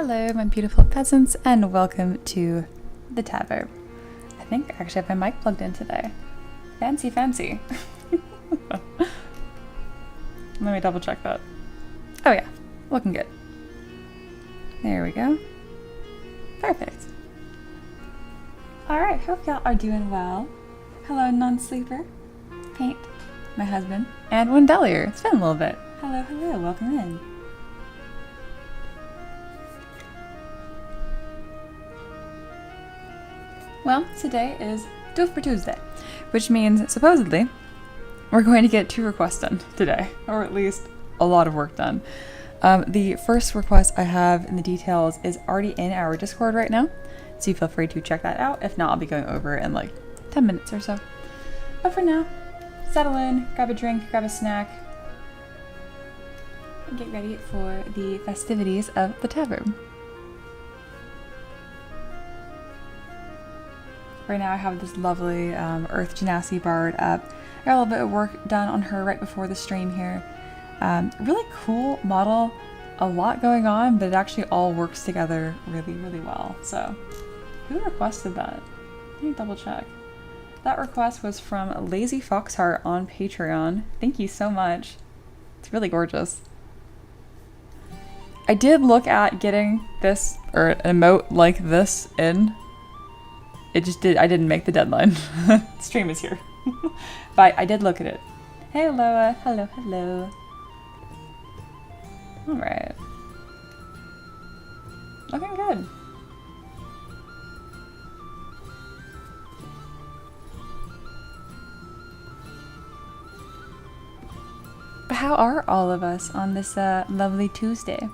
Hello, my beautiful peasants, and welcome to the tavern. I think I actually have my mic plugged in today. Fancy, fancy. Let me double check that. Oh yeah, looking good. There we go. Perfect. Alright, hope y'all are doing well. Hello, non-sleeper. Paint, my husband, and Wendelier. It's been a little bit. Hello, hello, welcome in. Well, today is Doofer Tuesday, which means, supposedly, we're going to get 2 requests done today, or at least a lot of work done. The first request I have in the details is already in our Discord right now, so you feel free to check that out. If not, I'll be going over it in like 10 minutes or so. But for now, settle in, grab a drink, grab a snack, and get ready for the festivities of the tavern. Right now I have this lovely Earth Genasi bard up. I got a little bit of work done on her right before the stream here. Really cool model, a lot going on, but it actually all works together really, really well. So, who requested that? Let me double check. That request was from Lazy Foxheart on Patreon. Thank you so much. It's really gorgeous. I did look at getting this, or an emote like this in. I didn't make the deadline. Stream is here. But I did look at it. Hey Loa, hello, hello. Alright. Looking good. But how are all of us on this lovely Tuesday?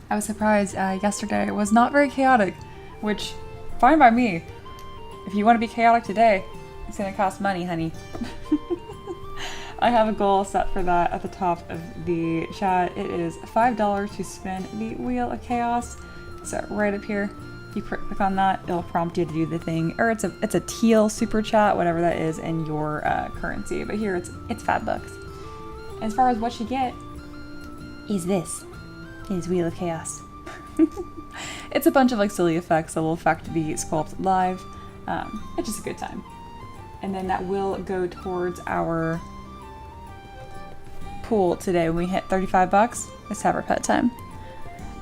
I was surprised yesterday was not very chaotic. Which, fine by me. If you want to be chaotic today, it's gonna cost money, honey. I have a goal set for that at the top of the chat. It is $5 to spin the Wheel of Chaos. So right up here, you click on that, it'll prompt you to do the thing. Or it's a teal super chat, whatever that is in your currency. But here it's $5. As far as what you get, is this. It is Wheel of Chaos. It's a bunch of like silly effects that will affect the sculpt live. It's just a good time. And then that will go towards our pool today when we hit 35 bucks. Let's have our pet time.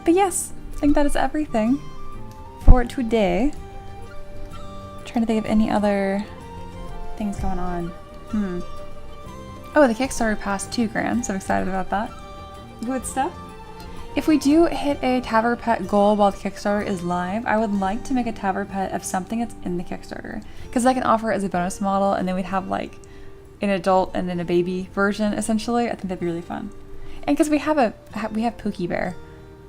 But yes, I think that is everything for today. Trying to think of any other things going on. Oh, the Kickstarter passed 2 grand, so I'm excited about that. Good stuff. If we do hit a Tavern Pet goal while the Kickstarter is live, I would like to make a Tavern Pet of something that's in the Kickstarter. Because I can offer it as a bonus model, and then we'd have like an adult and then a baby version, essentially. I think that'd be really fun. And because we have Pookie Bear,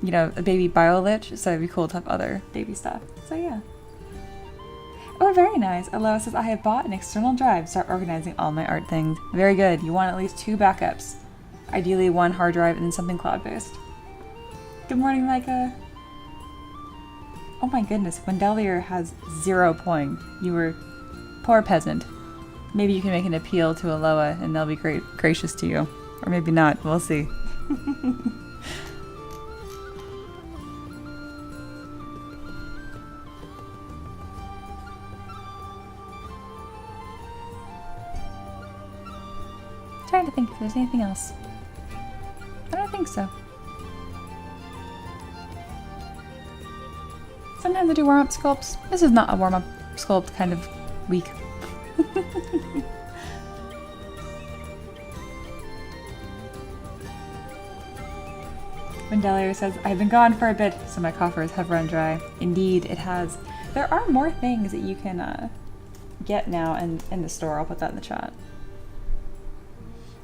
you know, a baby Biolich, so it'd be cool to have other baby stuff. So yeah. Oh, very nice. Aloha says, I have bought an external drive to start organizing all my art things. Very good. You want at least 2 backups. Ideally 1 hard drive and then something cloud-based. Good morning, Micah. Oh my goodness, Wendelier has 0 point. You were poor peasant. Maybe you can make an appeal to Aloha and they'll be gracious to you. Or maybe not, we'll see. Trying to think if there's anything else. I don't think so. Sometimes I do warm-up sculpts. This is not a warm-up sculpt kind of week. Wendelier says, I've been gone for a bit, so my coffers have run dry. Indeed, it has. There are more things that you can get now in the store. I'll put that in the chat.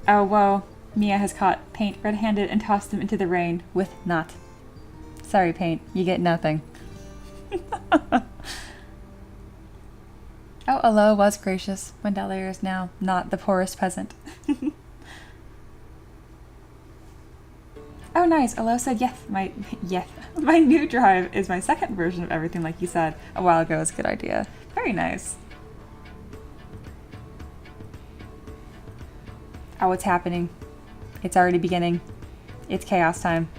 Oh, whoa. Mia has caught Paint red-handed and tossed him into the rain with nut. Sorry, Paint. You get nothing. Oh, Aloha was gracious. Wendelier is now not the poorest peasant. Oh, nice. Aloha said, yes, my new drive is my second version of everything like you said a while ago. It's a good idea. Very nice. Oh, it's happening. It's already beginning. It's chaos time.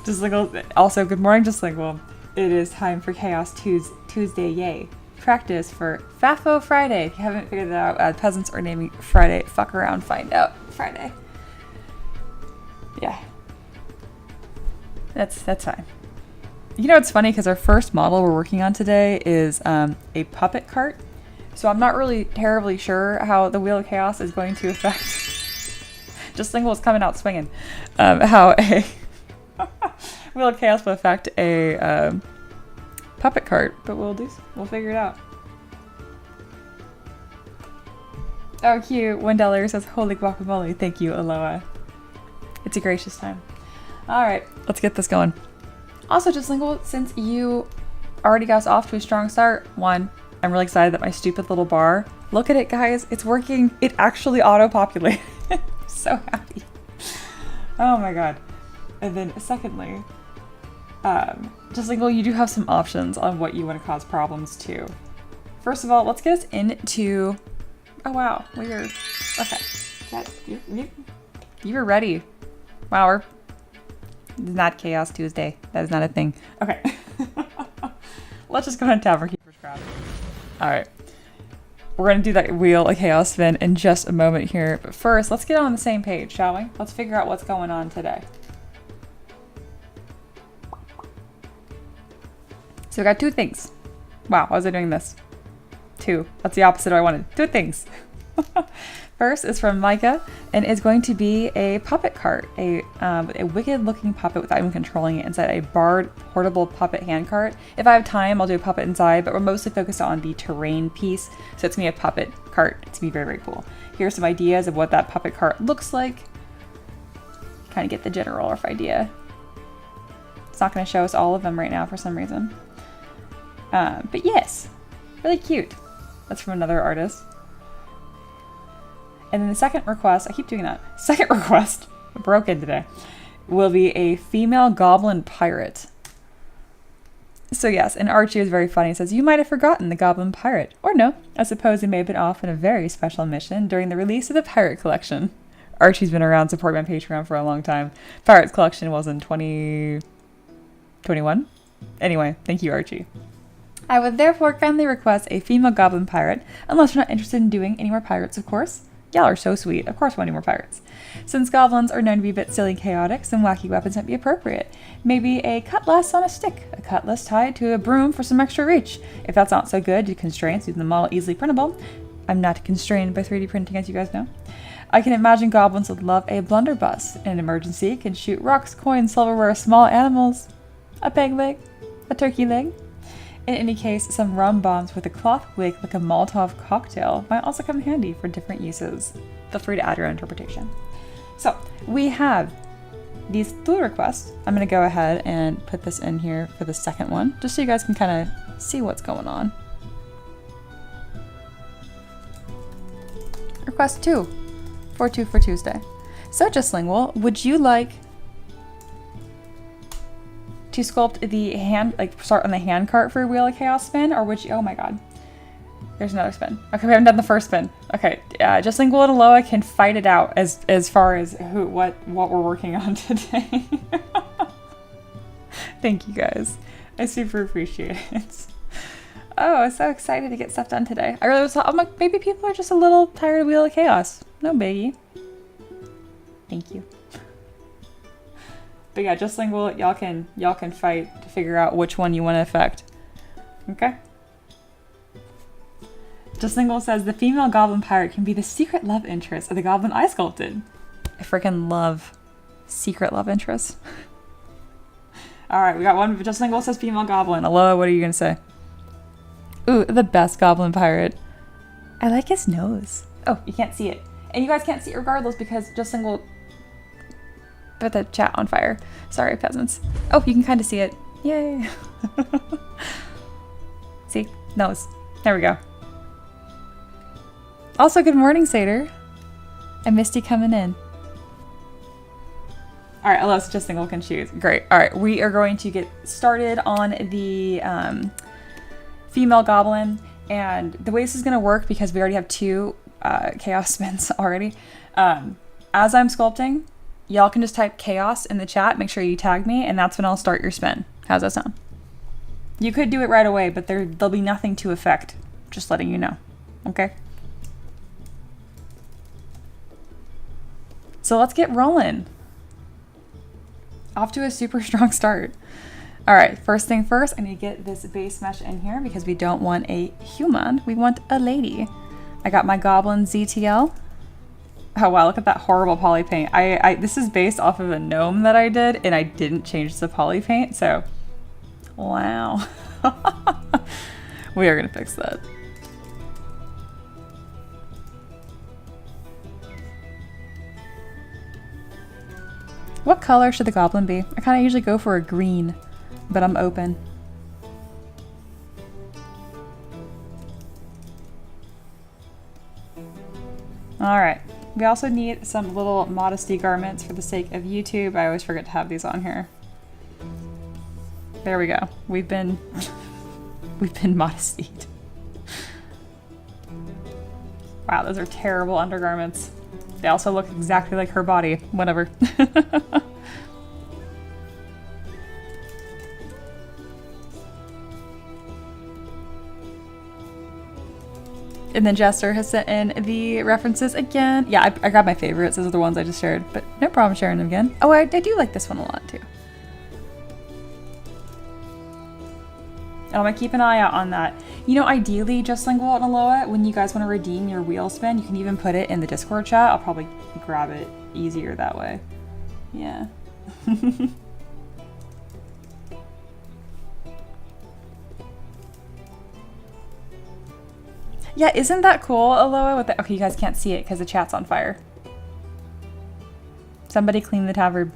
Just Lingual. Also, good morning, Just Lingual. It is time for Chaos Tuesday. Yay! Practice for FAFO Friday. If you haven't figured it out, peasants are naming Friday. Fuck around, find out. Friday. Yeah. That's fine. You know, it's funny because our first model we're working on today is a puppet cart. So I'm not really terribly sure how the Wheel of Chaos is going to affect. Just Lingual's coming out swinging. How a Wheel of Chaos will affect a puppet cart, but we'll figure it out. Oh, cute. Wendeller says, "Holy guacamole." Thank you, Aloha. It's a gracious time. All right, let's get this going. Also, Just Lingual, since you already got us off to a strong start, one, I'm really excited that my stupid little bar. Look at it, guys. It's working. It actually auto-populated. So happy. Oh my god. And then secondly, Just Lingual, you do have some options on what you want to cause problems to. First of all, let's get us into... Oh wow, weird. Okay. You were ready. Wow, it's not Chaos Tuesday. That is not a thing. Okay. Let's just go ahead and Tavern Keeper's Craft. Alright. We're going to do that Wheel of Chaos spin in just a moment here. But first, let's get on the same page, shall we? Let's figure out what's going on today. So we got two things. Wow, why was I doing this? Two. That's the opposite of what I wanted. Two things. First is from Micah and is going to be a puppet cart, a wicked looking puppet without even controlling it inside a barred portable puppet hand cart. If I have time, I'll do a puppet inside, but we're mostly focused on the terrain piece. So it's gonna be a puppet cart. It's gonna be very, very cool. Here's some ideas of what that puppet cart looks like. Kind of get the general rough idea. It's not gonna show us all of them right now for some reason. But yes, really cute. That's from another artist. And then the second request, I keep doing that. Second request, broken today, will be a female goblin pirate. So yes, and Archie is very funny. He says, "You might have forgotten the goblin pirate." Or no, I suppose he may have been off on a very special mission during the release of the pirate collection. Archie's been around supporting my Patreon for a long time. Pirates collection was in 2021. Anyway, thank you, Archie. I would therefore kindly request a female goblin pirate, unless you're not interested in doing any more pirates, of course. Y'all are so sweet. Of course we want any more pirates. Since goblins are known to be a bit silly and chaotic, some wacky weapons might be appropriate. Maybe a cutlass on a stick, a cutlass tied to a broom for some extra reach. If that's not so good, you constraints, using the model easily printable. I'm not constrained by 3D printing, as you guys know. I can imagine goblins would love a blunderbuss. In an emergency, can shoot rocks, coins, silverware, small animals, a peg leg, a turkey leg. In any case, some rum bombs with a cloth wig like a Molotov cocktail might also come in handy for different uses. Feel free to add your own interpretation. So, we have these two requests. I'm going to go ahead and put this in here for the second one, just so you guys can kind of see what's going on. Request 2 for Tuesday. So, Just Lingual, would you like to sculpt the hand, like start on the hand cart for a Wheel of Chaos spin, or would you, oh my god, there's another spin. Okay, we haven't done the first spin. Okay, Just Lingual and Aloha can fight it out as far as what we're working on today. Thank you guys. I super appreciate it. Oh, I'm so excited to get stuff done today. I really was, I'm like, maybe people are just a little tired of Wheel of Chaos. No biggie. Thank you. But yeah, Just Lingual, y'all can fight to figure out which one you want to affect. Okay? Just Lingual says the female goblin pirate can be the secret love interest of the goblin I sculpted. I freaking love secret love interests. Alright, we got one. Just Lingual says female goblin. Aloha, what are you gonna say? Ooh, the best goblin pirate. I like his nose. Oh, you can't see it. And you guys can't see it regardless because Just Lingual put the chat on fire. Sorry, peasants. Oh, you can kind of see it. Yay. See? Nose. There we go. Also, good morning, Satyr. And Misty coming in. Alright, unless Just Lingual can choose. Great. Alright, we are going to get started on the female goblin. And the way this is going to work, because we already have two chaos spins already, as I'm sculpting, y'all can just type chaos in the chat. Make sure you tag me, and that's when I'll start your spin. How's that sound? You could do it right away, but there'll be nothing to affect. Just letting you know. Okay? So let's get rolling. Off to a super strong start. All right, first thing first, I need to get this base mesh in here because we don't want a human, we want a lady. I got my Goblin ZTL. Oh wow, look at that horrible poly paint. This is based off of a gnome that I did, and I didn't change the poly paint, so wow. We are gonna fix that. What color should the Goblin be? I kind of usually go for a green, but I'm open. All right. We also need some little modesty garments for the sake of YouTube. I always forget to have these on here. There we go. We've been modestied. Wow, those are terrible undergarments. They also look exactly like her body. Whatever. And then Jester has sent in the references again. Yeah, I grabbed my favorites. Those are the ones I just shared, but no problem sharing them again. Oh, I do like this one a lot too. I'm gonna keep an eye out on that. You know, ideally, Just Lingual and Aloha, when you guys want to redeem your wheel spin, you can even put it in the Discord chat. I'll probably grab it easier that way. Yeah. Yeah, isn't that cool, Aloha? With the, okay, you guys can't see it because the chat's on fire. Somebody clean the tavern.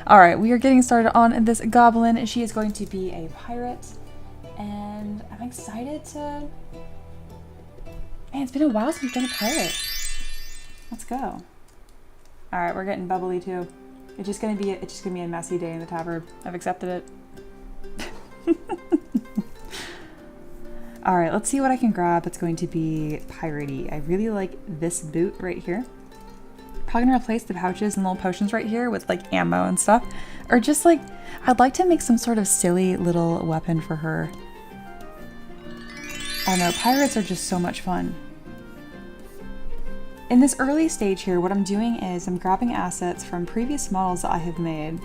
Alright, we are getting started on this Goblin. She is going to be a pirate. And I'm excited to... Man, it's been a while since we've done a pirate. Let's go. Alright, we're getting bubbly too. It's just gonna be a messy day in the tavern. I've accepted it. Alright, let's see what I can grab that's going to be piratey. I really like this boot right here. Probably gonna replace the pouches and little potions right here with like ammo and stuff. Or just like, I'd like to make some sort of silly little weapon for her. I don't know, pirates are just so much fun. In this early stage here, what I'm doing is I'm grabbing assets from previous models that I have made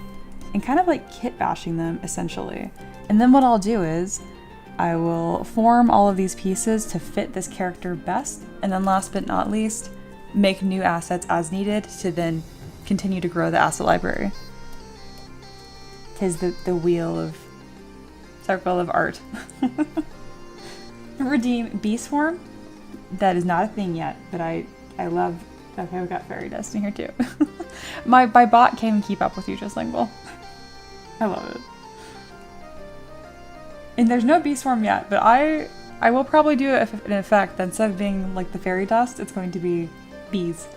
and kind of like kit bashing them essentially. And then what I'll do is I will form all of these pieces to fit this character best. And then last but not least, make new assets as needed to then continue to grow the asset library. 'Tis the wheel of circle of art. Redeem beast form. That is not a thing yet, but I love. Okay, we got fairy dust in here too. my bot can't even keep up with you, Just Lingual. I love it. And there's no beast form yet, but I will probably do it in effect that instead of being like the fairy dust, it's going to be bees.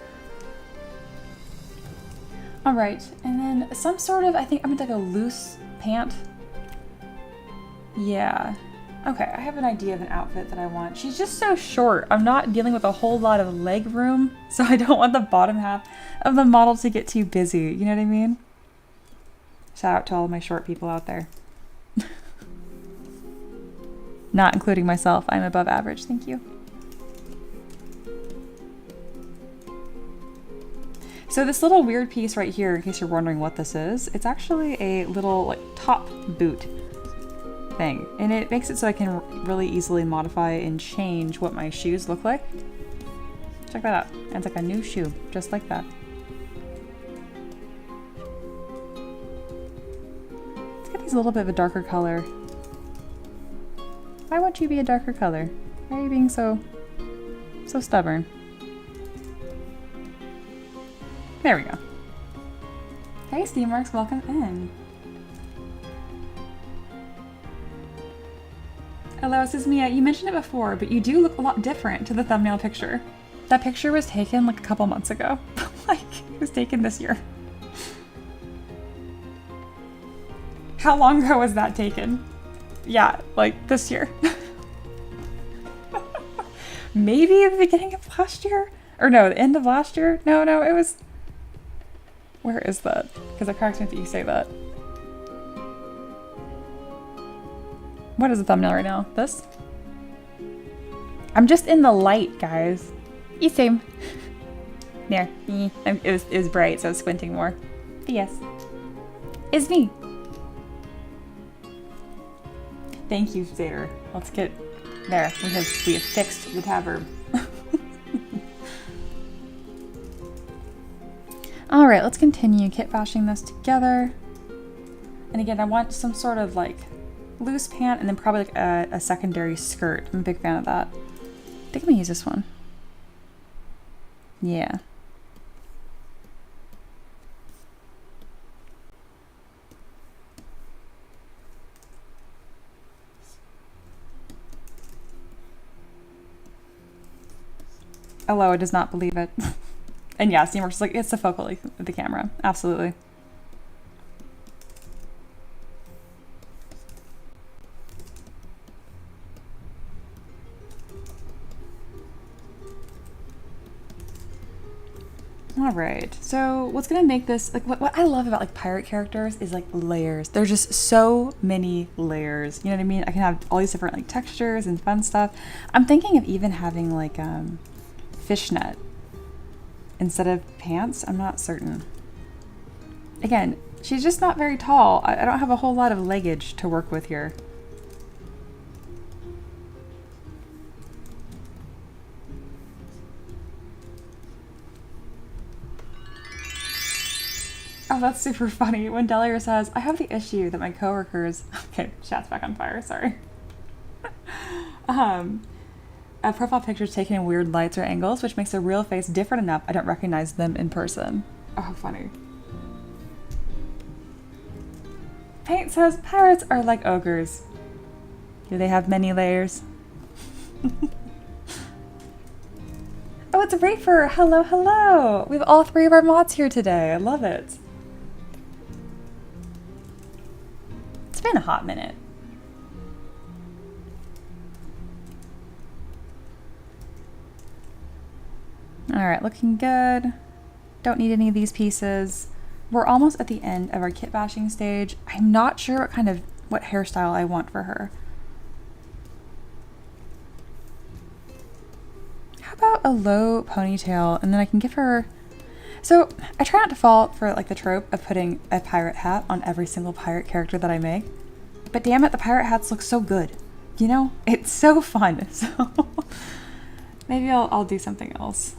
Alright, and then some sort of, I think I'm gonna take a loose pant. Yeah. Okay, I have an idea of an outfit that I want. She's just so short. I'm not dealing with a whole lot of leg room, so I don't want the bottom half of the model to get too busy. You know what I mean? Shout out to all of my short people out there. Not including myself. I'm above average. Thank you. So this little weird piece right here, in case you're wondering what this is, it's actually a little like top boot thing. And it makes it so I can really easily modify and change what my shoes look like. Check that out. And it's like a new shoe, just like that. Let's get these a little bit of a darker color. Why won't you be a darker color? Why are you being so stubborn? There we go. Hey Steamworks, welcome in. Hello, this is Mia. You mentioned it before, but you do look a lot different to the thumbnail picture. That picture was taken like a couple months ago. Like, it was taken this year. How long ago was that taken? Yeah, like this year. Maybe the beginning of last year? Or no, the end of last year? No, it was... Where is that? Because it cracks me that you say that. What is the thumbnail right now? This? I'm just in the light, guys. You same. There. It was bright, so I was squinting more. But yes. It's me. Thank you, Zader. Let's get... There. We have fixed the tab. Alright, let's continue kit bashing this together. And again, I want some sort of like loose pant and then probably like a secondary skirt. I'm a big fan of that. I think I'm gonna use this one. Yeah. Aloha does not believe it. And yeah, Steamworks is like, it's the focal length of the camera. Absolutely. All right, so what's gonna make this, like what I love about like pirate characters is like layers. There's just so many layers, you know what I mean? I can have all these different like textures and fun stuff. I'm thinking of even having like fishnet instead of pants. I'm not certain. Again, she's just not very tall. I don't have a whole lot of leggage to work with here. Oh, that's super funny. When Delier says, I have the issue that my coworkers... Okay, chat's back on fire, sorry. A profile picture is taken in weird lights or angles, which makes a real face different enough I don't recognize them in person. Oh, how funny. Paint says, pirates are like ogres. Do they have many layers? Oh, it's Reaper! Hello, hello! We have all three of our mods here today. I love it. It's been a hot minute. Alright, looking good. Don't need any of these pieces. We're almost at the end of our kit bashing stage. I'm not sure what hairstyle I want for her. How about a low ponytail and then I can give her... So I try not to fall for like the trope of putting a pirate hat on every single pirate character that I make. But damn it, the pirate hats look so good. You know, it's so fun. So maybe I'll do something else.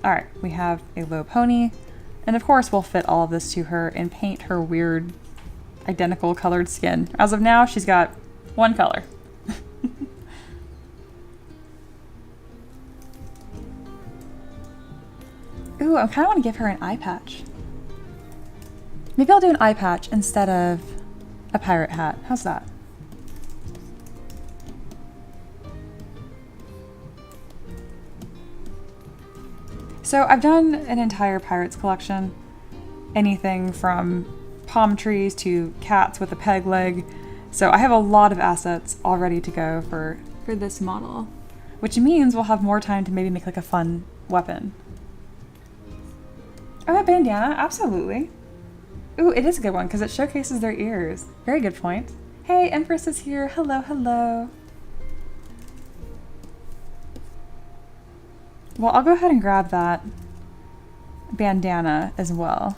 All right, we have a low pony. And of course we'll fit all of this to her and paint her weird identical colored skin. As of now, she's got one color. Ooh, I kind of want to give her an eye patch. Maybe I'll do an eye patch instead of a pirate hat. How's that? So I've done an entire pirates collection. Anything from palm trees to cats with a peg leg. So I have a lot of assets all ready to go for this model, which means we'll have more time to maybe make like a fun weapon. Oh, a bandana, absolutely. Ooh, it is a good one because it showcases their ears. Very good point. Hey, Empress is here. Hello, hello. Well, I'll go ahead and grab that bandana as well.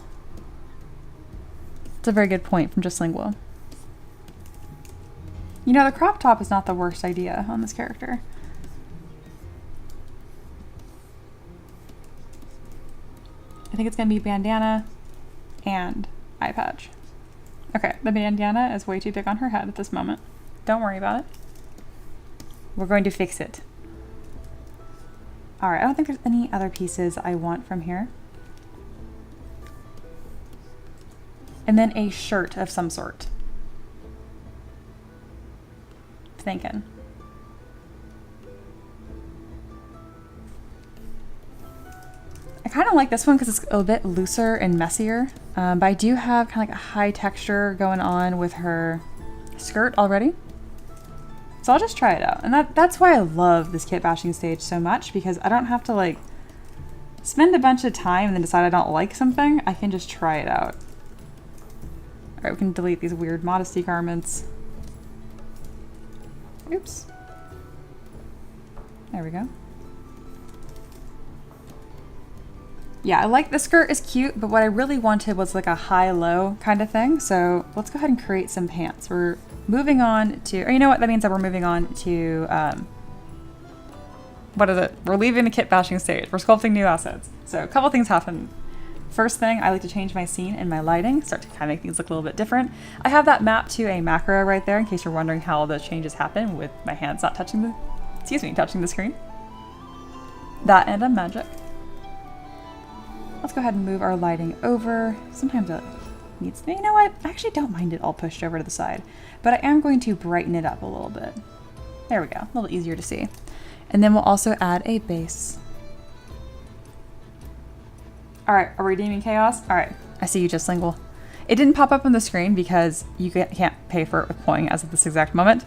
It's a very good point from Just Lingual. You know, the crop top is not the worst idea on this character. I think it's going to be bandana and eye patch. Okay, the bandana is way too big on her head at this moment. Don't worry about it. We're going to fix it. Alright, I don't think there's any other pieces I want from here. And then a shirt of some sort. Thinking. I kind of like this one because it's a bit looser and messier, but I do have kind of like a high texture going on with her skirt already. So I'll just try it out. And that's why I love this kit bashing stage so much, because I don't have to like spend a bunch of time and then decide I don't like something, I can just try it out. All right, we can delete these weird modesty garments. Oops. There we go. Yeah, I like the skirt is cute, but what I really wanted was like a high-low kind of thing. So let's go ahead and create some pants. We're moving on to, or you know what, that means that we're moving on to, what is it? We're leaving the kit bashing stage. We're sculpting new assets. So a couple things happen. First thing, I like to change my scene and my lighting, start to kind of make things look a little bit different. I have that mapped to a macro right there in case you're wondering how those changes happen with my hands not touching the, touching the screen. That and a magic. Let's go ahead and move our lighting over. Sometimes it needs to be, you know what? I actually don't mind it all pushed over to the side, but I am going to brighten it up a little bit. There we go, a little easier to see. And then we'll also add a base. All right, are we redeeming chaos? All right, I see you, just lingual. It didn't pop up on the screen because you can't pay for it with coin as of this exact moment.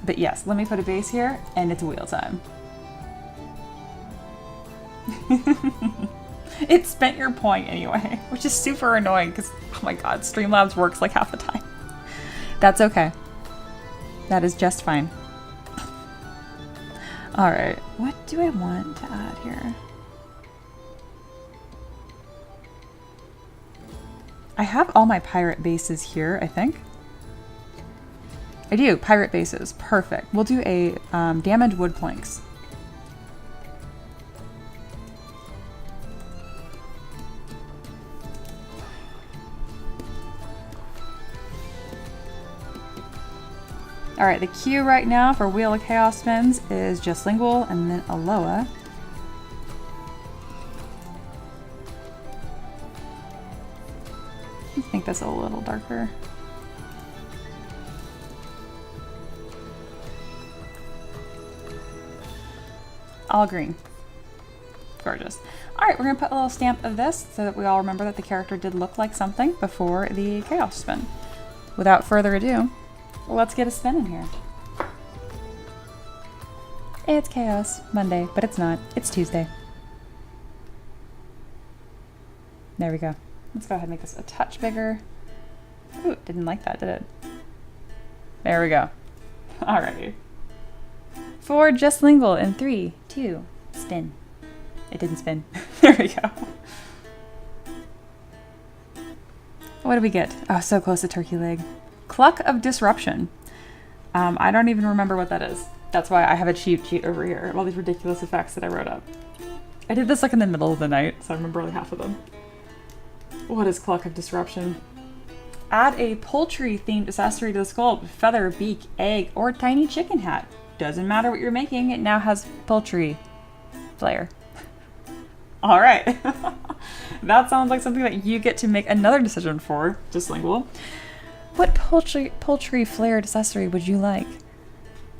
But yes, let me put a base here and it's wheel time. It spent your point anyway, which is super annoying because, oh my god, Streamlabs works like half the time. That's okay. That is just fine. Alright, what do I want to add here? I have all my pirate bases here, I think. I do, pirate bases, perfect. We'll do a damaged wood planks. All right, the cue right now for Wheel of Chaos spins is just lingual and then Aloha. Let's make this a little darker. All green. Gorgeous. All right, we're gonna put a little stamp of this so that we all remember that the character did look like something before the chaos spin. Without further ado, let's get a spin in here. It's Chaos Monday, but it's not. It's Tuesday. There we go. Let's go ahead and make this a touch bigger. Ooh, didn't like that, did it? There we go. Alrighty. For just lingual in 3, 2, spin. It didn't spin. There we go. What do we get? Oh, so close to turkey leg. Cluck of Disruption. I don't even remember what that is. That's why I have a cheat sheet over here of all these ridiculous effects that I wrote up. I did this like in the middle of the night, so I remember only half of them. What is Cluck of Disruption? Add a poultry themed accessory to the sculpt. Feather, beak, egg, or tiny chicken hat. Doesn't matter what you're making, it now has poultry flair. All right. That sounds like something that you get to make another decision for, just lingual. What poultry flaired accessory would you like?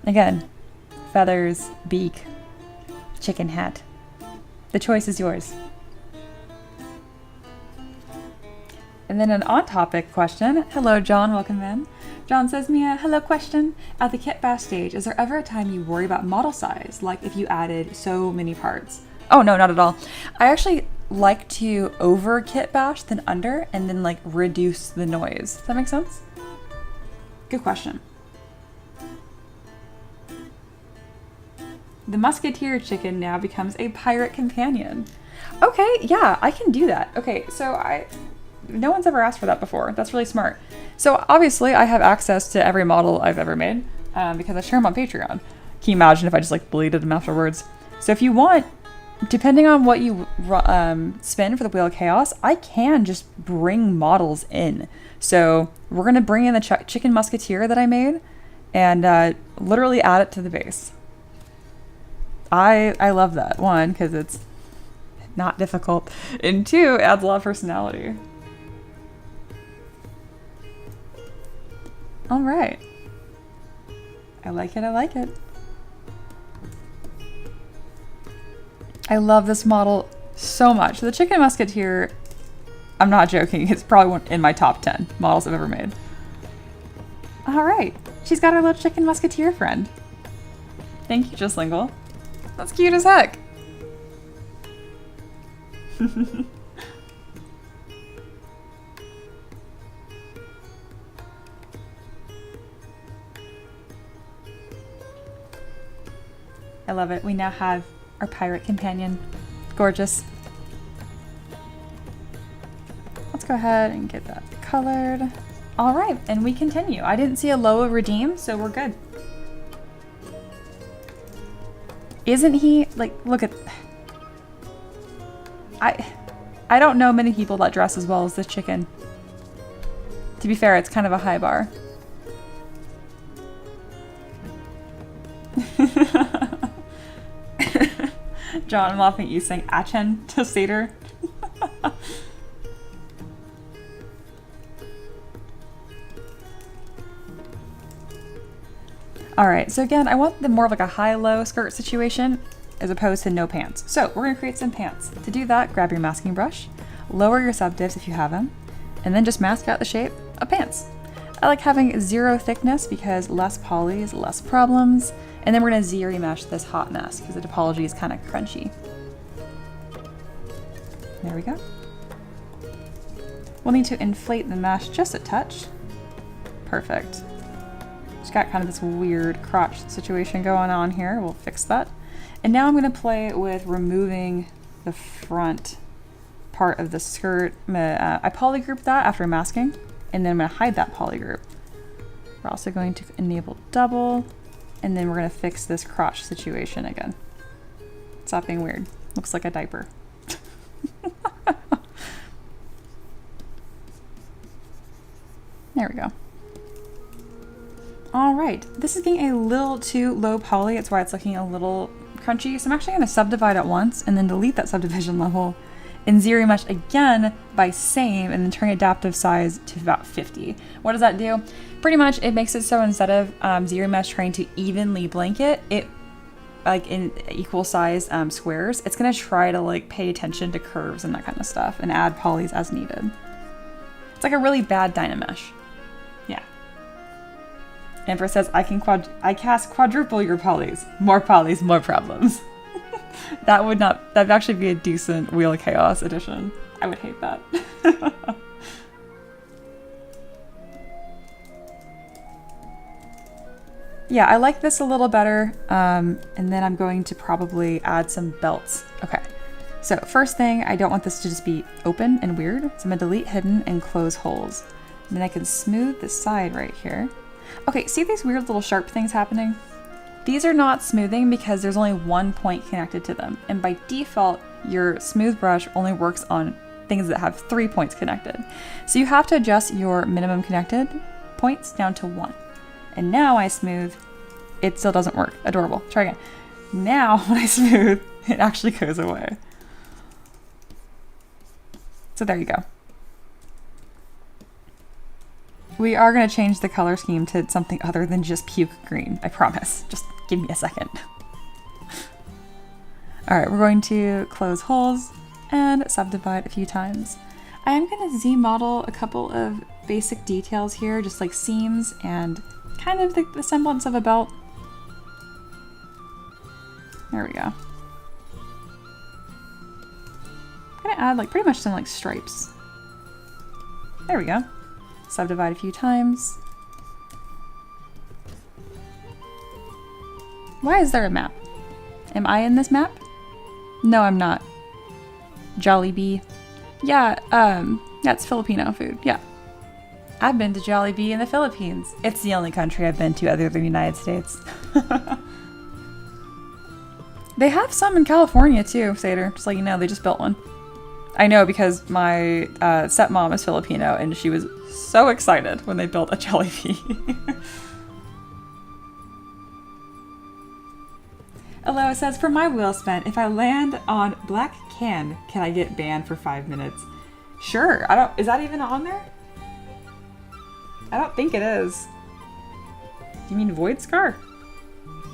Again, feathers, beak, chicken hat. The choice is yours. And then an on-topic question. Hello, John. Welcome in. John says, Mia, hello question. At the kit bash stage, is there ever a time you worry about model size? Like if you added so many parts? Oh, no, not at all. I actually like to over kit bash than under and then like reduce the noise. Does that make sense? Good question. The musketeer chicken now becomes a pirate companion. Okay, yeah, I can do that. Okay, so no one's ever asked for that before. That's really smart. So obviously I have access to every model I've ever made because I share them on Patreon. Can you imagine if I just like deleted them afterwards? So if you want, depending on what you spend for the Wheel of Chaos, I can just bring models in. So we're gonna bring in the chicken musketeer that I made and literally add it to the base. I love that, one, because it's not difficult, and two, it adds a lot of personality. All right. I like it, I like it. I love this model so much. The Chicken Musketeer, I'm not joking, it's probably one in my top 10 models I've ever made. All right, she's got her little Chicken Musketeer friend. Thank you, Just Lingle. That's cute as heck. I love it. We now have our pirate companion. Gorgeous. Let's go ahead and get that colored. All right, and we continue. I didn't see a Loa redeem, so we're good. Isn't he, like, look at... I don't know many people that dress as well as this chicken. To be fair, it's kind of a high bar. John, I'm laughing at you saying Achen to Seder. Alright, so again, I want more of like a high-low skirt situation as opposed to no pants. So we're going to create some pants. To do that, grab your masking brush, lower your subdivs if you have them, and then just mask out the shape of pants. I like having 0 thickness because less polys, less problems. And then we're going to Z-remesh this hot mask because the topology is kind of crunchy. There we go. We'll need to inflate the mesh just a touch. Perfect. Just got kind of this weird crotch situation going on here. We'll fix that. And now I'm going to play with removing the front part of the skirt. I polygroup that after masking, and then I'm going to hide that polygroup. We're also going to enable double. And then we're going to fix this crotch situation again. Stop being weird. Looks like a diaper. There we go. All right, this is getting a little too low poly. That's why it's looking a little crunchy. So I'm actually going to subdivide at once and then delete that subdivision level and Z-remesh again by same and then turn adaptive size to about 50. What does that do? Pretty much it makes it so instead of Z-remesh trying to evenly blanket it like in equal size squares, it's gonna try to like pay attention to curves and that kind of stuff and add polys as needed. It's like a really bad Dynamesh. Yeah. Emperor says I cast quadruple your polys. More polys, more problems. That'd actually be a decent Wheel of Chaos edition. I would hate that. Yeah, I like this a little better. And then I'm going to probably add some belts. Okay, so first thing, I don't want this to just be open and weird. So I'm gonna delete hidden and close holes. And then I can smooth the side right here. Okay, see these weird little sharp things happening? These are not smoothing because there's only one point connected to them. And by default, your smooth brush only works on things that have 3 points connected. So you have to adjust your minimum connected points down to 1. And now I smooth, it still doesn't work. Adorable. Try again. Now when I smooth, it actually goes away. So there you go. We are going to change the color scheme to something other than just puke green. I promise. Just give me a second. All right, we're going to close holes and subdivide a few times. I am going to Z-model a couple of basic details here, just like seams and kind of the semblance of a belt. There we go. I'm going to add like pretty much some like stripes. There we go. Subdivide a few times. Why is there a map? Am I in this map? No, I'm not. Jollibee. Yeah, that's Filipino food. Yeah. I've been to Jollibee in the Philippines. It's the only country I've been to other than the United States. They have some in California too, Seder. Just like you know, they just built one. I know because my stepmom is Filipino and she was so excited when they built a Jollibee. Aloha says, for my wheel spin, if I land on black can I get banned for 5 minutes? Sure. Is that even on there? I don't think it is. Do you mean Void Scar?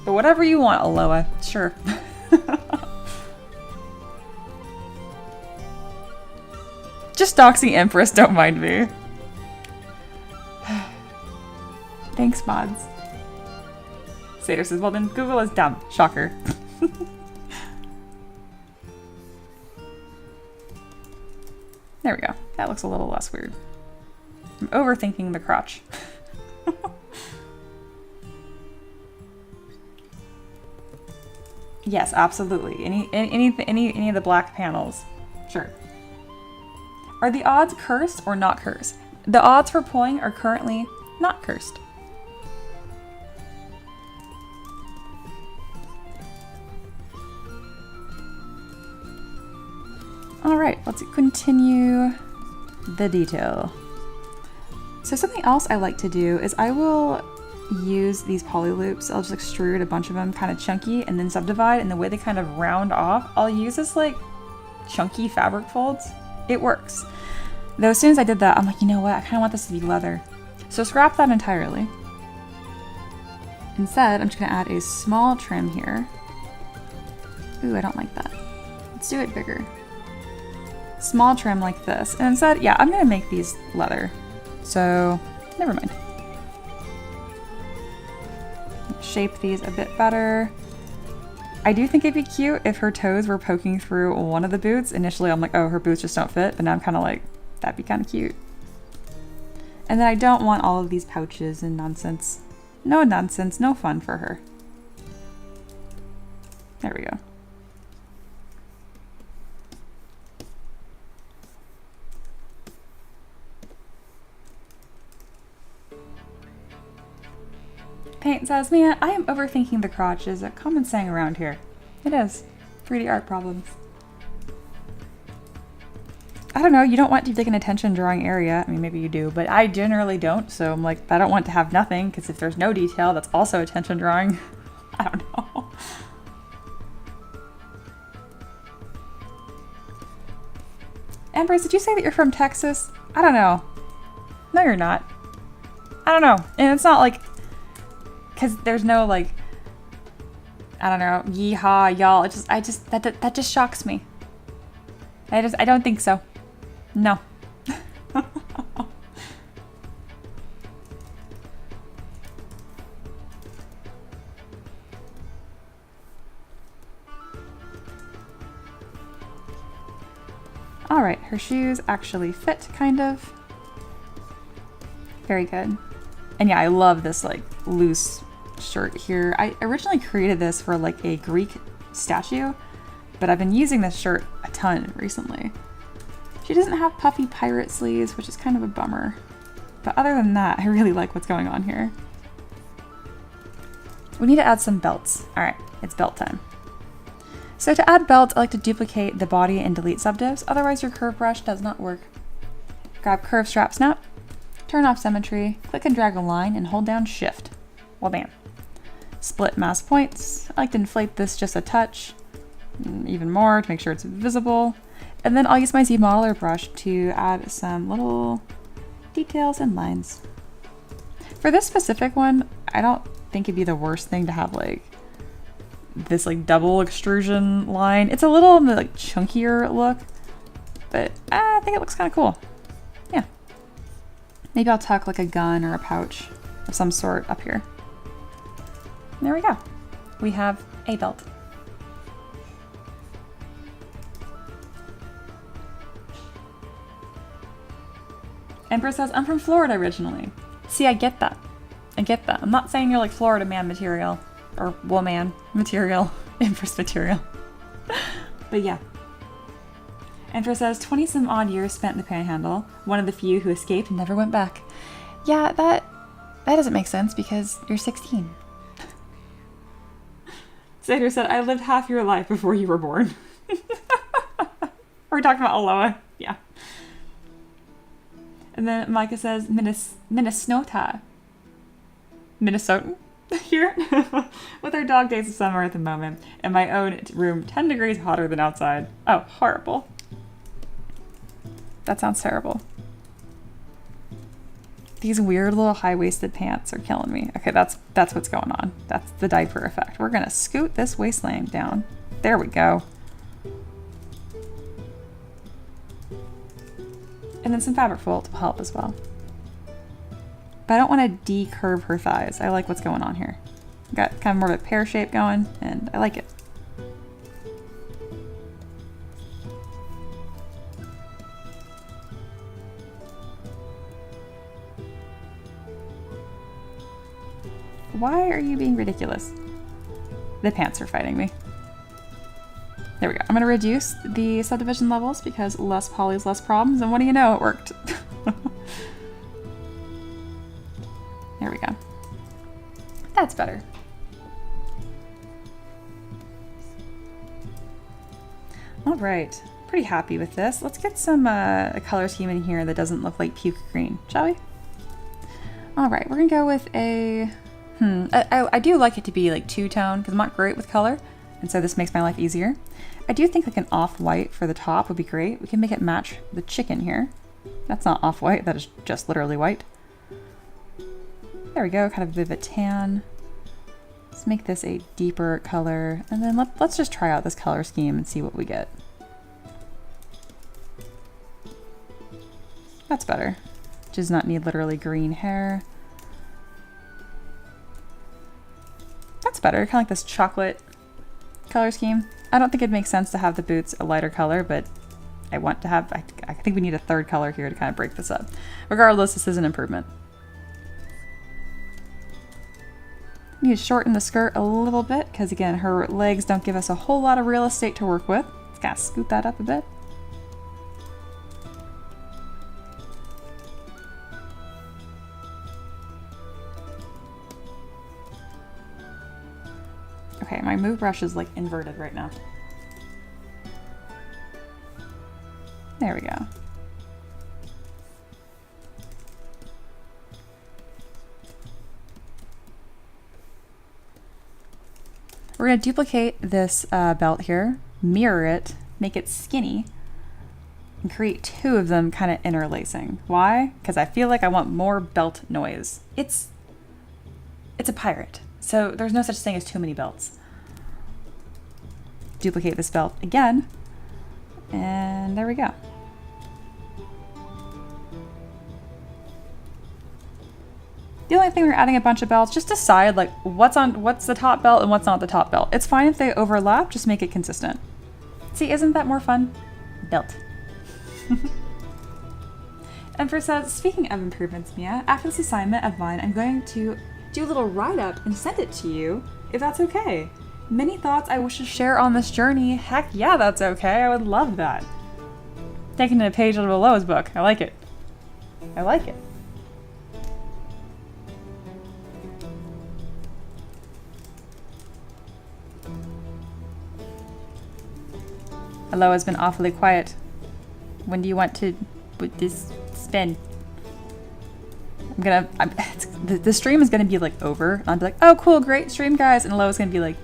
But whatever you want, Aloha. Sure. Just doxing Empress, don't mind me. Thanks, mods. Seder says, well then Google is dumb. Shocker. There we go. That looks a little less weird. I'm overthinking the crotch. Yes, absolutely. Any of the black panels. Sure. Are the odds cursed or not cursed? The odds for pulling are currently not cursed. All right, let's continue the detail. So something else I like to do is I will use these poly loops. I'll just extrude a bunch of them kind of chunky and then subdivide, and the way they kind of round off, I'll use this like chunky fabric folds. It works. Though as soon as I did that, I'm like, you know what? I kind of want this to be leather. So scrap that entirely. Instead, I'm just gonna add a small trim here. Ooh, I don't like that. Let's do it bigger. Small trim like this. And instead, yeah, I'm gonna make these leather. So, never mind. Shape these a bit better. I do think it'd be cute if her toes were poking through one of the boots. Initially, I'm like, oh, her boots just don't fit. But now I'm kind of like, that'd be kind of cute. And then I don't want all of these pouches and nonsense. No nonsense, no fun for her. There we go. Paint says, Mia, I am overthinking the crotch is a common saying around here. It is. 3D art problems. I don't know, you don't want to take an attention drawing area. I mean, maybe you do, but I generally don't. So I'm like, I don't want to have nothing, because if there's no detail, that's also attention drawing. I don't know. Empress, did you say that you're from Texas? I don't know. No, you're not. I don't know. And it's not like, because there's no like, I don't know, yeehaw, y'all. That just shocks me. I don't think so. No. All right, her shoes actually fit, kind of. Very good. And yeah, I love this like loose shirt here. I originally created this for like a Greek statue, but I've been using this shirt a ton recently. She doesn't have puffy pirate sleeves, which is kind of a bummer. But other than that, I really like what's going on here. We need to add some belts. All right, it's belt time. So to add belts, I like to duplicate the body and delete subdivs, otherwise your curve brush does not work. Grab curve strap snap, turn off symmetry, click and drag a line, and hold down shift. Well, bam. Split mask points. I like to inflate this just a touch, even more to make sure it's visible. And then I'll use my ZBrush brush to add some little details and lines. For this specific one, I don't think it'd be the worst thing to have like this like double extrusion line. It's a little like chunkier look, but I think it looks kind of cool. Yeah. Maybe I'll tuck like a gun or a pouch of some sort up here. There we go. We have a belt. Empress says, I'm from Florida originally. See, I get that. I get that. I'm not saying you're like Florida man material or woman material, Empress material. But yeah. Empress says, 20 some odd years spent in the Panhandle, one of the few who escaped and never went back. Yeah, that doesn't make sense because you're 16. Sater said, I lived half your life before you were born. We're talking about Aloha. Yeah. And then Micah says, Minnesota. Minnesotan here? With our dog days of summer at the moment, and my own room 10 degrees hotter than outside. Oh, horrible. That sounds terrible. These weird little high-waisted pants are killing me. Okay, that's what's going on. That's the diaper effect. We're gonna scoot this waistline down. There we go. And then some fabric fold will help as well. But I don't want to decurve her thighs. I like what's going on here. Got kind of more of a pear shape going, and I like it. Why are you being ridiculous? The pants are fighting me. There we go. I'm going to reduce the subdivision levels because less polys, less problems. And what do you know? It worked. There we go. That's better. All right. Pretty happy with this. Let's get some a color scheme in here that doesn't look like puke green, shall we? All right. We're going to go with a... I do like it to be like two-tone because I'm not great with color. And so this makes my life easier. I do think like an off-white for the top would be great. We can make it match the chicken here. That's not off-white, that is just literally white. There we go, kind of a bit of a tan. Let's make this a deeper color, and then let's just try out this color scheme and see what we get. That's better. Does not need literally green hair. That's better, kind of like this chocolate color scheme. I don't think it makes sense to have the boots a lighter color, but I want to have, I think we need a third color here to kind of break this up. Regardless, this is an improvement. Need to shorten the skirt a little bit because again, her legs don't give us a whole lot of real estate to work with. Let's kind of scoot that up a bit. Okay, my move brush is like inverted right now. There we go. We're going to duplicate this belt here, mirror it, make it skinny, and create two of them kind of interlacing. Why? Because I feel like I want more belt noise. It's a pirate, so there's no such thing as too many belts. Duplicate this belt again, and there we go. The only thing we're adding a bunch of belts, just decide like what's the top belt and what's not the top belt. It's fine if they overlap, just make it consistent. See, isn't that more fun? Belt. Empress says, speaking of improvements, Mia, after this assignment of mine, I'm going to do a little write-up and send it to you, if that's okay. Many thoughts I wish to share on this journey. Heck yeah, that's okay. I would love that. Taking a page out of Aloa's book. I like it. I like it. Aloa's been awfully quiet. When do you want to put this spin? The stream is gonna be like over. I'll be like, oh cool, great stream guys, and Aloa's gonna be like,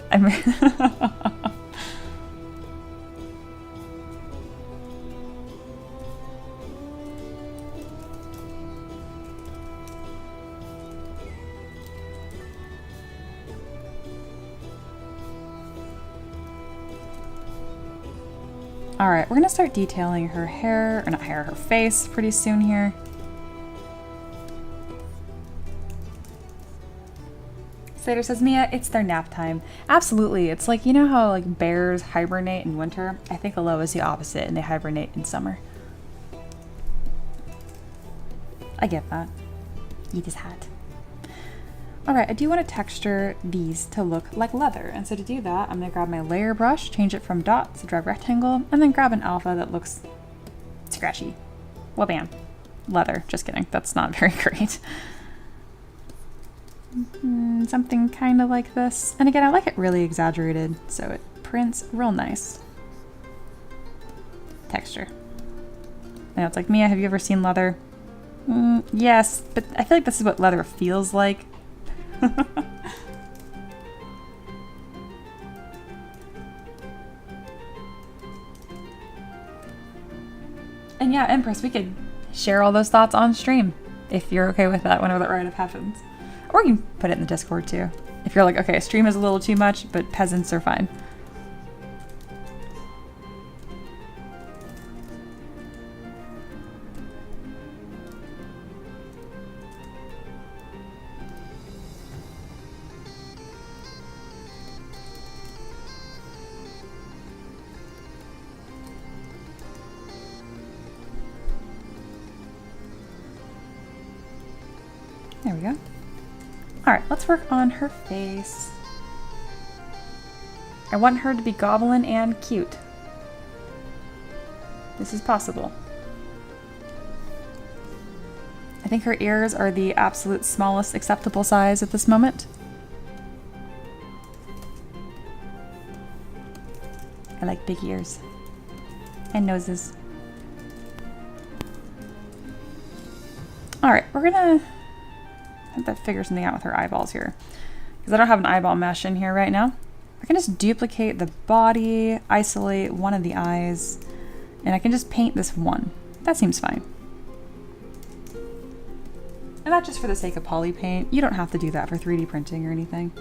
I'm Alright, we're gonna start detailing her hair, or not hair, her face pretty soon here. Slater says, Mia, it's their nap time. Absolutely, it's like, you know how like bears hibernate in winter? I think Aloha is the opposite and they hibernate in summer. I get that. Eat his hat. Alright, I do want to texture these to look like leather, and so to do that, I'm going to grab my layer brush, change it from dot to drive rectangle, and then grab an alpha that looks scratchy. Wabam. Leather. Just kidding. That's not very great. Something kind of like this. And again, I like it really exaggerated, so it prints real nice. Texture. Now it's like, Mia, have you ever seen leather? Yes, but I feel like this is what leather feels like. And yeah, Empress, we could share all those thoughts on stream if you're okay with that whenever that write-up happens. Or you can put it in the Discord too. If you're like, okay, stream is a little too much, but peasants are fine. There we go. Alright, let's work on her face. I want her to be goblin and cute. This is possible. I think her ears are the absolute smallest acceptable size at this moment. I like big ears. And noses. Alright, we're gonna have to figure something out with her eyeballs here. Because I don't have an eyeball mesh in here right now. I can just duplicate the body, isolate one of the eyes, and I can just paint this one. That seems fine. And that's just for the sake of poly paint. You don't have to do that for 3D printing or anything.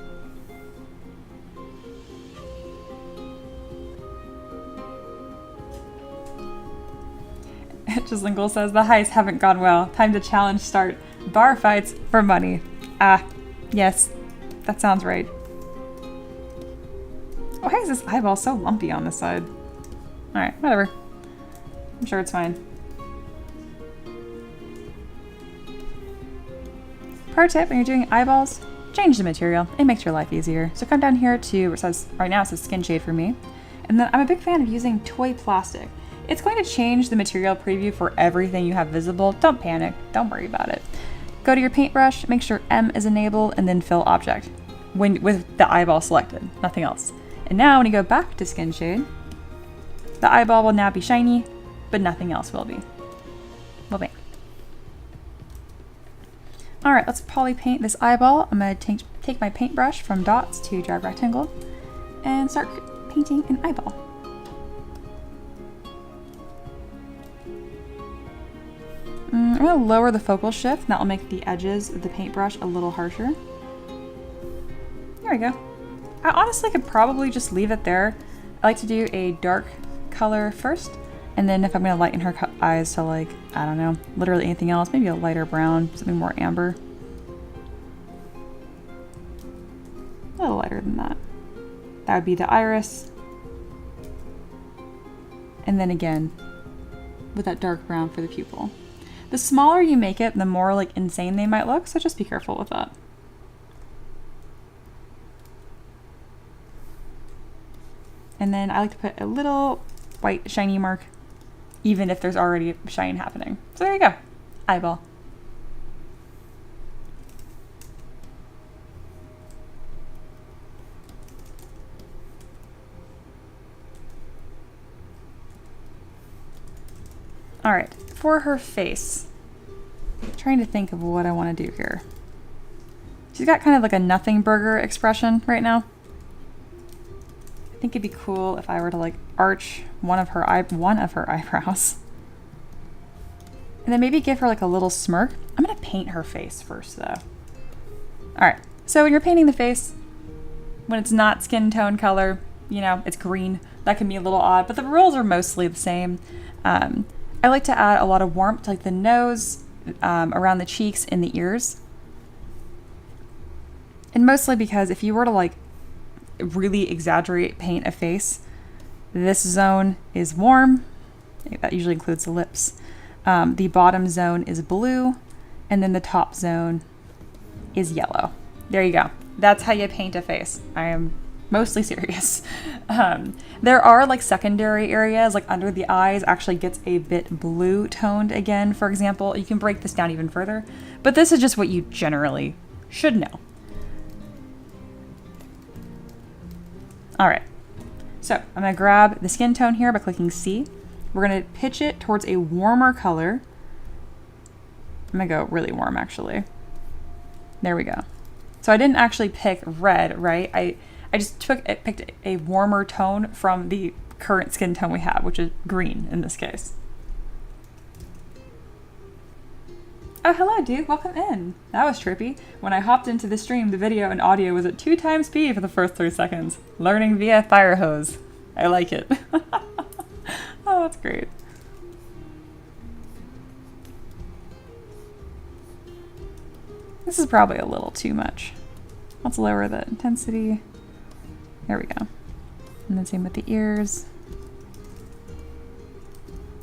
Jislingle says, the heists haven't gone well. Time to challenge start. Bar fights for money. Ah, yes. That sounds right. Why is this eyeball so lumpy on this side? Alright, whatever. I'm sure it's fine. Pro tip, when you're doing eyeballs, change the material. It makes your life easier. So come down here to where it says, right now it says skin shade for me. And then I'm a big fan of using toy plastic. It's going to change the material preview for everything you have visible. Don't panic, don't worry about it. Go to your paintbrush, make sure M is enabled, and then fill object with the eyeball selected, nothing else. And now when you go back to skin shade, the eyeball will now be shiny, but nothing else will be. Well, bang. All right, let's poly paint this eyeball. I'm gonna take my paintbrush from dots to drag rectangle and start painting an eyeball. I'm gonna lower the focal shift, and that will make the edges of the paintbrush a little harsher. There we go. I honestly could probably just leave it there. I like to do a dark color first, and then if I'm gonna lighten her eyes to, like, I don't know, literally anything else, maybe a lighter brown, something more amber. A little lighter than that. That would be the iris. And then again, with that dark brown for the pupil. The smaller you make it, the more like insane they might look, so just be careful with that. And then I like to put a little white shiny mark, even if there's already shine happening. So there you go, eyeball. All right, for her face, I'm trying to think of what I want to do here. She's got kind of like a nothing burger expression right now. I think it'd be cool if I were to like arch one of her eyebrows. And then maybe give her like a little smirk. I'm gonna paint her face first though. All right, so when you're painting the face, when it's not skin tone color, you know, it's green, that can be a little odd, but the rules are mostly the same. I like to add a lot of warmth to like the nose, around the cheeks and the ears. And mostly because if you were to like really exaggerate paint a face, this zone is warm. That usually includes the lips. The bottom zone is blue, and then the top zone is yellow. There you go. That's how you paint a face. I am mostly serious. There are like secondary areas, like under the eyes actually gets a bit blue toned again, for example. You can break this down even further, but this is just what you generally should know. All right, so I'm gonna grab the skin tone here by clicking C. We're gonna pitch it towards a warmer color. I'm gonna go really warm actually. There we go. So I didn't actually pick red, right? I just picked a warmer tone from the current skin tone we have, which is green in this case. Oh, hello, dude. Welcome in. That was trippy. When I hopped into the stream, the video and audio was at 2x speed for the first 3 seconds. Learning via fire hose. I like it. Oh, that's great. This is probably a little too much. Let's lower the intensity. There we go. And then same with the ears.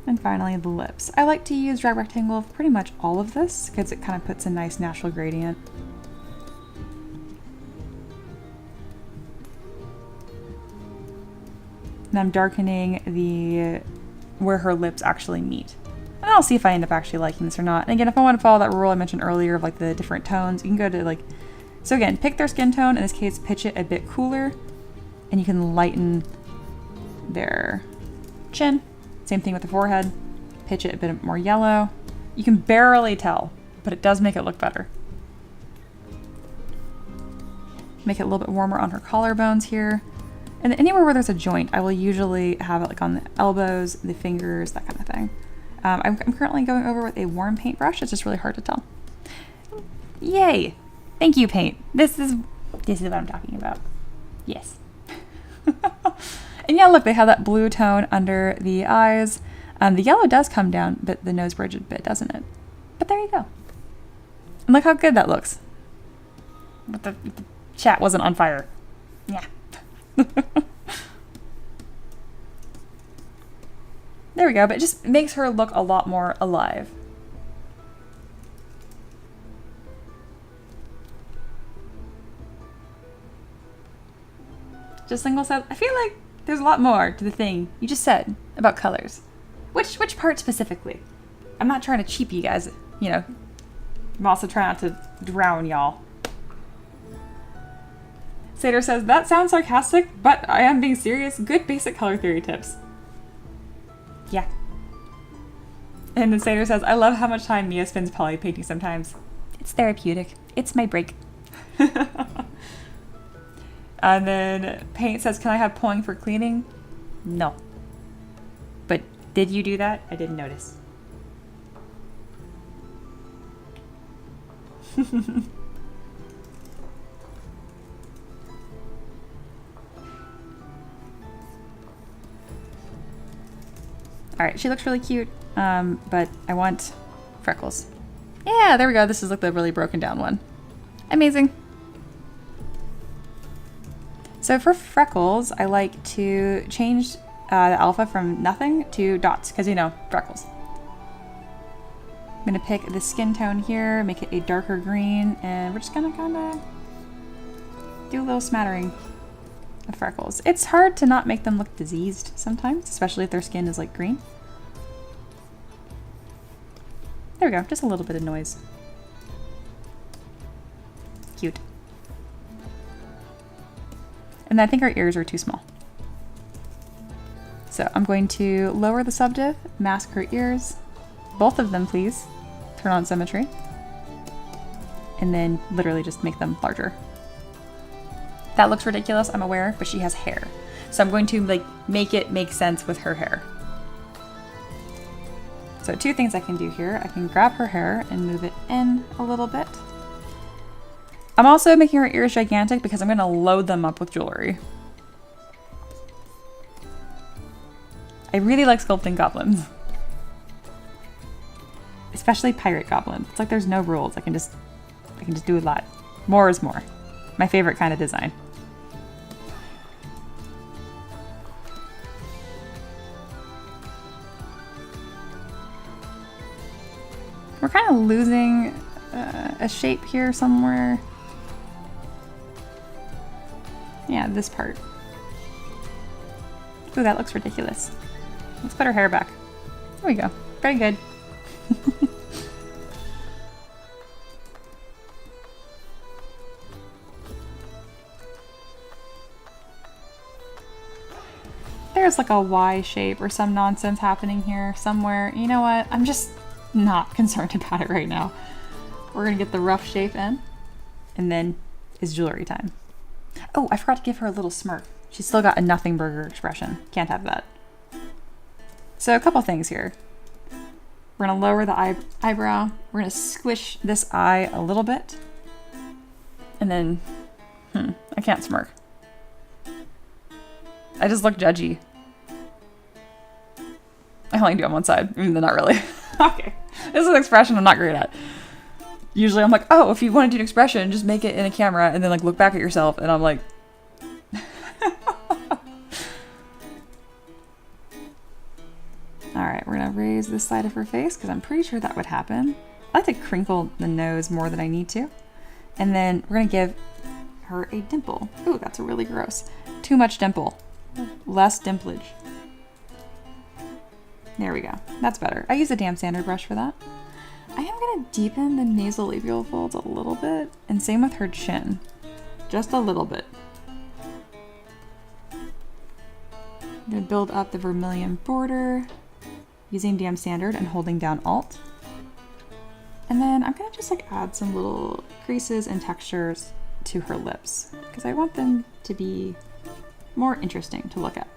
And finally the lips. I like to use drag rectangle for pretty much all of this because it kind of puts a nice natural gradient. and I'm darkening the where her lips actually meet. And I'll see if I end up actually liking this or not. And again, if I want to follow that rule I mentioned earlier of like the different tones, you can go to like, so again, pick their skin tone, in this case pitch it a bit cooler, and you can lighten their chin. Same thing with the forehead, pitch it a bit more yellow. You can barely tell, but it does make it look better. Make it a little bit warmer on her collarbones here. And anywhere where there's a joint, I will usually have it like on the elbows, the fingers, that kind of thing. I'm currently going over with a warm paintbrush. It's just really hard to tell. Yay! Thank you, paint. This is what I'm talking about. Yes. And yeah, look, they have that blue tone under the eyes. The yellow does come down, but the nose bridge a bit, doesn't it? But there you go. And look how good that looks. But the chat wasn't on fire. Yeah. There we go, but it just makes her look a lot more alive. Just single set. I feel like there's a lot more to the thing you just said about colors. Which part specifically? I'm not trying to cheap you guys, you know. I'm also trying not to drown y'all. Sater says, that sounds sarcastic, but I am being serious. Good basic color theory tips. Yeah. And then Sater says, I love how much time Mia spends poly painting sometimes. It's therapeutic. It's my break. And then Paint says, can I have pulling for cleaning? No. But did you do that? I didn't notice. Alright, she looks really cute, but I want freckles. Yeah, there we go. This is like the really broken down one. Amazing. So for freckles, I like to change the alpha from nothing to dots, because you know, freckles. I'm gonna pick the skin tone here, make it a darker green, and we're just gonna kinda do a little smattering of freckles. It's hard to not make them look diseased sometimes, especially if their skin is like green. There we go, just a little bit of noise. Cute. And I think our ears are too small. So I'm going to lower the subdiv, mask her ears, both of them please, turn on symmetry, and then literally just make them larger. That looks ridiculous, I'm aware, but she has hair. So I'm going to like make it make sense with her hair. So two things I can do here. I can grab her hair and move it in a little bit. I'm also making her ears gigantic because I'm going to load them up with jewelry. I really like sculpting goblins. Especially pirate goblins. It's like there's no rules. I can just do a lot. More is more. My favorite kind of design. We're kind of losing a shape here somewhere. Yeah, this part. Ooh, that looks ridiculous. Let's put her hair back. There we go. Very good. There's like a Y shape or some nonsense happening here somewhere. You know what? I'm just not concerned about it right now. We're gonna get the rough shape in, and then it's jewelry time. Oh, I forgot to give her a little smirk. She's still got a nothing burger expression. Can't have that. So a couple things here. We're gonna lower the eyebrow. We're gonna squish this eye a little bit. And then, I can't smirk. I just look judgy. I only do on one side, even though not really. Okay, this is an expression I'm not great at. Usually I'm like, oh, if you want to do an expression, just make it in a camera and then like look back at yourself, and I'm like... Alright, we're gonna raise this side of her face because I'm pretty sure that would happen. I like to crinkle the nose more than I need to. And then we're gonna give her a dimple. Ooh, that's really gross. Too much dimple. Less dimplage. There we go. That's better. I use a damp sander brush for that. I am going to deepen the nasolabial folds a little bit, and same with her chin. Just a little bit. I'm going to build up the vermilion border using damp sander and holding down Alt. And then I'm going to just like add some little creases and textures to her lips because I want them to be more interesting to look at.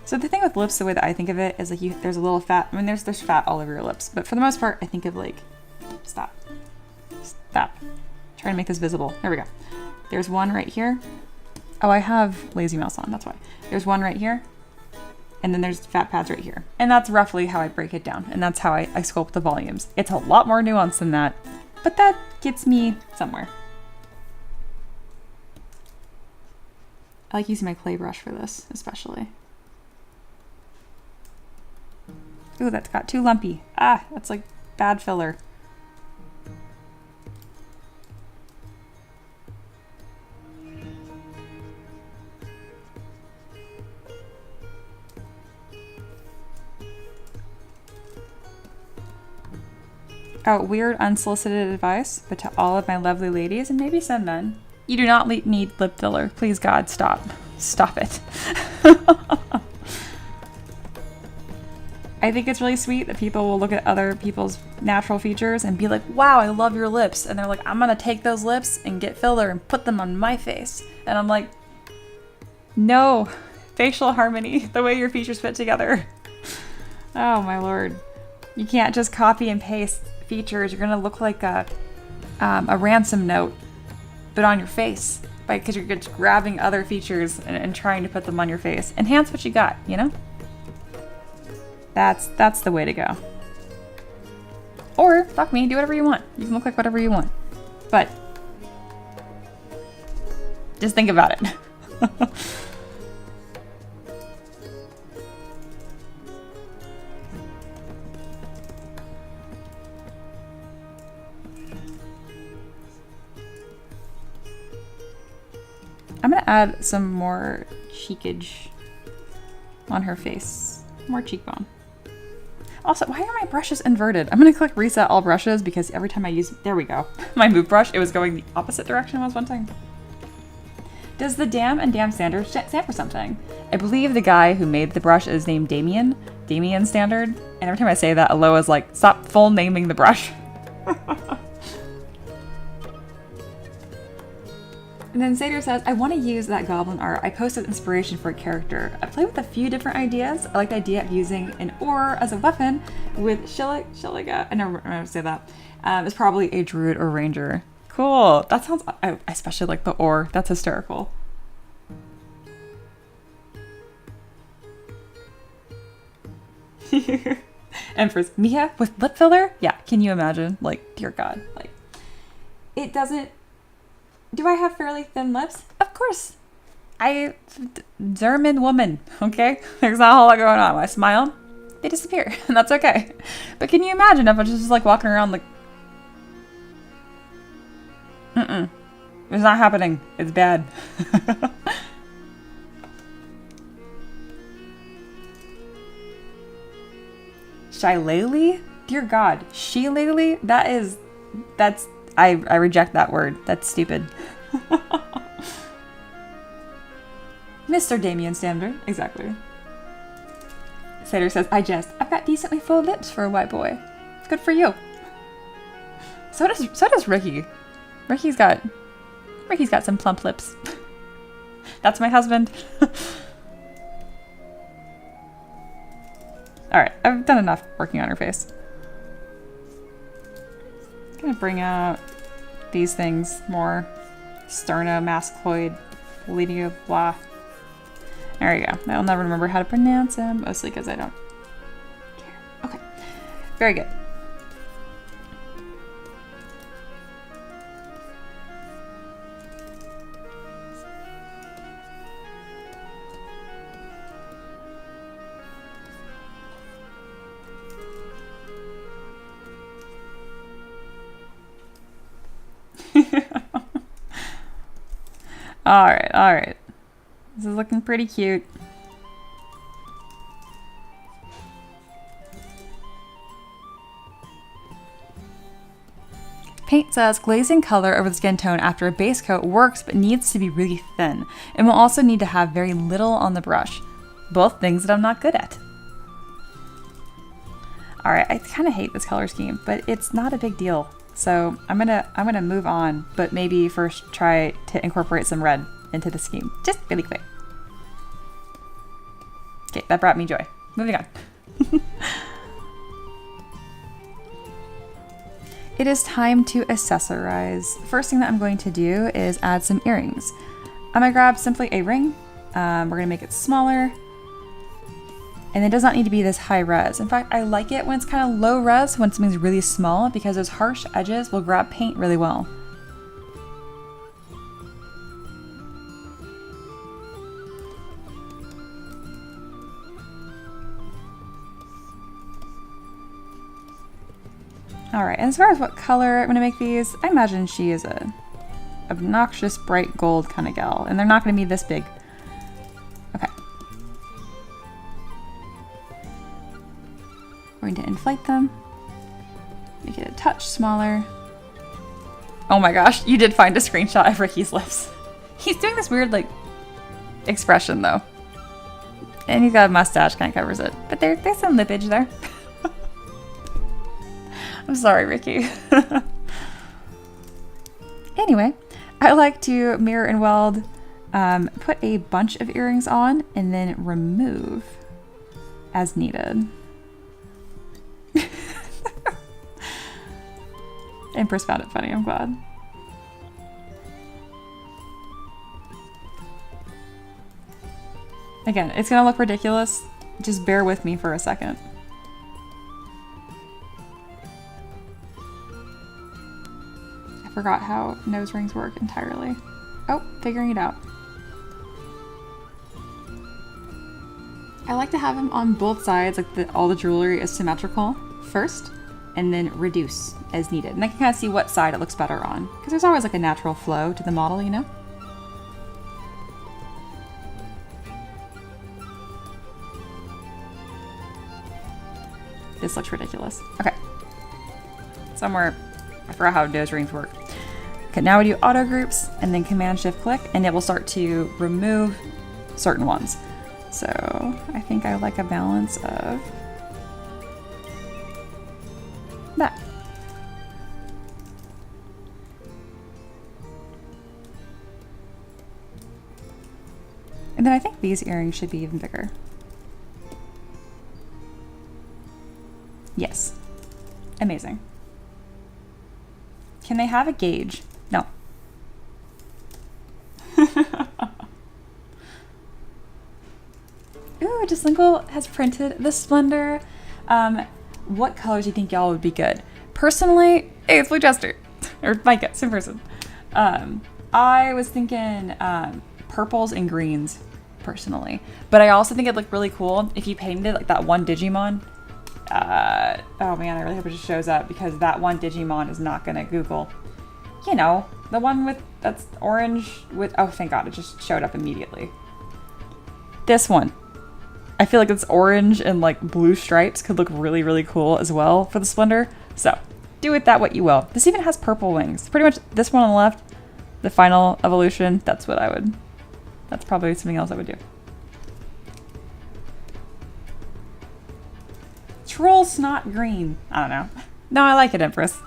So the thing with lips, the way that I think of it is like there's a little fat. I mean, there's fat all over your lips, but for the most part, I think of like, stop. Trying to make this visible. There we go. There's one right here. Oh, I have lazy mouse on. That's why. There's one right here, and then there's fat pads right here, and that's roughly how I break it down, and that's how I sculpt the volumes. It's a lot more nuanced than that, but that gets me somewhere. I like using my clay brush for this, especially. Ooh, that's got too lumpy. Ah, that's like bad filler. Oh, weird unsolicited advice, but to all of my lovely ladies and maybe some men, you do not need lip filler. Please, God, stop. Stop it. I think it's really sweet that people will look at other people's natural features and be like, wow, I love your lips. And they're like, I'm gonna take those lips and get filler and put them on my face. And I'm like, no, facial harmony, the way your features fit together. Oh my Lord. You can't just copy and paste features. You're gonna look like a ransom note, but on your face. Because you're just grabbing other features and trying to put them on your face. Enhance what you got, you know? That's the way to go. Or, fuck me, do whatever you want. You can look like whatever you want. But, just think about it. I'm gonna add some more cheekage on her face. More cheekbone. Also, why are my brushes inverted? I'm gonna click reset all brushes because every time I use, there we go. My move brush, it was going the opposite direction I was wanting. Does the damp and damp sander stand for something? I believe the guy who made the brush is named Damien Standard. And every time I say that, Aloha's like, stop full naming the brush. And then Sader says, I want to use that goblin art. I posted inspiration for a character. I played with a few different ideas. I like the idea of using an oar as a weapon with Shilliga. I never remember to say that. It's probably a druid or ranger. Cool. That sounds, I especially like the oar. That's hysterical. Empress, Mia with lip filler? Yeah, can you imagine? Like, dear God. Like, it doesn't. Do I have fairly thin lips? Of course. German woman, okay? There's not a whole lot going on. When I smile, they disappear, and that's okay. But can you imagine if I was just like walking around like, it's not happening. It's bad. Shillelagh? Dear God, Shillelagh? That's. I reject that word. That's stupid. Mr. Damien Standard. Exactly. Sader says, I've got decently full lips for a white boy. Good for you. So does Ricky. Ricky's got some plump lips. That's my husband. Alright, I've done enough working on her face. Gonna bring out these things more. Sternomascloid, Lydia, blah. There you go. I'll never remember how to pronounce them, mostly because I don't care. Okay, very good. All right. This is looking pretty cute. Paint says glazing color over the skin tone after a base coat works but needs to be really thin and will also need to have very little on the brush. Both things that I'm not good at. Alright, I kind of hate this color scheme, but it's not a big deal. So I'm gonna move on, but maybe first try to incorporate some red into the scheme. Just really quick. Okay, that brought me joy. Moving on. It is time to accessorize. First thing that I'm going to do is add some earrings. I'm gonna grab simply a ring. We're gonna make it smaller. And it does not need to be this high res. In fact, I like it when it's kind of low res, when something's really small, because those harsh edges will grab paint really well. All right, and as far as what color I'm gonna make these, I imagine she is a obnoxious bright gold kind of gal, and they're not gonna be this big. Okay. Going to inflate them, make it a touch smaller. Oh my gosh, you did find a screenshot of Ricky's lips. He's doing this weird like expression though. And he's got a mustache, kind of covers it. But there's some lippage there. I'm sorry, Ricky. Anyway, I like to mirror and weld, put a bunch of earrings on, and then remove as needed. Empress found it funny, I'm glad. Again, it's gonna look ridiculous. Just bear with me for a second. I forgot how nose rings work entirely. Oh, figuring it out. I like to have them on both sides, like all the jewelry is symmetrical first, and then reduce as needed. And I can kind of see what side it looks better on, because there's always like a natural flow to the model, you know? This looks ridiculous. Okay. Somewhere, I forgot how nose rings work. Okay, now we do auto groups and then Command Shift click, and it will start to remove certain ones. So I think I like a balance of that. And then I think these earrings should be even bigger. Yes. Amazing. Can they have a gauge? No. Ooh, Jeslinkle has printed the Splendor. What colors do you think y'all would be good? Personally, hey, it's Blue Jester. Or Micah, same person. I was thinking purples and greens, personally. But I also think it'd look really cool if you painted like that one Digimon. Oh man, I really hope it just shows up, because that one Digimon is not gonna Google. You know, the one with, that's orange with, oh thank God, it just showed up immediately. This one. I feel like it's orange and like blue stripes could look really, really cool as well for the Splendor. So, do with that what you will. This even has purple wings. Pretty much this one on the left, the final evolution, that's what I would, that's probably something else I would do. Troll snot green. I don't know. No, I like it, Empress.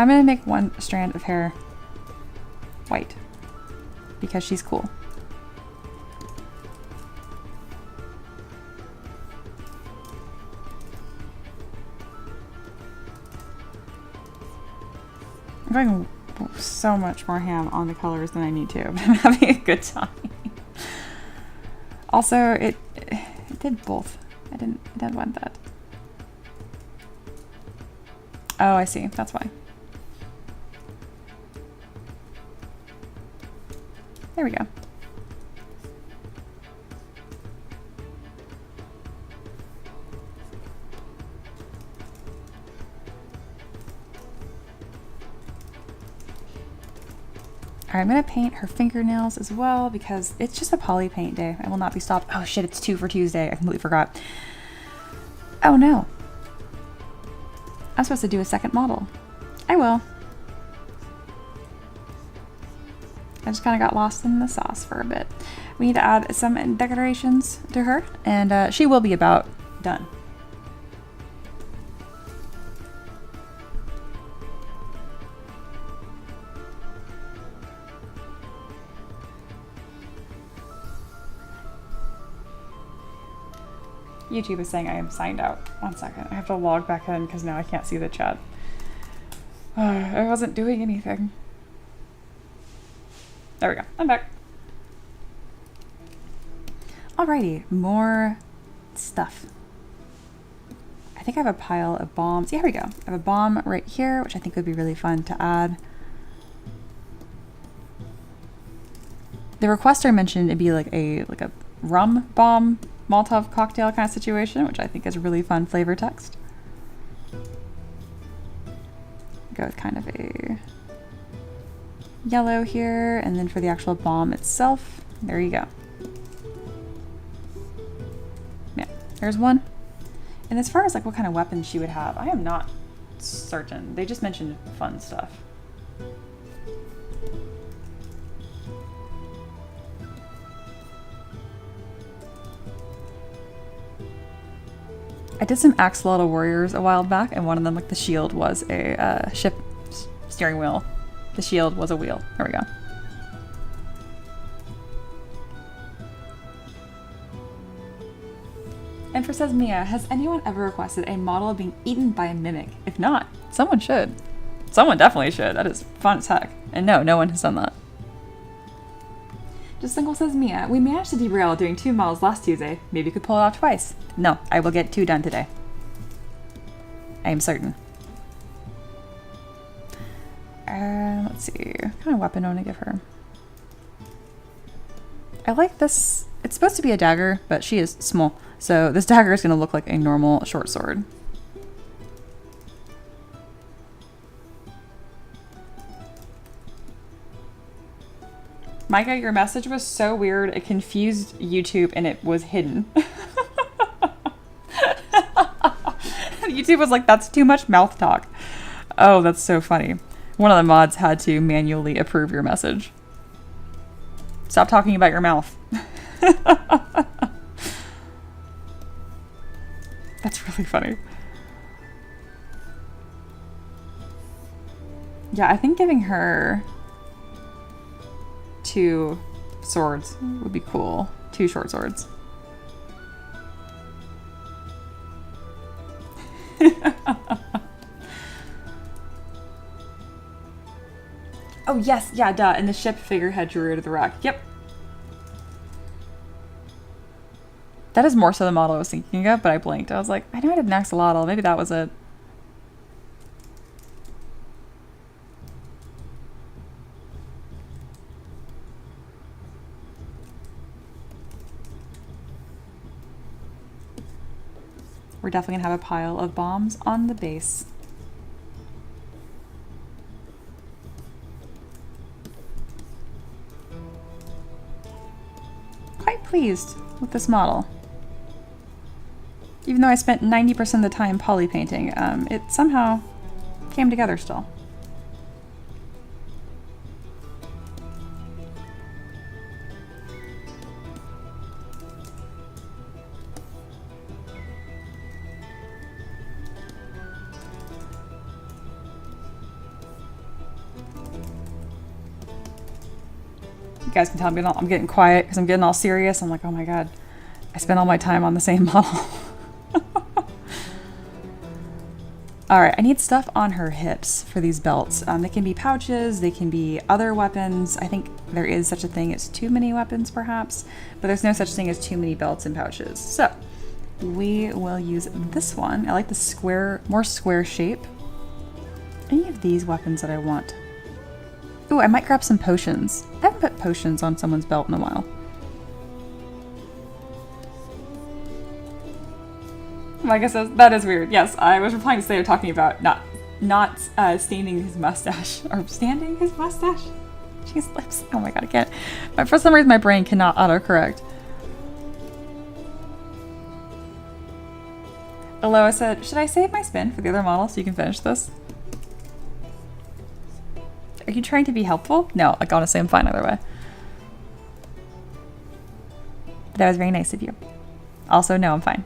I'm gonna make one strand of hair white because she's cool. I'm going so much more ham on the colors than I need to, but I'm having a good time. Also, it did both. I didn't want that. Oh, I see. That's why. There we go. Alright, I'm gonna paint her fingernails as well because it's just a poly paint day. I will not be stopped. Oh shit, it's 2 for Tuesday. I completely forgot. Oh no. I'm supposed to do a second model. I will. I just kind of got lost in the sauce for a bit. We need to add some decorations to her, and she will be about done. YouTube is saying I am signed out. 1 second. I have to log back in because now I can't see the chat. I wasn't doing anything. There we go. I'm back. Alrighty. More stuff. I think I have a pile of bombs. Yeah, here we go. I have a bomb right here, which I think would be really fun to add. The requester mentioned it'd be like a rum bomb Molotov cocktail kind of situation, which I think is a really fun flavor text. Go with kind of a yellow here, and then for the actual bomb itself, there you go. Yeah, there's one. And as far as like what kind of weapons she would have, I am not certain. They just mentioned fun stuff. I did some Axolotl Warriors a while back, and one of them, like the shield, was a ship steering wheel. The shield was a wheel. There we go. And for says Mia, has anyone ever requested a model being eaten by a mimic? If not, someone should. Someone definitely should. That is fun as heck. And no, no one has done that. Just Single says Mia, we managed to derail doing 2 models last Tuesday. Maybe you could pull it off twice. No, I will get 2 done today. I am certain. Let's see. What kind of weapon do I want to give her? I like this. It's supposed to be a dagger, but she is small. So this dagger is going to look like a normal short sword. Micah, your message was so weird, it confused YouTube and it was hidden. YouTube was like, that's too much mouth talk. Oh, that's so funny. One of the mods had to manually approve your message. Stop talking about your mouth. That's really funny. Yeah, I think giving her 2 swords would be cool. 2 short swords. Oh yes, yeah, duh, and the ship figurehead drew to the rock. Yep. That is more so the model I was thinking of, but I blinked. I was like, I know I did an axolotl. Maybe that was it. We're definitely gonna have a pile of bombs on the base. Quite pleased with this model. Even though I spent 90% of the time poly painting, it somehow came together still. You guys can tell I'm getting quiet because I'm getting all serious. I'm like, oh my god, I spent all my time on the same model. Alright, I need stuff on her hips for these belts. They can be pouches, they can be other weapons. I think there is such a thing as too many weapons perhaps, but there's no such thing as too many belts and pouches. So we will use this one. I like the square, more square shape. Any of these weapons that I want. Ooh, I might grab some potions. I haven't put potions on someone's belt in a while. I guess that is weird. Yes, I was replying to Slayer talking about not standing his mustache. Or standing his mustache? Cheese lips. Oh my god, I can't. For some reason, my brain cannot autocorrect. Aloha said, should I save my spin for the other model so you can finish this? Are you trying to be helpful? No, like honestly, I'm fine either way. But that was very nice of you. Also, no, I'm fine.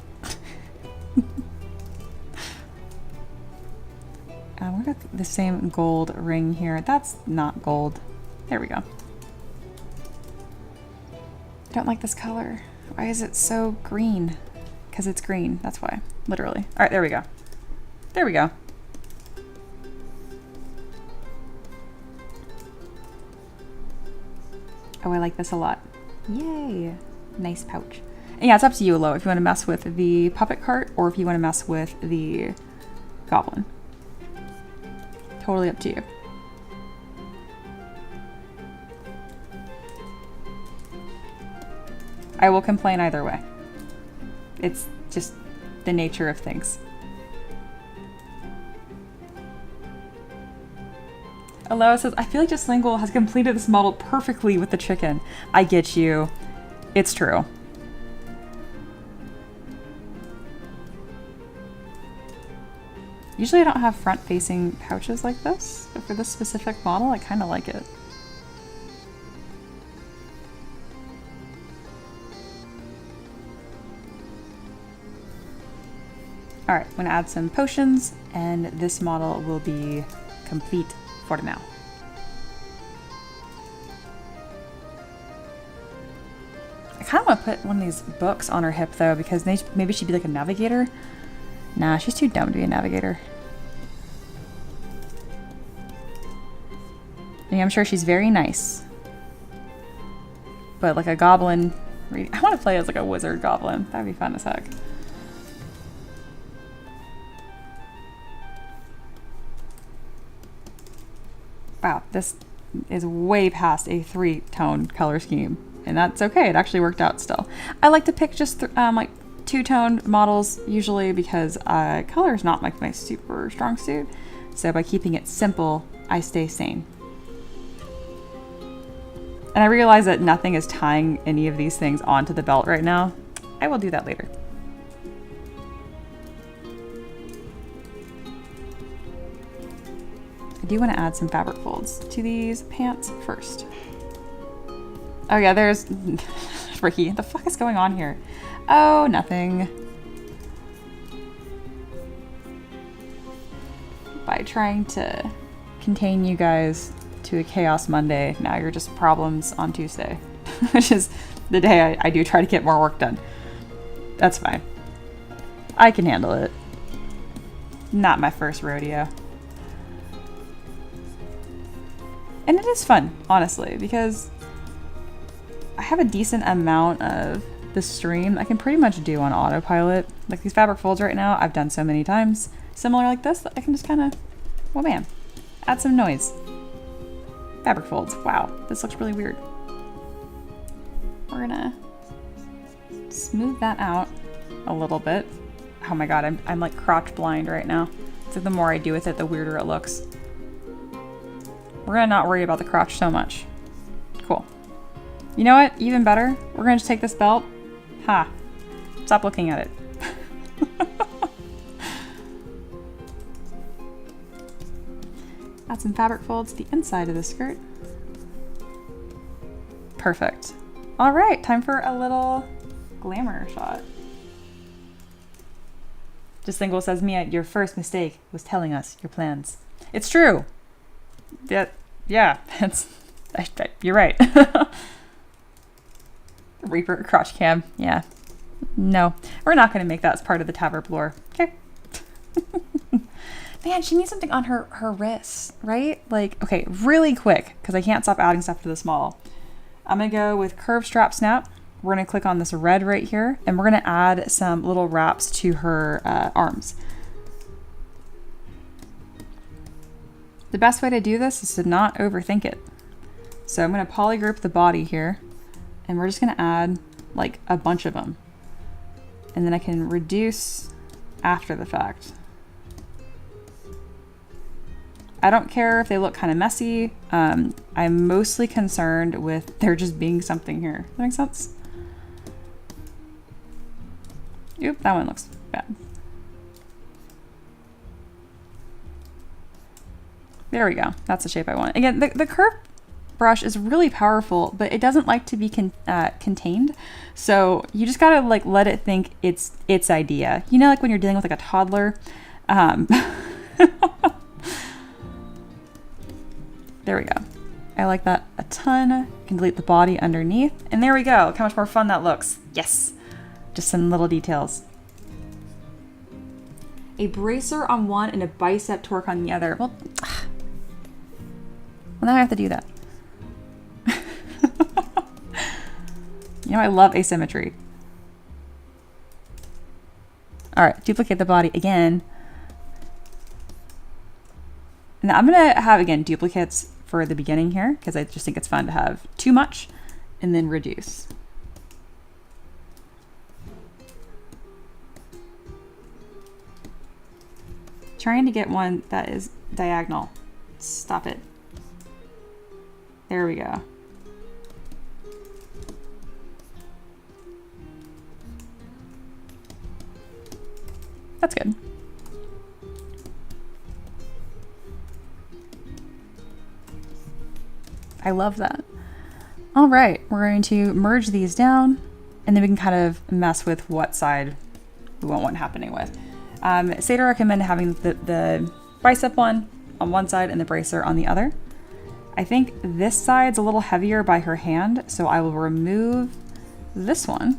We're got the same gold ring here. That's not gold. There we go. I don't like this color. Why is it so green? Because it's green, that's why. Literally. All right, there we go. There we go. Oh, I like this a lot. Yay. Nice pouch. And yeah, it's up to you, Lo, if you want to mess with the puppet cart or if you want to mess with the goblin. Totally up to you. I will complain either way. It's just the nature of things. Aloha says, I feel like Jaslingual has completed this model perfectly with the chicken. I get you. It's true. Usually I don't have front-facing pouches like this, but for this specific model, I kind of like it. All right, I'm gonna add some potions, and this model will be complete for now. I kind of want to put one of these books on her hip though, because maybe she'd be like a navigator. Nah, she's too dumb to be a navigator. I mean, I'm sure she's very nice. But like a goblin, I want to play as like a wizard goblin. That'd be fun as heck. Wow, this is way past a 3-tone color scheme. And that's okay, it actually worked out still. I like to pick just like 2-tone models usually because color is not like my super strong suit. So by keeping it simple, I stay sane. And I realize that nothing is tying any of these things onto the belt right now. I will do that later. I do want to add some fabric folds to these pants first. Oh yeah, there's Ricky. What the fuck is going on here? Oh, nothing. By trying to contain you guys to a Chaos Monday, now you're just problems on Tuesday, which is the day I do try to get more work done. That's fine. I can handle it. Not my first rodeo. And it is fun, honestly, because I have a decent amount of the stream I can pretty much do on autopilot. Like these fabric folds right now, I've done so many times similar like this that I can just kind of, well man, add some noise. Fabric folds, wow, this looks really weird. We're gonna smooth that out a little bit. Oh my god, I'm like crotch blind right now. So the more I do with it, the weirder it looks. We're gonna not worry about the crotch so much. Cool. You know what? Even better. We're gonna just take this belt. Ha. Stop looking at it. Add some fabric folds to the inside of the skirt. Perfect. All right, time for a little glamour shot. Jaslingual says, Mia, your first mistake was telling us your plans. It's true. Yeah, you're right. Reaper crotch cam, yeah. No, we're not going to make that as part of the Taverb lore. Okay. Man, she needs something on her wrists, right? Like, okay, really quick, because I can't stop adding stuff to this model. I'm going to go with curve strap snap. We're going to click on this red right here, and we're going to add some little wraps to her arms. The best way to do this is to not overthink it. So I'm going to polygroup the body here, and we're just going to add like a bunch of them. And then I can reduce after the fact. I don't care if they look kind of messy. I'm mostly concerned with there just being something here. That makes sense? Oop, that one looks bad. There we go. That's the shape I want. Again, the curve brush is really powerful, but it doesn't like to be contained. So you just gotta like let it think it's its idea. You know, like when you're dealing with like a toddler. There we go. I like that a ton. You can delete the body underneath. And there we go. Look how much more fun that looks. Yes. Just some little details. A bracer on one and a bicep torque on the other. Well, now I have to do that. You know, I love asymmetry. All right, duplicate the body again. Now I'm gonna have, again, duplicates for the beginning here, because I just think it's fun to have too much and then reduce. Trying to get one that is diagonal. Stop it. There we go. That's good. I love that. All right, we're going to merge these down and then we can kind of mess with what side we want one happening with. Say to recommend having the bicep one on one side and the bracer on the other. I think this side's a little heavier by her hand, so I will remove this one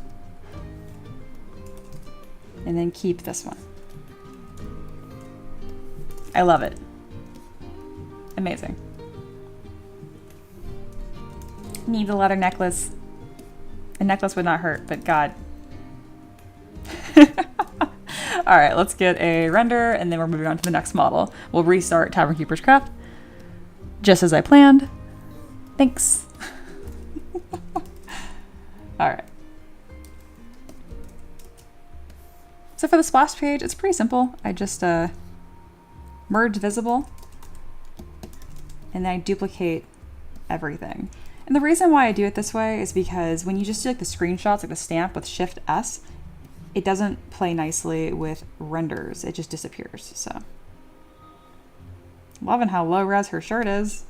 and then keep this one. I love it. Amazing. Need a leather necklace. A necklace would not hurt, but God. All right, let's get a render and then we're moving on to the next model. We'll restart Tavern Keeper's Craft just as I planned. Thanks. All right. So for the splash page, it's pretty simple. I just merge visible and then I duplicate everything. And the reason why I do it this way is because when you just do like the screenshots, like the stamp with Shift S, it doesn't play nicely with renders. It just disappears. So loving how low res her shirt is.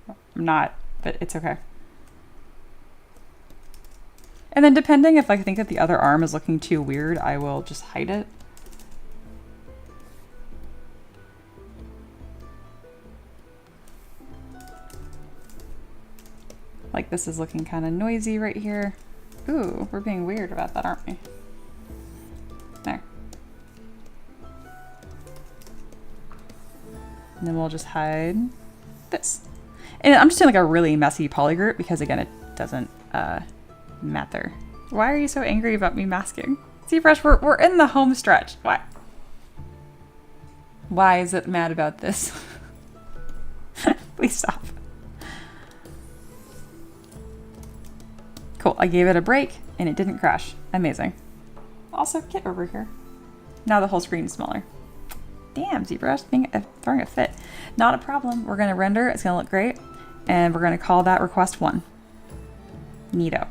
I'm not, but it's okay. And then depending if I think that the other arm is looking too weird, I will just hide it. Like this is looking kind of noisy right here. Ooh, we're being weird about that, aren't we? There. And then we'll just hide this. And I'm just doing like a really messy polygroup because again, it doesn't matter. Why are you so angry about me masking? ZBrush, we're in the home stretch. Why? Why is it mad about this? Please stop. Cool, I gave it a break and it didn't crash. Amazing. Also, get over here. Now the whole screen is smaller. Damn, ZBrush, throwing a fit. Not a problem. We're gonna render, it's gonna look great. And we're gonna call that request 1. Neato.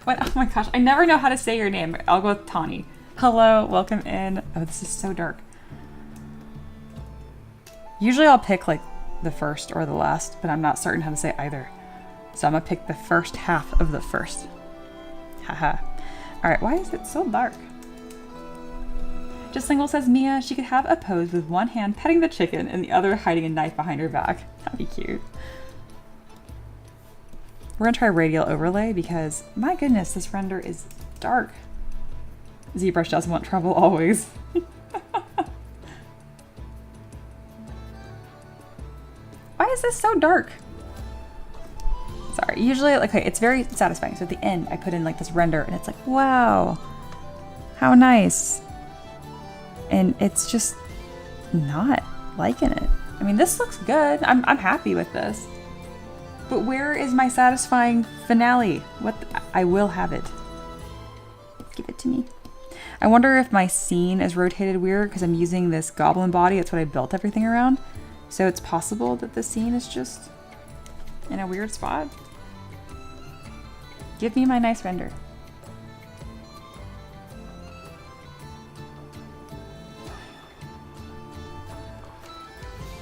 What? Oh my gosh, I never know how to say your name. I'll go with Tawny. Hello, welcome in. Oh, this is so dark. Usually I'll pick like the first or the last, but I'm not certain how to say either. So I'm gonna pick the first half of the first. Haha. All right, why is it so dark? Just Single says Mia, she could have a pose with one hand petting the chicken and the other hiding a knife behind her back. That'd be cute. We're gonna try radial overlay because my goodness, this render is dark. ZBrush doesn't want trouble always. Why is this so dark? Sorry, usually, okay, it's very satisfying. So at the end, I put in like this render and it's like, wow, how nice. And it's just not liking it. I mean, this looks good. I'm happy with this. But where is my satisfying finale? What? I will have it. Give it to me. I wonder if my scene is rotated weird because I'm using this goblin body. That's what I built everything around. So it's possible that the scene is just in a weird spot. Give me my nice render.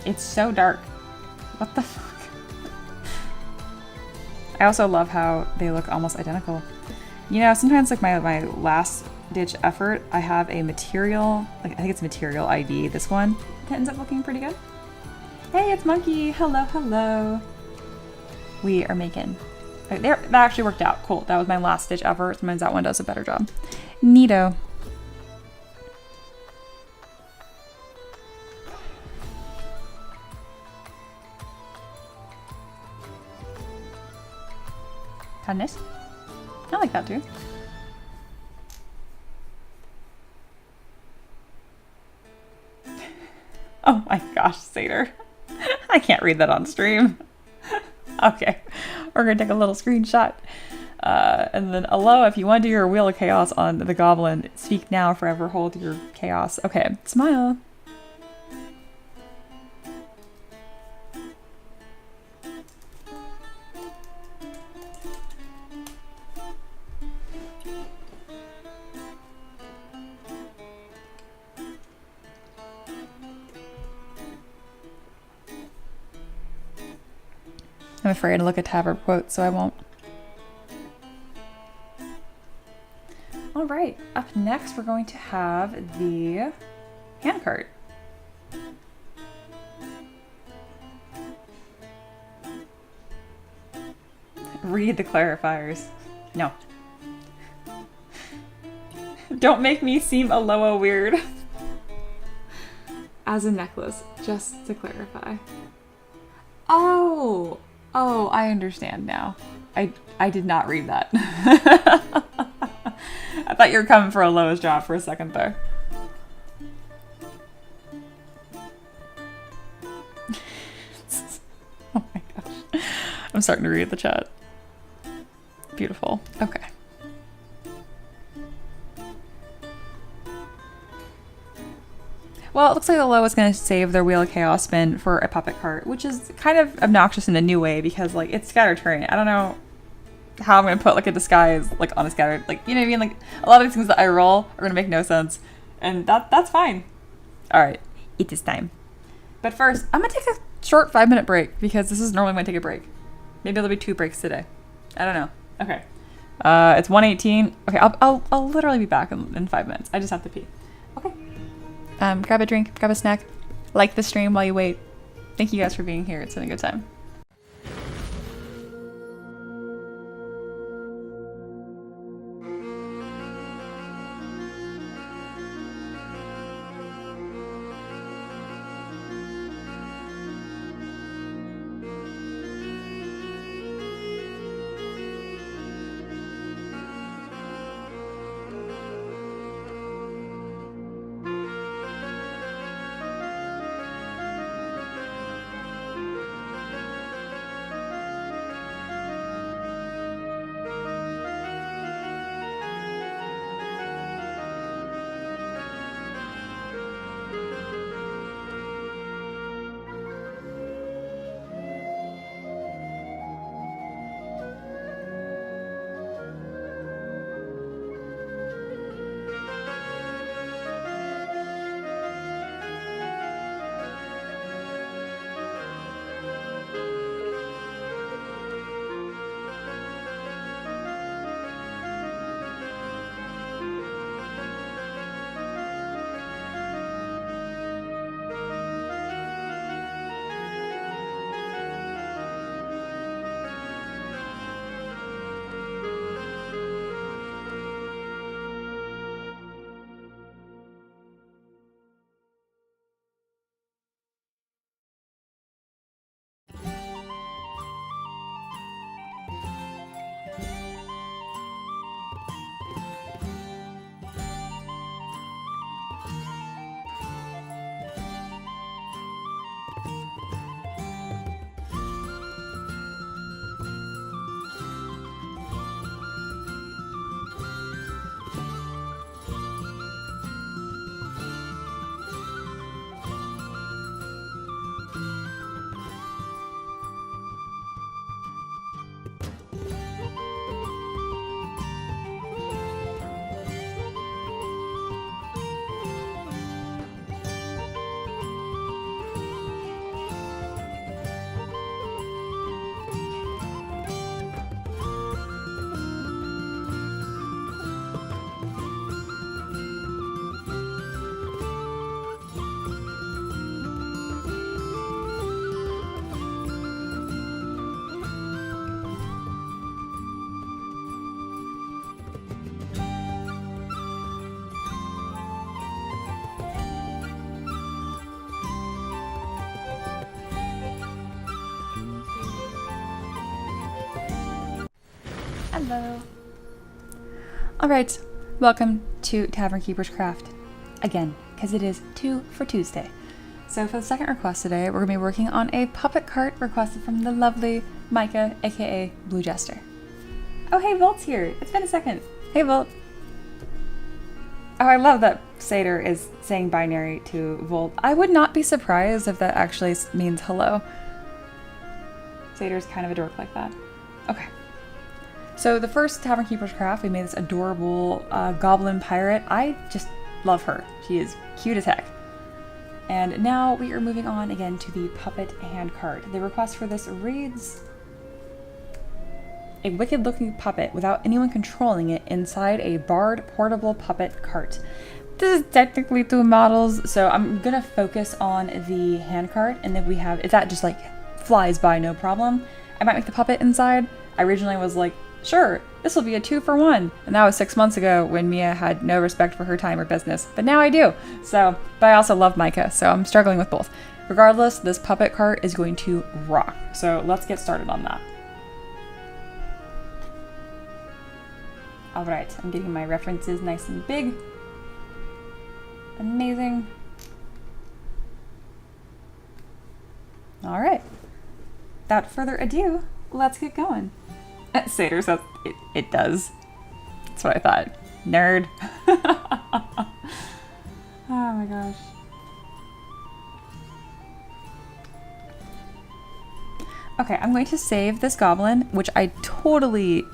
It's so dark. What the fuck? I also love how they look almost identical. You know, sometimes like my last ditch effort, I have a material, like I think it's material ID, this one. It ends up looking pretty good. Hey, it's Monkey. Hello, hello. We are making. Right, there, that actually worked out. Cool. That was my last ditch effort. Sometimes that one does a better job. Neato. Kindness. I like that too. Oh my gosh, Satyr. I can't read that on stream. Okay, we're gonna take a little screenshot. And then, hello, if you want to do your Wheel of Chaos on the Goblin, speak now, forever hold your chaos. Okay, smile. I'm afraid to look at tab or quotes, so I won't. All right, up next we're going to have the handcart. Read the clarifiers. No. Don't make me seem Aloha weird. As a necklace, just to clarify. Oh! Oh, I understand now. I did not read that. I thought you were coming for Aloha's job for a second there. Oh my gosh. I'm starting to read the chat. Beautiful. Okay. Well, it looks like Aloha is going to save their Wheel of Chaos spin for a puppet cart, which is kind of obnoxious in a new way because, like, it's scattered terrain. I don't know how I'm going to put, like, a disguise, like, on a scattered, like, you know what I mean? Like, a lot of these things that I roll are going to make no sense, and that's fine. All right, it is time. But first, I'm going to take a short 5-minute break because this is normally when I take a break. Maybe there'll be 2 breaks today. I don't know. Okay. It's 1:18. Okay, I'll literally be back in 5 minutes. I just have to pee. Okay. Grab a drink, grab a snack, like the stream while you wait. Thank you guys for being here. It's been a good time. Hello. Alright, welcome to Tavern Keeper's Craft. Again, because it is 2 for Tuesday. So for the second request today, we're going to be working on a puppet cart requested from the lovely Micah, aka Blue Jester. Oh hey, Volt's here. It's been a second. Hey Volt. Oh, I love that Satyr is saying binary to Volt. I would not be surprised if that actually means hello. Satyr's kind of a dork like that. Okay. So the first Tavern Keeper's Craft, we made this adorable Goblin pirate. I just love her. She is cute as heck. And now we are moving on again to the puppet hand cart. The request for this reads: a wicked looking puppet without anyone controlling it inside a barred portable puppet cart. This is technically 2 models, so I'm gonna focus on the hand cart, and then we have, if that just like flies by no problem, I might make the puppet inside. I originally was like, sure, this will be a 2 for 1. And that was 6 months ago when Mia had no respect for her time or business. But now I do. So, but I also love Micah, so I'm struggling with both. Regardless, this puppet cart is going to rock. So let's get started on that. All right, I'm getting my references nice and big. Amazing. All right. Without further ado, let's get going. Satyr says it does. That's what I thought. Nerd. Oh my gosh. Okay, I'm going to save this goblin, which I totally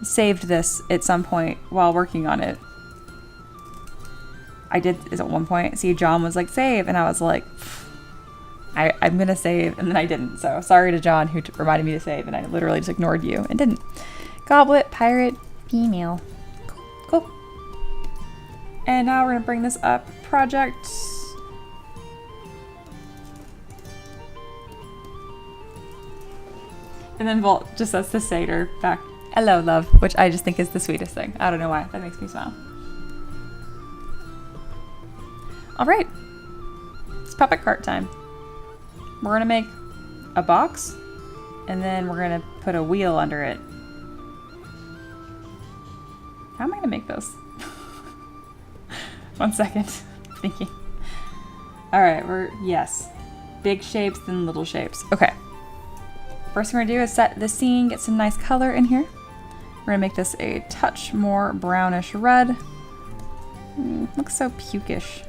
saved this at some point while working on it. I did is at one point. See, John was like, save, and I was like, I'm gonna save, and then I didn't. So sorry to John who reminded me to save, and I literally just ignored you and didn't. Goblet, pirate, female. Cool. Cool. And now we're gonna bring this up. Project. And then Volt just says to Satyr back, hello, love, which I just think is the sweetest thing. I don't know why. That makes me smile. All right. It's puppet cart time. We're gonna make a box, and then we're gonna put a wheel under it. How am I gonna make this? 1 second. Thinking. All right, yes. Big shapes, then little shapes. Okay. First thing we're gonna do is set the scene, get some nice color in here. We're gonna make this a touch more brownish red. Looks so pukish.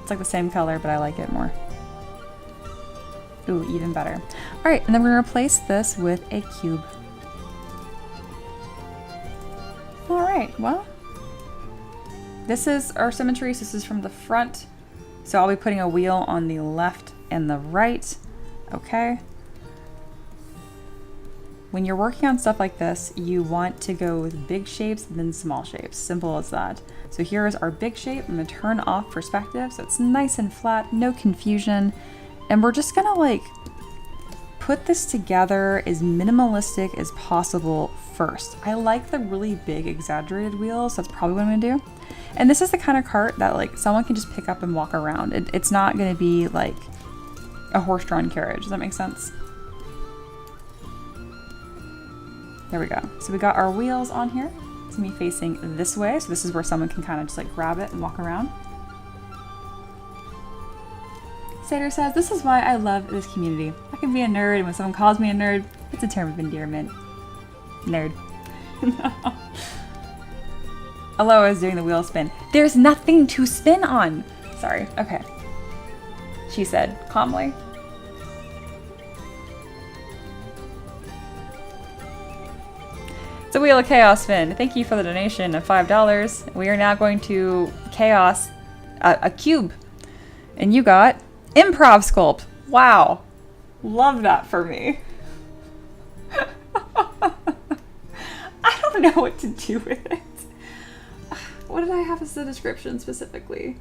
It's like the same color, but I like it more. Ooh, even better. All right, and then we're gonna replace this with a cube. All right, well, this is our symmetry. So this is from the front. So I'll be putting a wheel on the left and the right. Okay. When you're working on stuff like this, you want to go with big shapes and then small shapes. Simple as that. So here is our big shape. I'm gonna turn off perspective so it's nice and flat, no confusion. And we're just gonna like put this together as minimalistic as possible first. I like the really big exaggerated wheels. So that's probably what I'm gonna do. And this is the kind of cart that like someone can just pick up and walk around. It's not gonna be like a horse-drawn carriage. Does that make sense? There we go. So we got our wheels on here. It's gonna be facing this way. So this is where someone can kind of just like grab it and walk around. Satyr says, this is why I love this community. I can be a nerd, and when someone calls me a nerd, it's a term of endearment. Nerd. Aloha is doing the wheel spin. There's nothing to spin on. Sorry. Okay. She said calmly. It's a Wheel of Chaos spin. Thank you for the donation of $5. We are now going to chaos a cube. And you got improv sculpt. Wow. Love that for me. I don't know what to do with it. What did I have as the description specifically?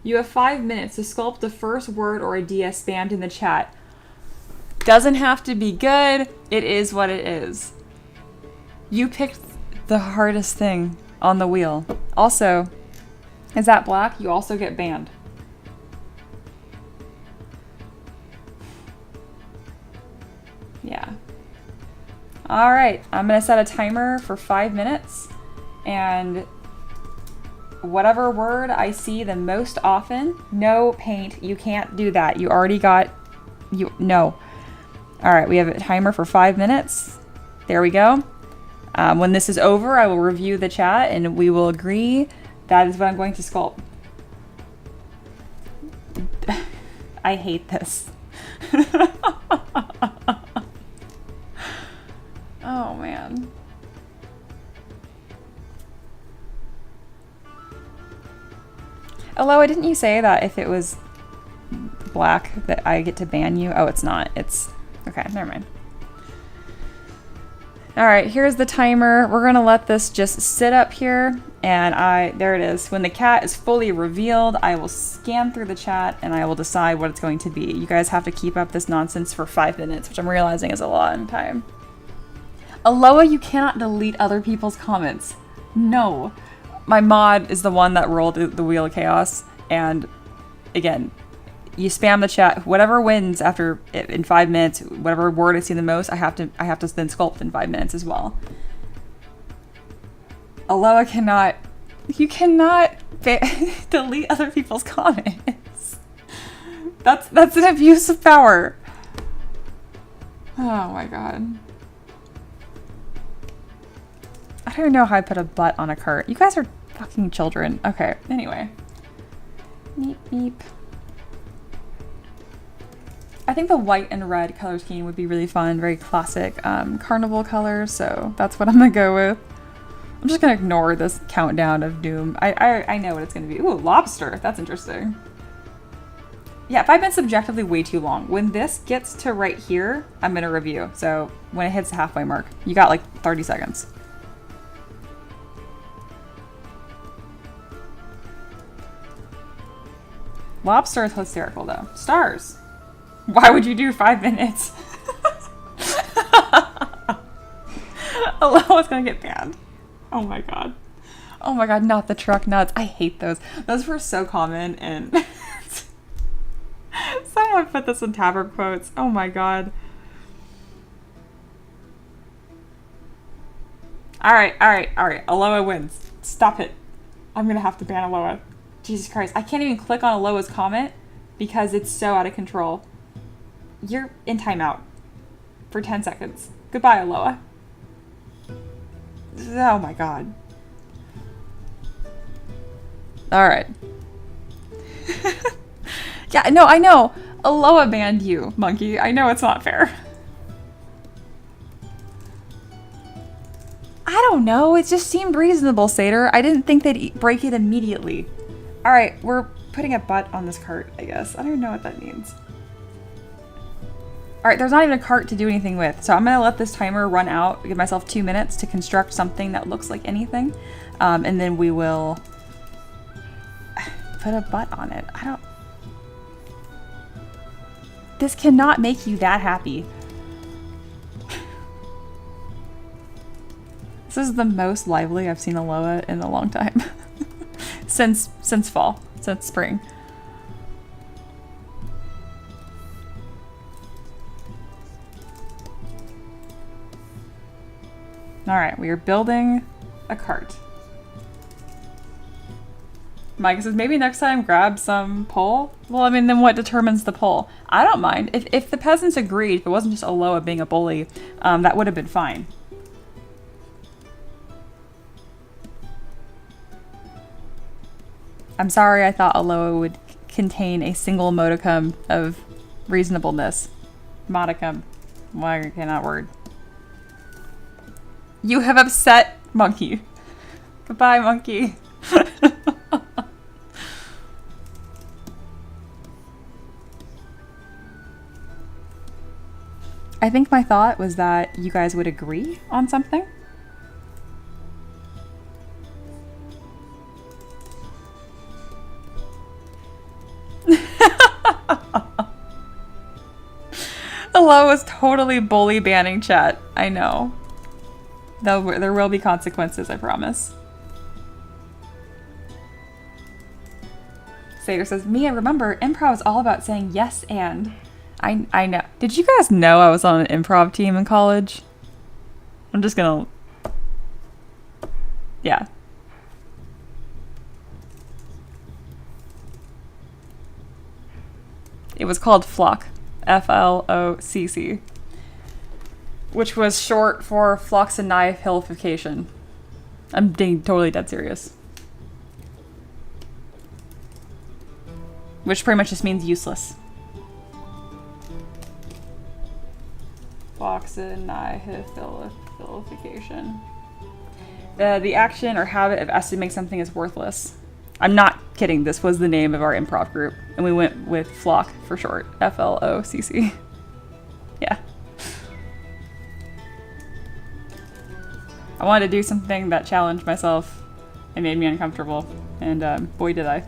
You have 5 minutes to sculpt the first word or idea spammed in the chat. Doesn't have to be good. It is what it is. You picked the hardest thing on the wheel. Also, is that black? You also get banned. Yeah. All right, I'm gonna set a timer for 5 minutes, and whatever word I see the most often, no paint, you can't do that. You already got, no. All right, we have a timer for 5 minutes. There we go. When this is over, I will review the chat and we will agree that is what I'm going to sculpt. I hate this. Oh man. Aloha, didn't you say that if it was black that I get to ban you? Oh, it's not. It's... okay, never mind. Alright, here's the timer. We're gonna let this just sit up here, and there it is. When the cat is fully revealed, I will scan through the chat and I will decide what it's going to be. You guys have to keep up this nonsense for 5 minutes, which I'm realizing is a lot of time. Aloha, you cannot delete other people's comments. No. My mod is the one that rolled the Wheel of Chaos, and again, you spam the chat. Whatever wins after in 5 minutes, whatever word I see the most, I have to then sculpt in 5 minutes as well. Aloha cannot. You cannot delete other people's comments. That's an abuse of power. Oh my god. I don't even know how I put a butt on a cart. You guys are fucking children. Okay, anyway. Meep meep. I think the white and red color scheme would be really fun. Very classic carnival colors, so that's what I'm gonna go with. I'm just gonna ignore this countdown of doom. I know what it's gonna be. Ooh, lobster. That's interesting. Yeah, 5 minutes subjectively way too long. When this gets to right here, I'm gonna review. So when it hits the halfway mark, you got like 30 seconds. Lobster is hysterical though. Stars. Why would you do 5 minutes? Aloha's gonna get banned. Oh my god. Oh my god, not the truck nuts. I hate those. Those were so common, and someone put this in tabard quotes. Oh my god. Alright. Aloha wins. Stop it. I'm gonna have to ban Aloha. Jesus Christ. I can't even click on Aloha's comment because it's so out of control. You're in timeout for 10 seconds. Goodbye, Aloha. Oh my god. Alright. Yeah, no, I know. Aloha banned you, monkey. I know it's not fair. I don't know. It just seemed reasonable, Satyr. I didn't think they'd break it immediately. Alright, we're putting a butt on this cart, I guess. I don't even know what that means. Alright, there's not even a cart to do anything with, so I'm gonna let this timer run out, give myself 2 minutes to construct something that looks like anything, and then we will put a butt on it. This cannot make you that happy. This is the most lively I've seen Aloha in a long time. since fall, since spring. Alright, we are building a cart. Mike says, maybe next time grab some pole? Well, I mean, then what determines the pole? I don't mind. If the peasants agreed, if it wasn't just Aloha being a bully, that would have been fine. I'm sorry I thought Aloha would contain a single modicum of reasonableness. Modicum. Why cannot word? You have upset monkey. Goodbye, monkey. I think my thought was that you guys would agree on something. Hello is totally bully banning chat. I know. There will be consequences, I promise. Satyr says, me, I remember improv is all about saying yes and. I know. Did you guys know I was on an improv team in college? I'm just gonna, yeah. It was called Flock, F-L-O-C-C, which was short for floxanihilification. I'm being totally dead serious. Which pretty much just means useless. Floxanihilification. The action or habit of estimating something as worthless. I'm not kidding, this was the name of our improv group, and we went with Flock for short, F-L-O-C-C. Yeah. I wanted to do something that challenged myself and made me uncomfortable, and boy did I.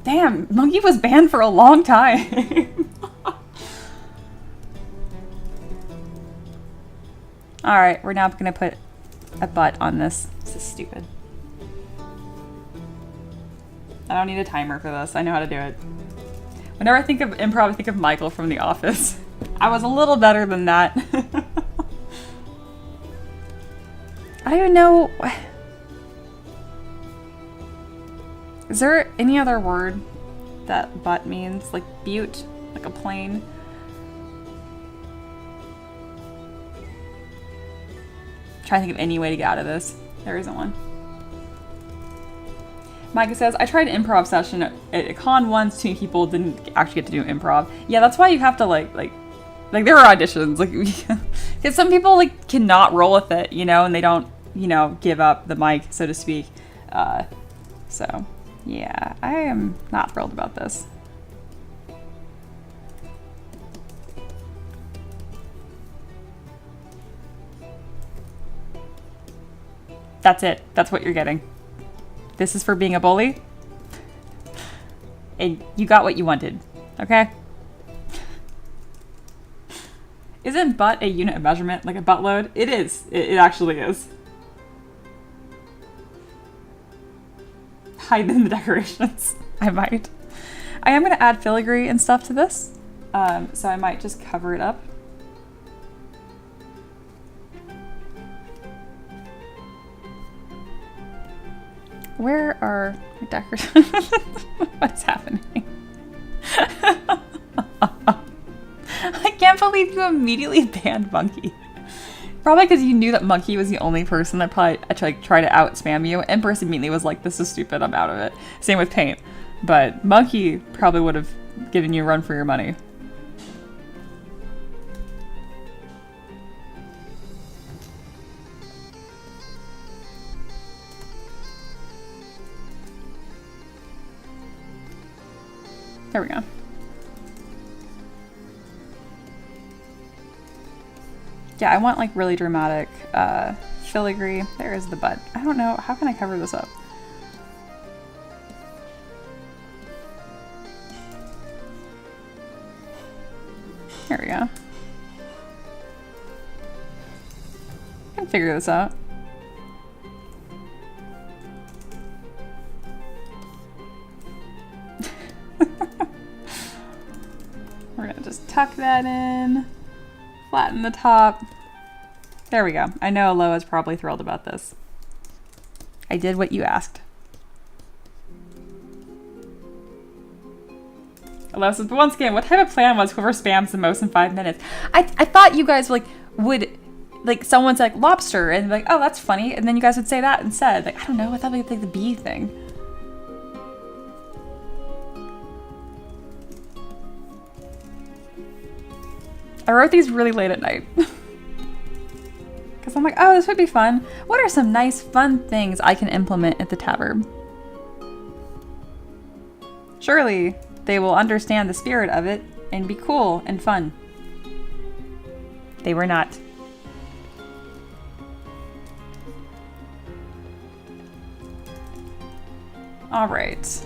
Damn, Monkey was banned for a long time. Alright, we're now gonna put a butt on this. This is stupid. I don't need a timer for this. I know how to do it. Whenever I think of improv, I think of Michael from The Office. I was a little better than that. I don't even know. Is there any other word that butt means? Like butte? Like a plane? I'm trying to think of any way to get out of this. There isn't one. Micah says, I tried an improv session at a con once, 2 people didn't actually get to do improv. Yeah, that's why you have to like there are auditions, like, because some people like cannot roll with it, you know, and they don't, you know, give up the mic, so to speak. So yeah, I am not thrilled about this. That's it. That's what you're getting. This is for being a bully. And you got what you wanted, okay? Isn't butt a unit of measurement, like a butt load? It is. It actually is. Hide in the decorations. I might. I am going to add filigree and stuff to this, so I might just cover it up. Where are my decorations? What's happening? I can't believe you immediately banned Monkey. Probably because you knew that Monkey was the only person that probably tried to out spam you. Empress immediately was like, this is stupid, I'm out of it. Same with Paint. But Monkey probably would have given you a run for your money. There we go. Yeah, I want like really dramatic filigree. There is the butt. I don't know. How can I cover this up? There we go. I can figure this out. We're gonna just tuck that in, flatten the top. There we go. I know Aloha's probably thrilled about this. I did what you asked. Aloha says, but once again, what type of plan was whoever spams the most in 5 minutes? I thought you guys would someone said like lobster and like, oh, that's funny. And then you guys would say that instead. Like, I don't know. I thought we'd like the bee thing. I wrote these really late at night. Because I'm like, oh, this would be fun. What are some nice, fun things I can implement at the tavern? Surely they will understand the spirit of it and be cool and fun. They were not. All right.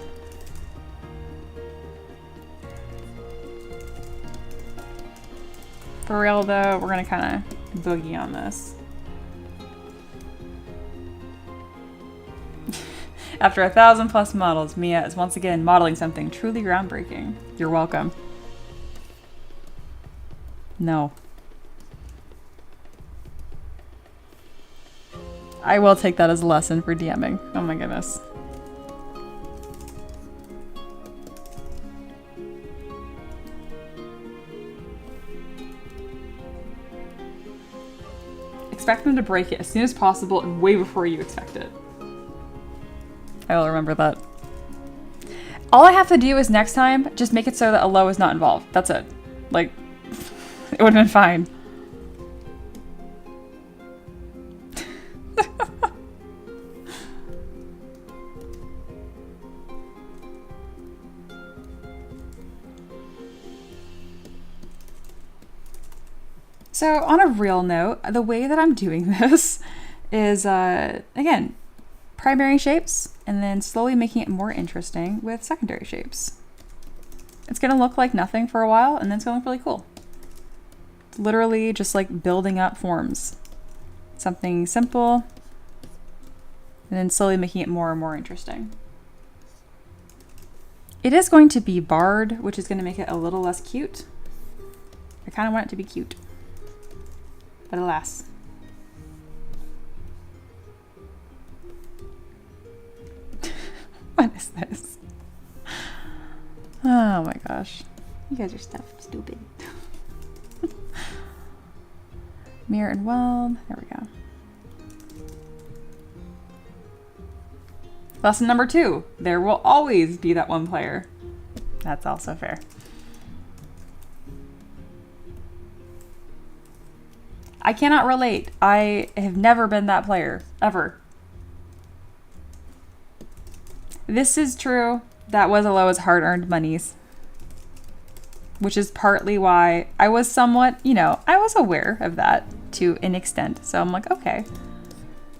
For real though, we're gonna kind of boogie on this. After 1,000+ models, Mia is once again modeling something truly groundbreaking. You're welcome. No. I will take that as a lesson for DMing. Oh my goodness. Expect them to break it as soon as possible and way before you expect it. I will remember that. All I have to do is next time, just make it so that a low is not involved. That's it. Like, it would have been fine. So on a real note, the way that I'm doing this is, again, primary shapes and then slowly making it more interesting with secondary shapes. It's gonna look like nothing for a while and then it's gonna look really cool. It's literally just like building up forms. Something simple and then slowly making it more and more interesting. It is going to be barred, which is gonna make it a little less cute. I kind of want it to be cute. But alas. What is this? Oh my gosh. You guys are stupid. Mirror and weld. There we go. Lesson number 2. There will always be that one player. That's also fair. I cannot relate. I have never been that player, ever. This is true. That was Aloha's hard-earned monies. Which is partly why I was somewhat, you know, I was aware of that to an extent. So I'm like, okay,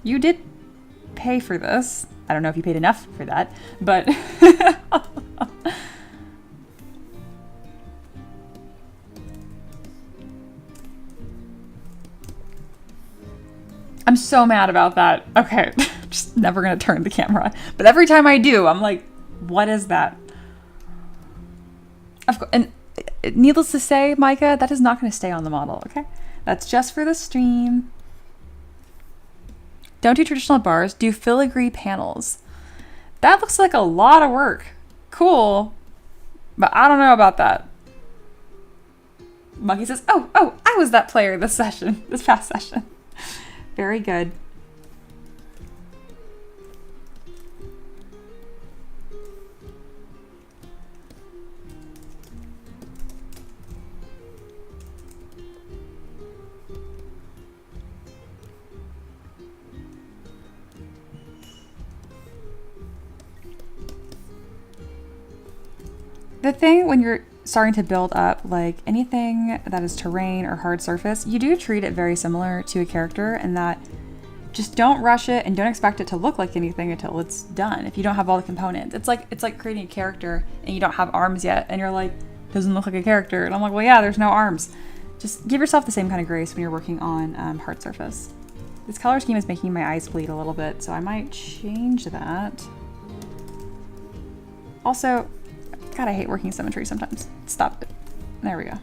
you did pay for this. I don't know if you paid enough for that, but... I'm so mad about that. Okay, just never gonna turn the camera on. But every time I do, I'm like, what is that? Of course, and needless to say, Micah, that is not gonna stay on the model, okay? That's just for the stream. Don't do traditional bars, do filigree panels. That looks like a lot of work. Cool, but I don't know about that. Monkey says, oh, I was that player this past session. Very good. The thing when you're starting to build up, like anything that is terrain or hard surface, you do treat it very similar to a character in that just don't rush it and don't expect it to look like anything until it's done. If you don't have all the components, it's like creating a character and you don't have arms yet and you're like, doesn't look like a character. And I'm like, well, yeah, there's no arms. Just give yourself the same kind of grace when you're working on hard surface. This color scheme is making my eyes bleed a little bit, so I might change that. Also, God, I hate working symmetry sometimes. Stop it. There we go.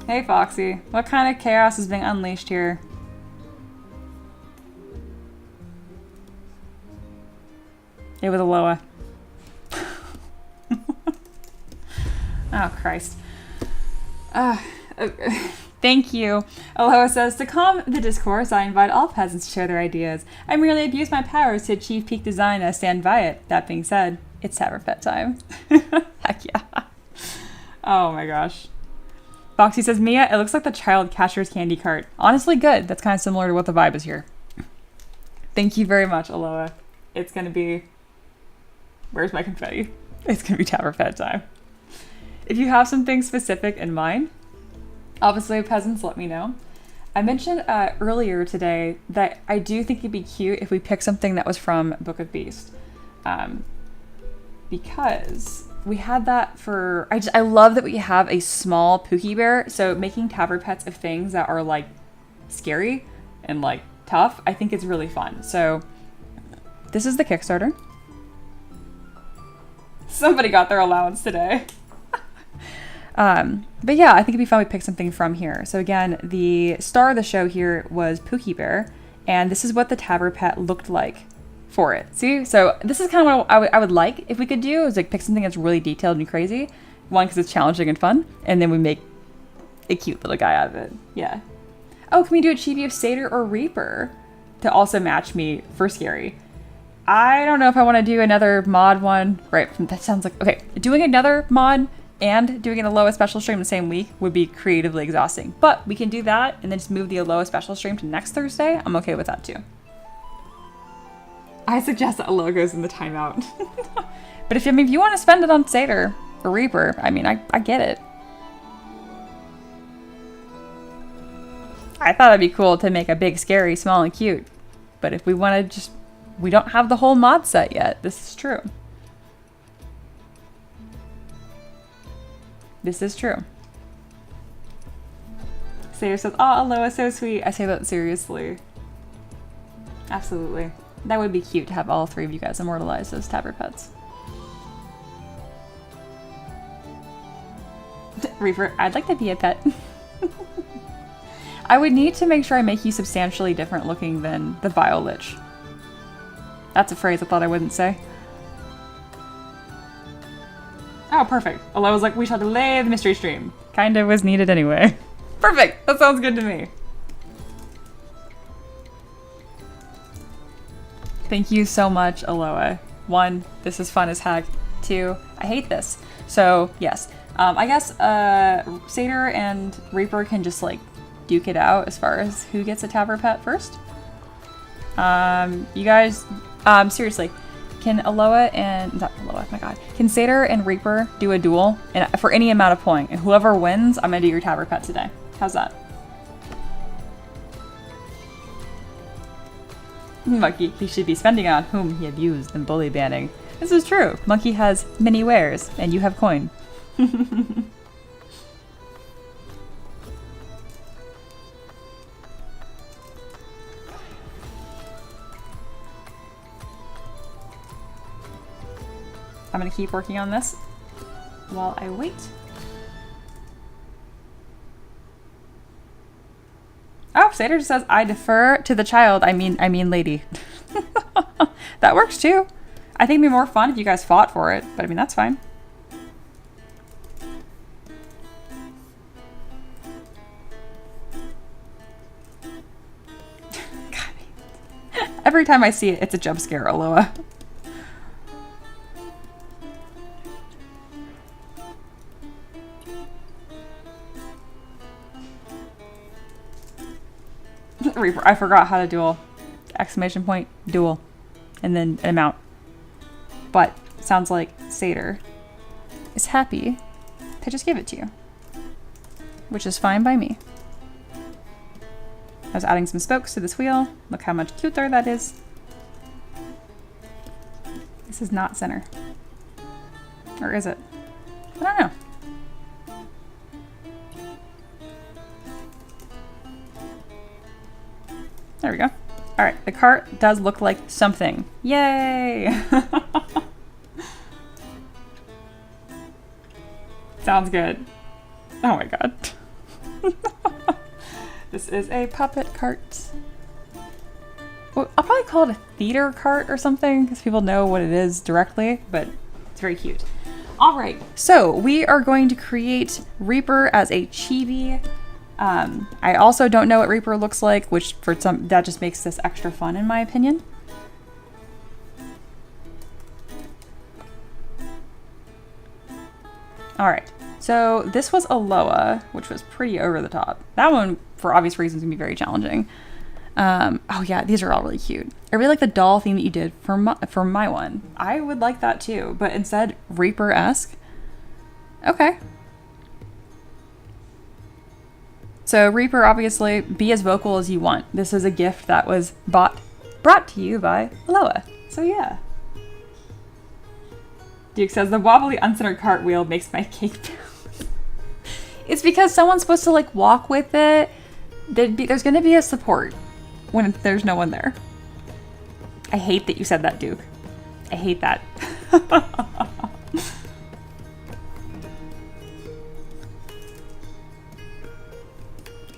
Hey, Foxy. What kind of chaos is being unleashed here? It was Aloha. Oh, Christ. Thank you. Aloha says, to calm the discourse, I invite all peasants to share their ideas. I merely abuse my powers to achieve peak design and I stand by it. That being said, it's Tavern Pet time. Heck yeah. Oh my gosh. Foxy says, Mia, it looks like the child catcher's candy cart. Honestly, good. That's kind of similar to what the vibe is here. Thank you very much, Aloha. It's going to be... Where's my confetti? It's going to be Tavern Pet time. If you have something specific in mind, obviously, peasants, let me know. I mentioned earlier today that I do think it'd be cute if we pick something that was from Book of Beast. Because we had that for... I love that we have a small Pookie Bear, so making Tavern Pets of things that are, like, scary and, like, tough, I think it's really fun. So, this is the Kickstarter. Somebody got their allowance today. But yeah, I think it'd be fun we pick something from here. So again, the star of the show here was Pookie Bear, and this is what the Tabber Pet looked like for it. See? So this is kind of what I would like if we could do, is like pick something that's really detailed and crazy. One, because it's challenging and fun, and then we make a cute little guy out of it. Yeah. Oh, can we do a chibi of Satyr or Reaper to also match me for Scary? I don't know if I want to do another mod one. Right, that sounds like... Okay, doing another mod and doing an Aloha special stream the same week would be creatively exhausting. But we can do that and then just move the Aloha special stream to next Thursday. I'm okay with that too. I suggest that Aloha goes in the timeout. But if you want to spend it on Satyr or Reaper, I mean, I get it. I thought it'd be cool to make a big, scary, small, and cute. But if we want to just... We don't have the whole mod set yet. This is true. This is true. Satyr says, "Oh, Aloha, so sweet." I say that seriously. Absolutely. That would be cute to have all three of you guys immortalized as Tabber Pets. Reaper, I'd like to be a pet. I would need to make sure I make you substantially different looking than the Violich. That's a phrase I thought I wouldn't say. Oh, perfect. Aloha was like, we shall delay the mystery stream. Kinda was needed anyway. Perfect! That sounds good to me. Thank you so much, Aloha. 1, this is fun as heck. 2, I hate this. So, yes. I guess Satyr and Reaper can just, like, duke it out as far as who gets a Tabber Pet first. You guys... seriously, can Aloha and... Not Aloha, my god. Can Satyr and Reaper do a duel and for any amount of point? And whoever wins, I'm gonna do your Tabber Pet today. How's that? Monkey, he should be spending on whom he abused and bully banning. This is true. Monkey has many wares, and you have coin. I'm gonna keep working on this while I wait. Oh, Satyr just says, "I defer to the child, I mean lady." That works too. I think it'd be more fun if you guys fought for it, but I mean, that's fine. God. Every time I see it, it's a jump scare, Aloha. Reaper, I forgot how to duel. Exclamation point, duel. And then an amount. But sounds like Satyr is happy to just give it to you. Which is fine by me. I was adding some spokes to this wheel. Look how much cuter that is. This is not center. Or is it? I don't know. There we go. All right, the cart does look like something. Yay! Sounds good. Oh my god. This is a puppet cart. Well, I'll probably call it a theater cart or something because people know what it is directly, but it's very cute. All right, so we are going to create Reaper as a chibi. I also don't know what Reaper looks like, which for some, that just makes this extra fun in my opinion. All right, so this was Aloha, which was pretty over the top. That one, for obvious reasons, can be very challenging. Oh yeah, these are all really cute. I really like the doll theme that you did for my one. I would like that too, but instead Reaper-esque. Okay. So Reaper, obviously, be as vocal as you want. This is a gift that was brought to you by Aloha. So yeah. Duke says, the wobbly uncentered cartwheel makes my cake bounce. It's because someone's supposed to like walk with it. There's gonna be a support when there's no one there. I hate that you said that, Duke. I hate that.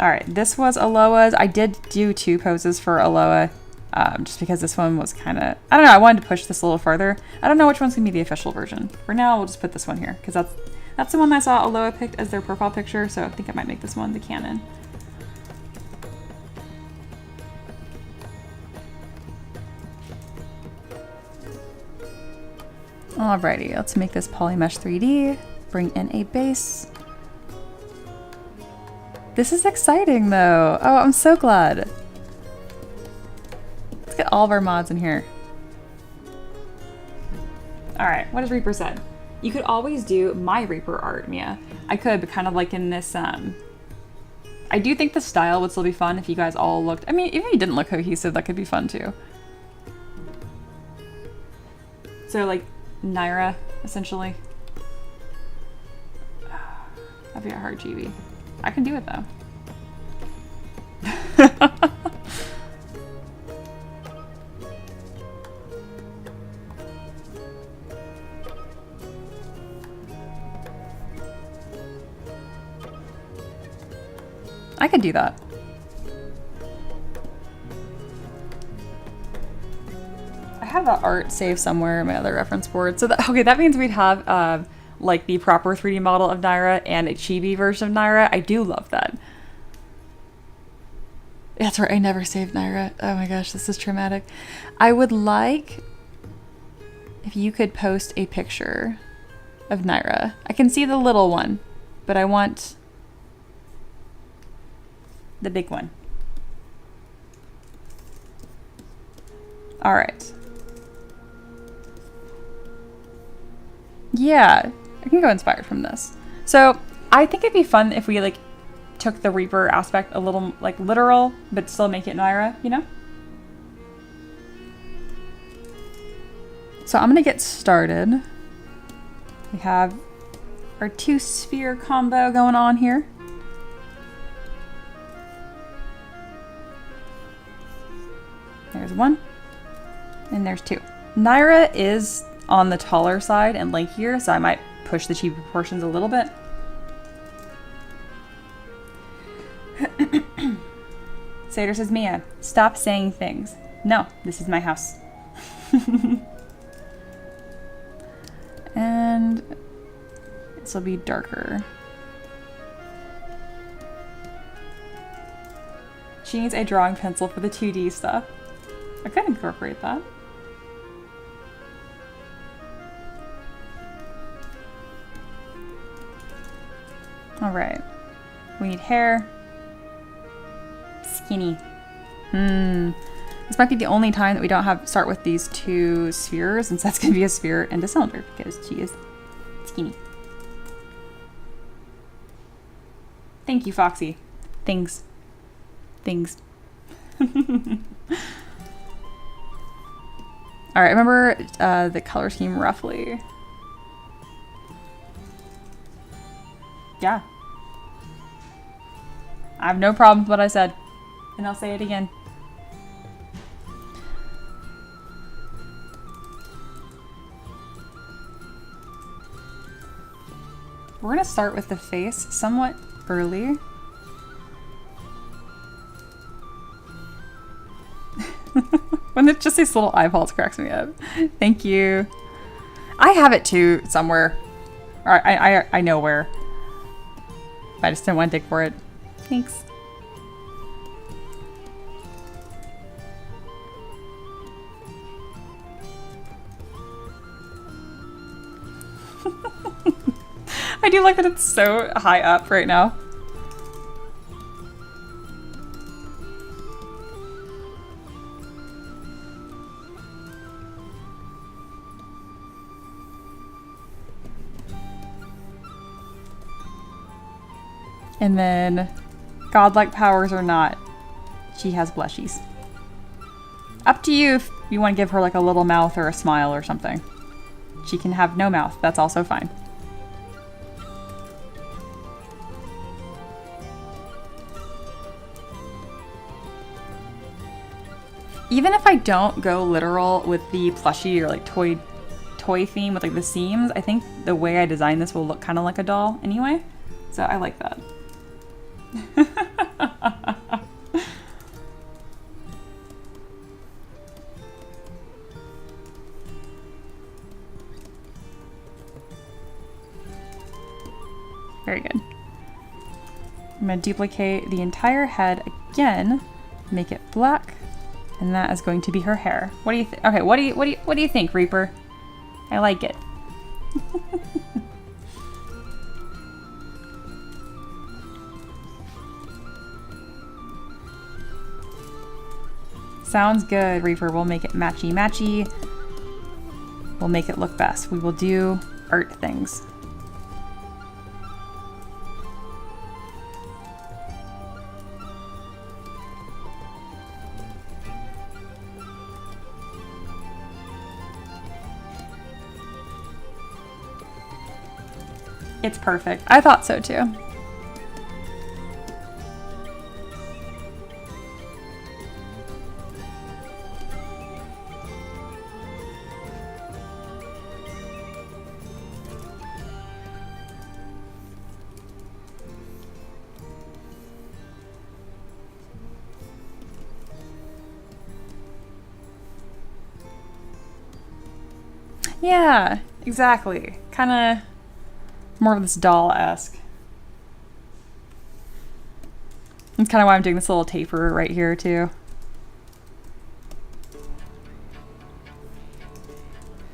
All right, this was Aloa's. I did do 2 poses for Aloa, just because this one was kind of, I don't know, I wanted to push this a little further. I don't know which one's gonna be the official version. For now, we'll just put this one here, because that's the one I saw Aloa picked as their profile picture, so I think I might make this one the canon. Alrighty, let's make this Polymesh 3D, bring in a base. This is exciting though. Oh, I'm so glad. Let's get all of our mods in here. Alright, what has Reaper said? You could always do my Reaper art, Mia. I could, but kind of like in this, I do think the style would still be fun if you guys all looked, I mean, even if you didn't look cohesive, that could be fun too. So like, Naira, essentially. That'd be a hard GB. I can do it though. I could do that. I have that art saved somewhere in my other reference board. So that, okay, that means we'd have like the proper 3D model of Naira and a chibi version of Naira. I do love that. That's right, I never saved Naira. Oh my gosh, this is traumatic. I would like if you could post a picture of Naira. I can see the little one, but I want the big one. All right. Yeah, I can go inspired from this. So I think it'd be fun if we like took the Reaper aspect a little like literal, but still make it Naira, you know? So I'm gonna get started. We have our 2 sphere combo going on here. There's 1, and there's 2. Naira is on the taller side and lankier, so I might push the chibi proportions a little bit. Sater says, Mia, stop saying things. No, this is my house. And this will be darker. She needs a drawing pencil for the 2D stuff. I could incorporate that. All right, we need hair. Skinny. This might be the only time that we don't have start with these 2 spheres, and so that's gonna be a sphere and a cylinder because she is skinny. Thank you, Foxy. Things. All right, remember the color scheme roughly. Yeah. I have no problem with what I said, and I'll say it again. We're gonna start with the face somewhat early. When it's just these little eyeballs cracks me up. Thank you. I have it too somewhere. Or I know where. I just didn't want to dig for it. Thanks. I do like that it's so high up right now. And then, godlike powers or not, she has blushies. Up to you if you want to give her like a little mouth or a smile or something. She can have no mouth, that's also fine. Even if I don't go literal with the plushie or like toy theme with like the seams, I think the way I design this will look kind of like a doll anyway. So I like that. Very good. I'm going to duplicate the entire head again, make it black, and that is going to be her hair. What do you think? Okay, what do you think, Reaper? I like it. Sounds good, Reaper. We'll make it matchy-matchy. We'll make it look best. We will do art things. It's perfect. I thought so too. Yeah, exactly. Kind of more of this doll-esque. That's kind of why I'm doing this little taper right here too.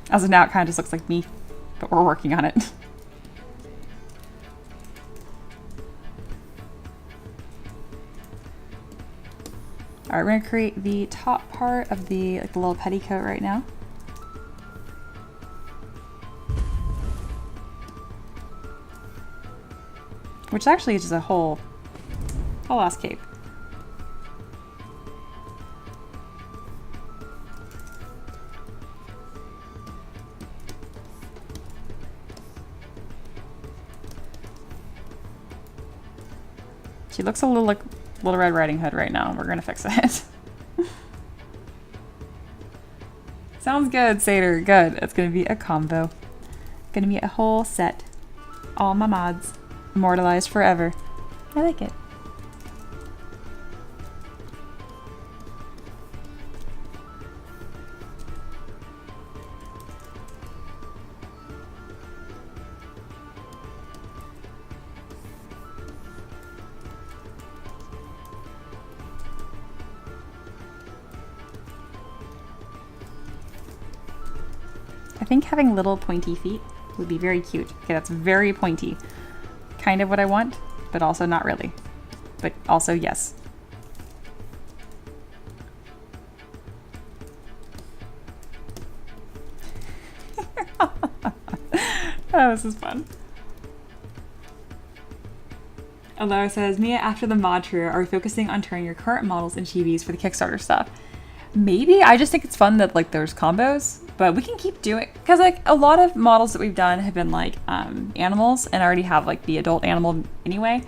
As of now, it kind of just looks like me, but we're working on it. All right, we're gonna create the top part of the little petticoat right now. Which actually is just a whole ass cape. She looks a little like Little Red Riding Hood right now. We're gonna fix it. Sounds good, Satyr. Good. It's gonna be a combo. Gonna be a whole set. All my mods. Immortalized forever. I like it. I think having little pointy feet would be very cute. Okay, that's very pointy. Kind of what I want, but also not really. But also yes. Oh, this is fun. Alara says, Mia, after the mod trio, are we focusing on turning your current models into chibis for the Kickstarter stuff? Maybe. I just think it's fun that like there's combos, but we can keep doing, because like a lot of models that we've done have been like animals and already have like the adult animal anyway.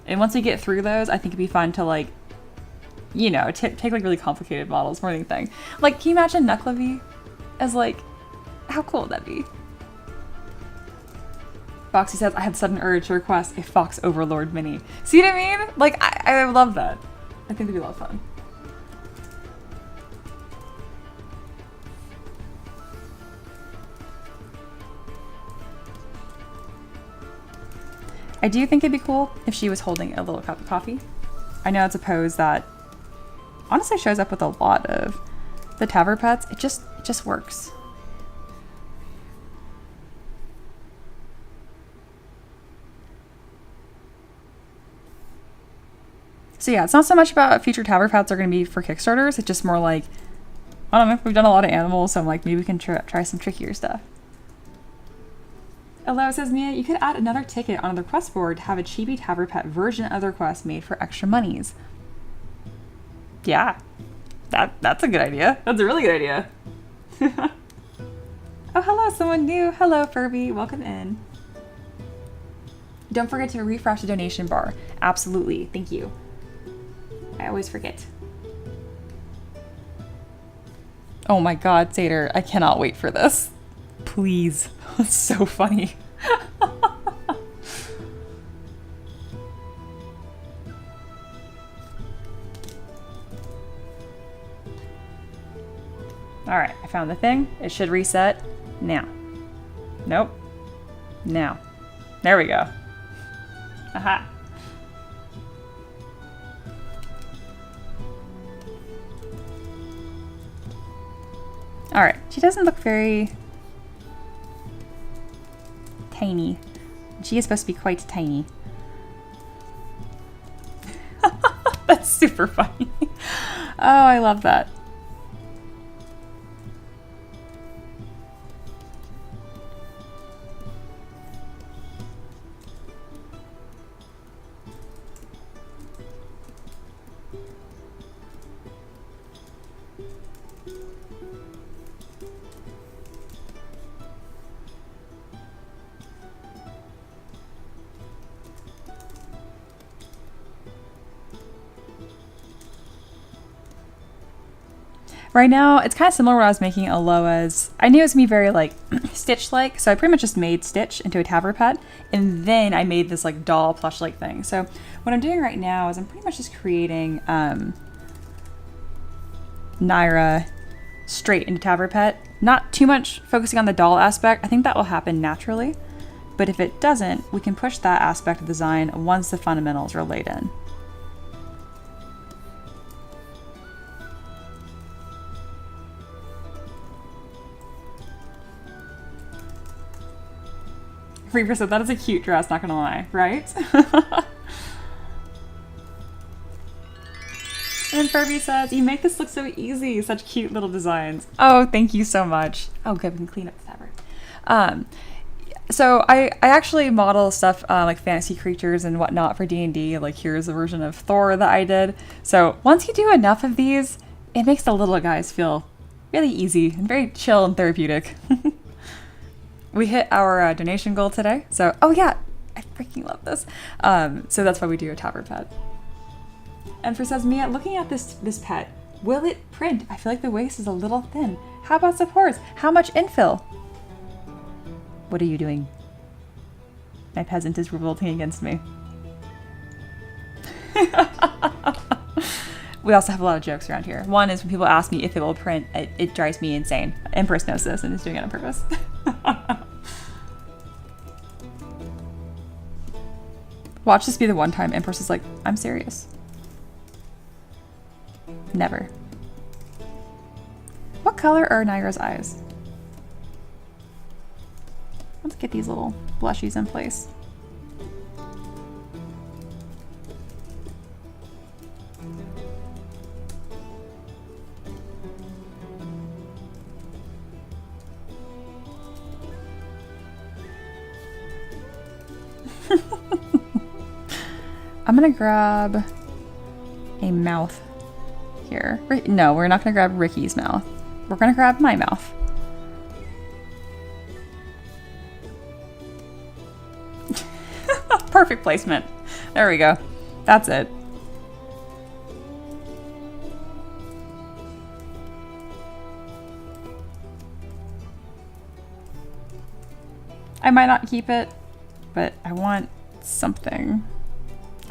And once we get through those, I think it'd be fun to like, you know, take like really complicated models more than anything. Like, can you imagine Nucklevy as like, how cool would that be? Foxy says, I had sudden urge to request a Fox Overlord mini. See what I mean? Like, I love that. I think it'd be a lot of fun. I do think it'd be cool if she was holding a little cup of coffee. I know it's a pose that honestly shows up with a lot of the Taver pets. It just works. So yeah, it's not so much about future Taver pets are going to be for Kickstarters. It's just more like, I don't know, we've done a lot of animals, so I'm like, maybe we can try some trickier stuff. Elo says, Mia, you could add another ticket on the request board to have a chibi Taver pet version of the request made for extra monies. Yeah, that's a good idea. That's a really good idea. Oh, hello, someone new. Hello, Furby. Welcome in. Don't forget to refresh the donation bar. Absolutely. Thank you. I always forget. Oh my god, Satyr. I cannot wait for this. Please. It's so funny. Alright, I found the thing. It should reset now. Nope. Now. There we go. Aha. Alright, she doesn't look very tiny. She is supposed to be quite tiny. That's super funny. Oh, I love that. Right now, it's kind of similar when I was making Aloha's. I knew it was going to be very like Stitch-like, so I pretty much just made Stitch into a Taver pet, and then I made this like doll plush-like thing. So what I'm doing right now is I'm pretty much just creating Naira straight into Taver pet. Not too much focusing on the doll aspect. I think that will happen naturally, but if it doesn't, we can push that aspect of the design once the fundamentals are laid in. Reaper said that is a cute dress, not gonna lie, right? And Furby says, you make this look so easy, such cute little designs. Oh, thank you so much. Oh, good, we can clean up the fabric. So I actually model stuff like fantasy creatures and whatnot for D&D. Like here's a version of Thor that I did. So once you do enough of these, it makes the little guys feel really easy and very chill and therapeutic. We hit our donation goal today, so oh yeah, I freaking love this. So that's why we do a Taver pet. And for says Mia, looking at this pet, will it print? I feel like the waist is a little thin. How about supports? How much infill? What are you doing? My peasant is revolting against me. We also have a lot of jokes around here. One is when people ask me if it will print, it drives me insane. Empress knows this and is doing it on purpose. Watch this be the one time Empress is like, I'm serious. Never. What color are Naira's eyes? Let's get these little blushies in place. I'm gonna grab a mouth here. No, we're not gonna grab Ricky's mouth. We're gonna grab my mouth. Perfect placement. There we go. That's it. I might not keep it, but I want something.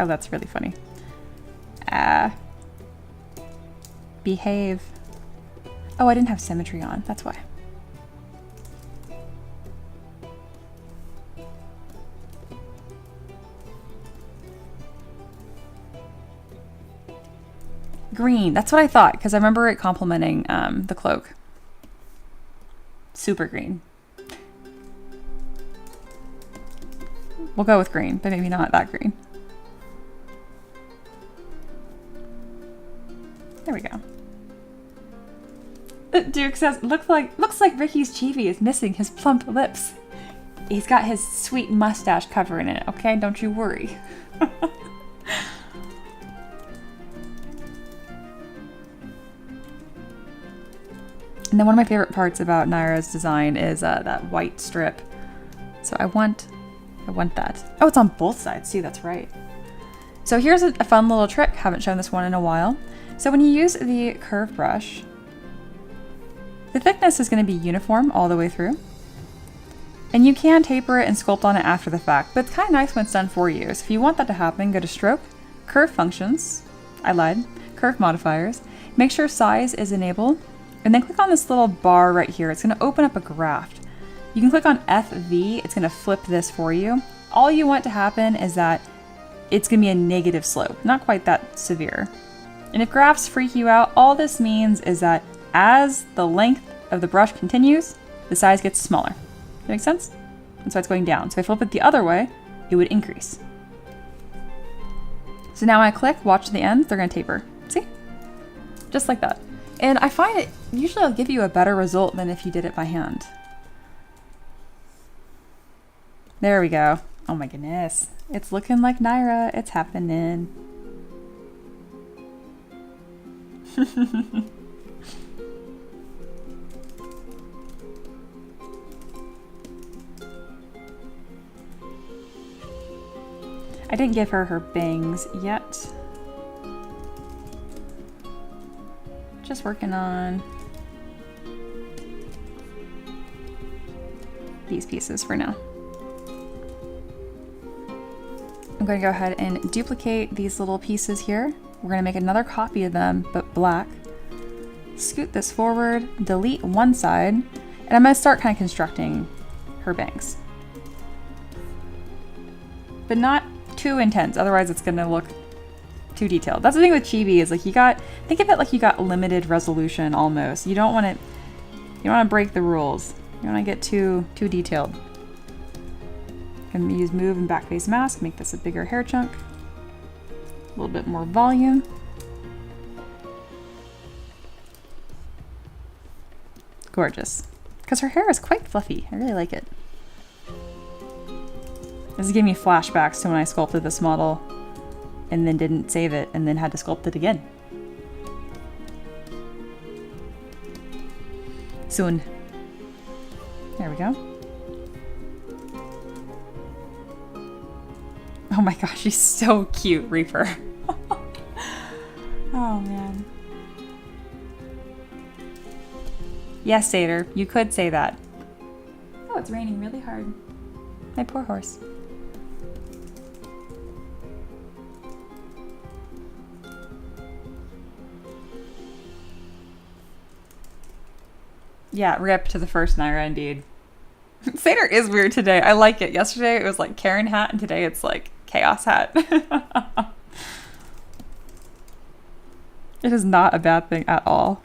Oh, that's really funny. Behave. Oh, I didn't have symmetry on. That's why. Green. That's what I thought, because I remember it complementing the cloak. Super green. We'll go with green, but maybe not that green. There we go. Duke says, looks like Ricky's chibi is missing his plump lips. He's got his sweet mustache covering it, okay? Don't you worry. And then one of my favorite parts about Naira's design is that white strip. So I want that. Oh, it's on both sides too, that's right. So here's a fun little trick. Haven't shown this one in a while. So when you use the curve brush, the thickness is going to be uniform all the way through. And you can taper it and sculpt on it after the fact, but it's kind of nice when it's done for you. So if you want that to happen, go to Stroke, Curve Functions, I lied, Curve Modifiers, make sure Size is enabled, and then click on this little bar right here. It's going to open up a graft. You can click on FV, it's going to flip this for you. All you want to happen is that it's gonna be a negative slope, not quite that severe. And if graphs freak you out, all this means is that as the length of the brush continues, the size gets smaller. Does that make sense? And so it's going down. So if I flip it the other way, it would increase. So now when I click, watch the ends, they're gonna taper. See? Just like that. And I find it usually will give you a better result than if you did it by hand. There we go. Oh my goodness. It's looking like Naira. It's happening. I didn't give her her bangs yet. Just working on these pieces for now. I'm going to go ahead and duplicate these little pieces here. We're going to make another copy of them, but black. Scoot this forward, delete one side, and I'm going to start kind of constructing her bangs. But not too intense, otherwise it's going to look too detailed. That's the thing with chibi is like think of it like you got limited resolution almost. You don't want to break the rules. You don't want to get too detailed. I'm going to use move and back face mask, make this a bigger hair chunk. A little bit more volume. Gorgeous. Because her hair is quite fluffy. I really like it. This is giving me flashbacks to when I sculpted this model and then didn't save it and then had to sculpt it again. Soon. There we go. Oh my gosh, she's so cute, Reaper. Oh man. Yes, Satyr, you could say that. Oh, it's raining really hard. My poor horse. Yeah, rip to the first Naira indeed. Satyr is weird today. I like it. Yesterday it was like Karen hat and today it's like chaos hat. It is not a bad thing at all.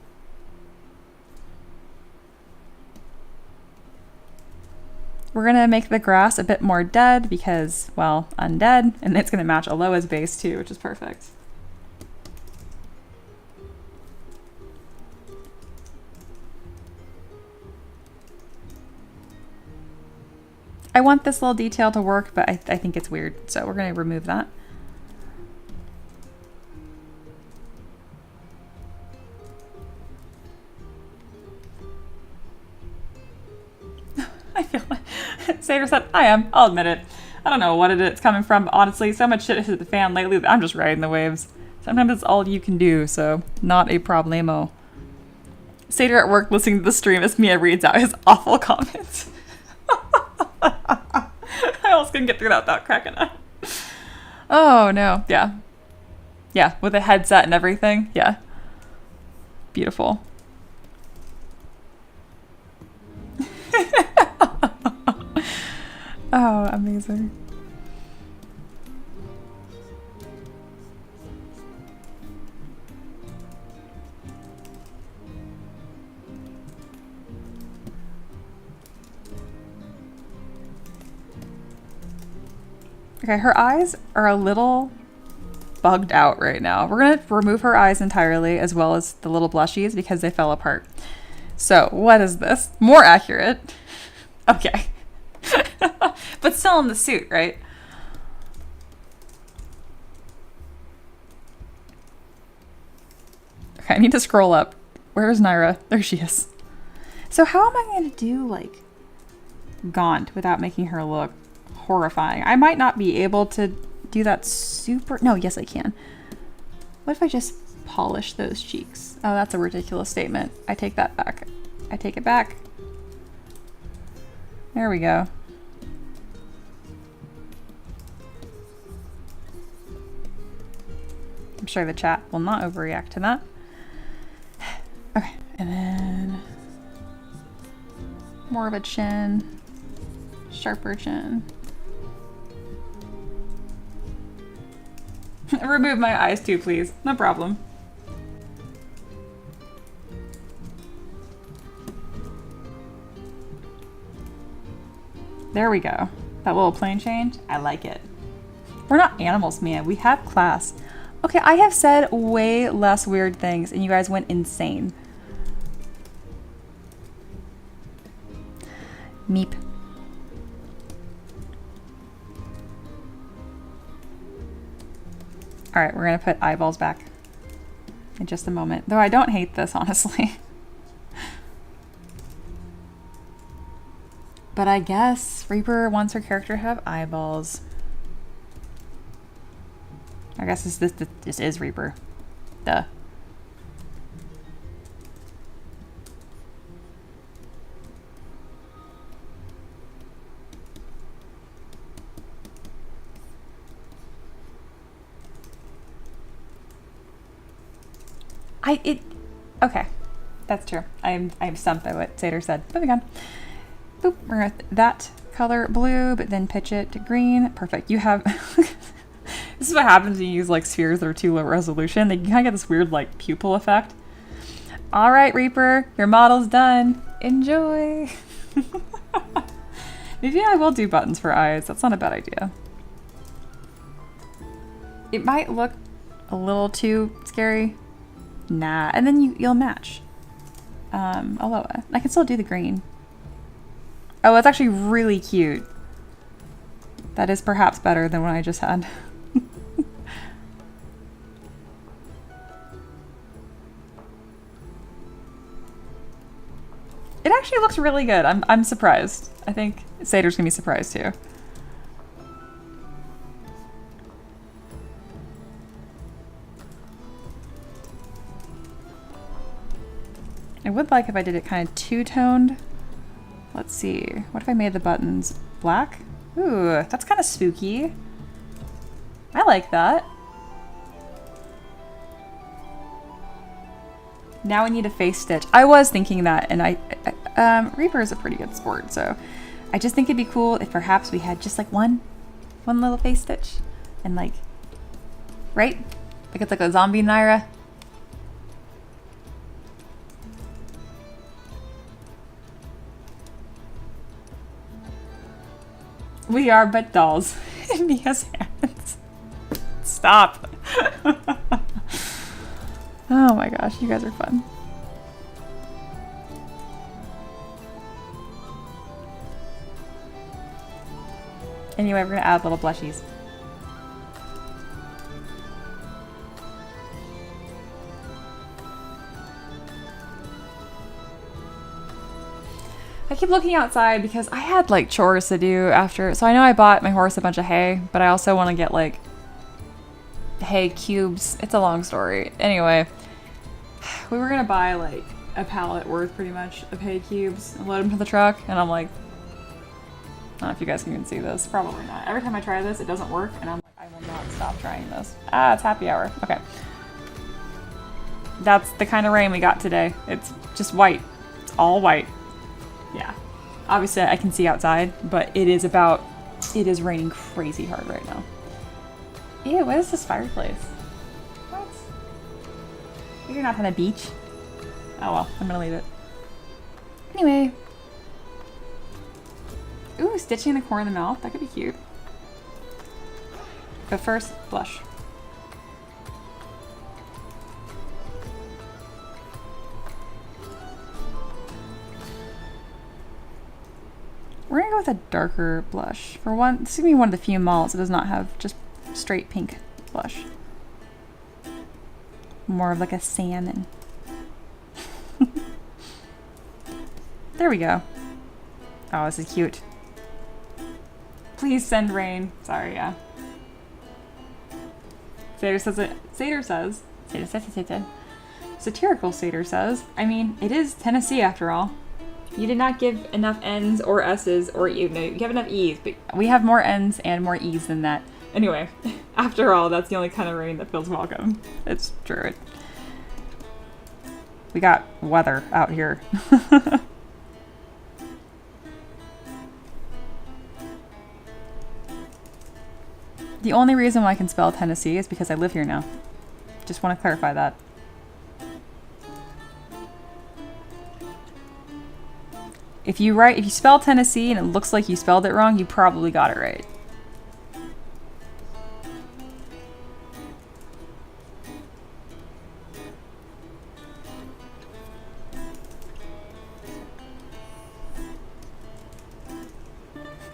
We're gonna make the grass a bit more dead because, well, undead, and it's gonna match Aloha's base too, which is perfect. I want this little detail to work, but I think it's weird, so we're gonna remove that. I feel like Satyr said, I'll admit it. I don't know what it's coming from, but honestly, so much shit has hit the fan lately that I'm just riding the waves. Sometimes it's all you can do, so not a problemo. Satyr at work listening to the stream as Mia reads out his awful comments. I almost couldn't get through that without cracking up. Oh no, yeah. Yeah, with a headset and everything, yeah. Beautiful. Oh, amazing. Okay, her eyes are a little bugged out right now. We're gonna remove her eyes entirely as well as the little blushies because they fell apart. So what is this? More accurate. Okay. But still in the suit, right? Okay, I need to scroll up. Where's Naira? There she is. So how am I going to do like Gaunt without making her look horrifying? I might not be able to do that super... No, yes I can. What if I just polish those cheeks? Oh, that's a ridiculous statement. I take that back. I take it back. There we go. I'm sure the chat will not overreact to that. Okay, and then more of a chin, sharper chin. Remove my eyes too, please. No problem. There we go. That little plane change, I like it. We're not animals, man. We have class. Okay, I have said way less weird things and you guys went insane. Meep. All right, we're gonna put eyeballs back in just a moment. Though I don't hate this, honestly. But I guess Reaper wants her character to have eyeballs. I guess this is Reaper. Duh. Okay, that's true. I'm stumped by what Sater said. Moving on. Boop, we're gonna that color blue, but then pitch it to green. Perfect. You have, this is what happens when you use like spheres that are too low resolution. They kind of get this weird like pupil effect. All right, Reaper, your model's done. Enjoy. Maybe I will do buttons for eyes. That's not a bad idea. It might look a little too scary. Nah, and then you'll match. Aloha. I can still do the green. Oh, it's actually really cute. That is perhaps better than what I just had. It actually looks really good. I'm surprised. I think Sater's gonna be surprised too. I would like if I did it kind of two-toned. Let's see. What if I made the buttons black? Ooh, that's kind of spooky. I like that. Now we need a face stitch. I was thinking that, and Reaper is a pretty good sport, so I just think it'd be cool if perhaps we had just like one little face stitch, and like, right? Like it's like a zombie Naira. We are but dolls in Mia's hands. Stop. Oh my gosh, you guys are fun. Anyway, we're gonna add little blushies. I keep looking outside because I had like chores to do after. So I know I bought my horse a bunch of hay, but I also want to get like hay cubes. It's a long story. Anyway, we were gonna buy like a pallet worth pretty much of hay cubes and load them to the truck. And I'm like, I don't know if you guys can even see this. Probably not. Every time I try this, it doesn't work. And I'm like, I will not stop trying this. Ah, it's happy hour. Okay. That's the kind of rain we got today. It's just white. It's all white. Yeah, obviously I can see outside, but it is raining crazy hard right now. Ew, what is this fireplace? What? You're not on a beach. Oh well, I'm gonna leave it. Anyway. Ooh, stitching in the corner of the mouth. That could be cute. But first, blush. We're gonna go with a darker blush. For one, this is gonna be one of the few malls that does not have just straight pink blush. More of like a salmon. There we go. Oh, this is cute. Please send rain. Sorry, yeah. Sater says it. Sater says. Satirical Sater says. I mean, it is Tennessee after all. You did not give enough N's or S's or you have enough E's, but we have more N's and more E's than that. Anyway, after all, that's the only kind of rain that feels welcome. It's true. We got weather out here. The only reason why I can spell Tennessee is because I live here now. Just want to clarify that. If you spell Tennessee and it looks like you spelled it wrong, you probably got it right.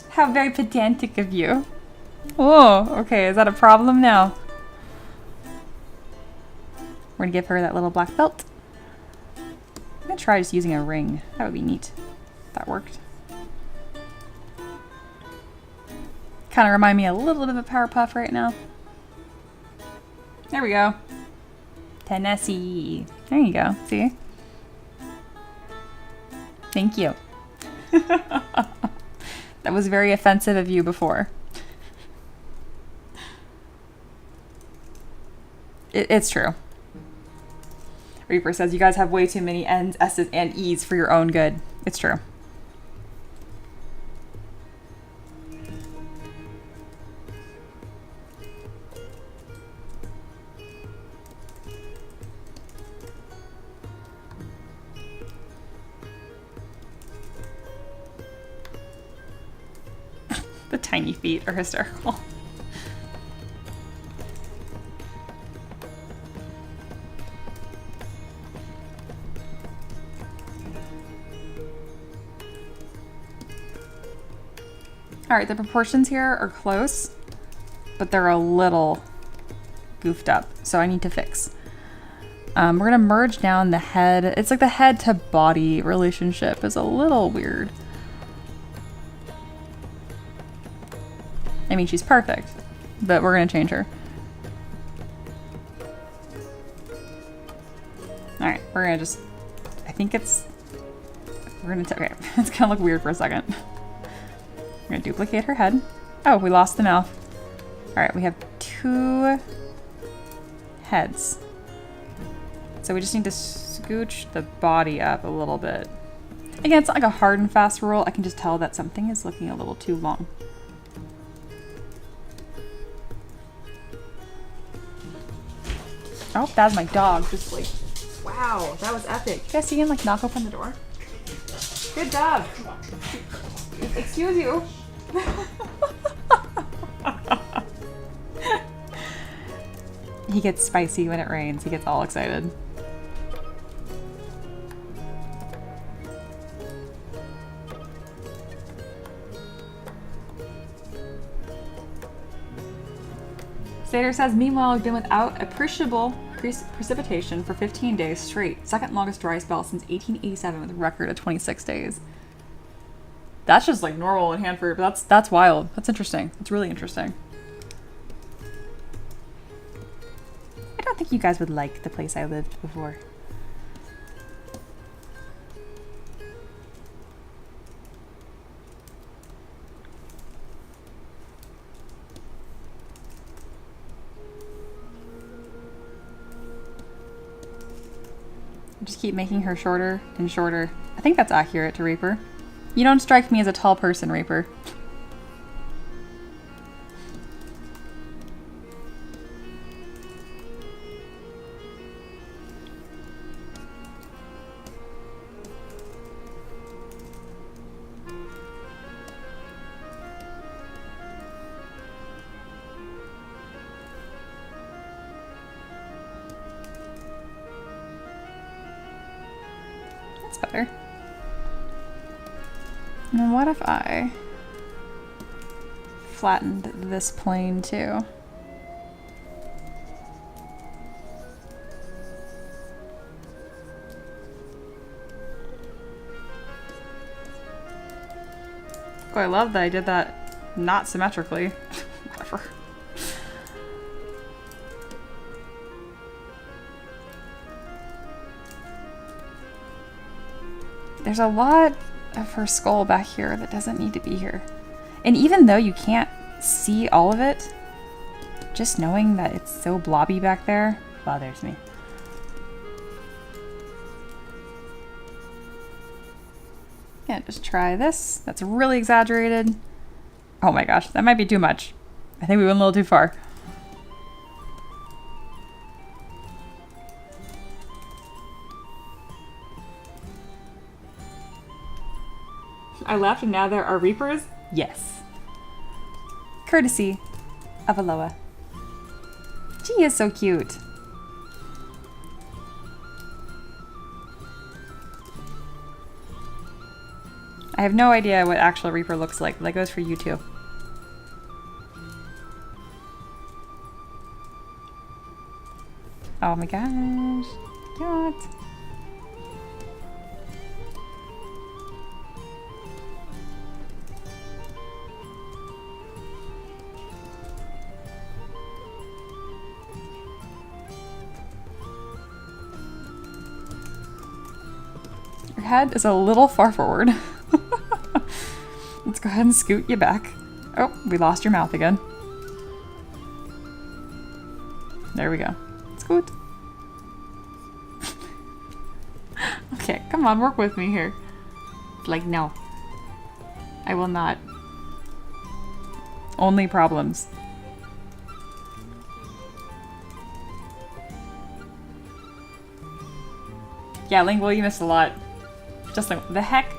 How very pedantic of you. Oh, okay, is that a problem now? We're gonna give her that little black belt. I'm gonna try just using a ring. That would be neat. That worked. Kind of remind me a little bit of a Powerpuff right now. There we go. Tennessee. There you go. See? Thank you. That was very offensive of you before. It's true. Reaper says, you guys have way too many N's, S's, and E's for your own good. It's true. The tiny feet are hysterical. Alright, the proportions here are close, but they're a little goofed up, so I need to fix. We're gonna merge down the head. It's like the head to body relationship is a little weird. I mean, she's perfect, but we're gonna change her. Alright, we're gonna just, I think it's, okay, it's gonna look weird for a second. We're gonna duplicate her head. Oh, we lost the mouth. Alright, we have 2 heads. So we just need to scooch the body up a little bit. Again, it's not like a hard and fast rule. I can just tell that something is looking a little too long. Oh, that was my dog. Just like, wow, that was epic. You guys see him like knock open the door? Good job. Excuse you. He gets spicy when it rains. He gets all excited. Stater says, meanwhile, we've been without appreciable precipitation for 15 days straight. Second longest dry spell since 1887 with a record of 26 days. That's just like normal in Hanford, but that's wild. That's interesting. That's really interesting. I don't think you guys would like the place I lived before. Just keep making her shorter and shorter. I think that's accurate to Reaper. You don't strike me as a tall person, Reaper. That's better. And then what if I flattened this plane too? Oh, I love that I did that not symmetrically. Whatever. There's a lot of her skull back here that doesn't need to be here. And even though you can't see all of it, just knowing that it's so blobby back there bothers me. Yeah, just try this. That's really exaggerated. Oh my gosh, that might be too much. I think we went a little too far. I left and now there are Reapers? Yes. Courtesy of Aloha. She is so cute. I have no idea what actual Reaper looks like, but that goes for you too. Oh my gosh. Cute. Your head is a little far forward. Let's go ahead and scoot you back. Oh, we lost your mouth again. There we go. Scoot. Okay, come on, work with me here. Like, no. I will not. Only problems. Yeah, Lingual, you missed a lot. Just like, the heck?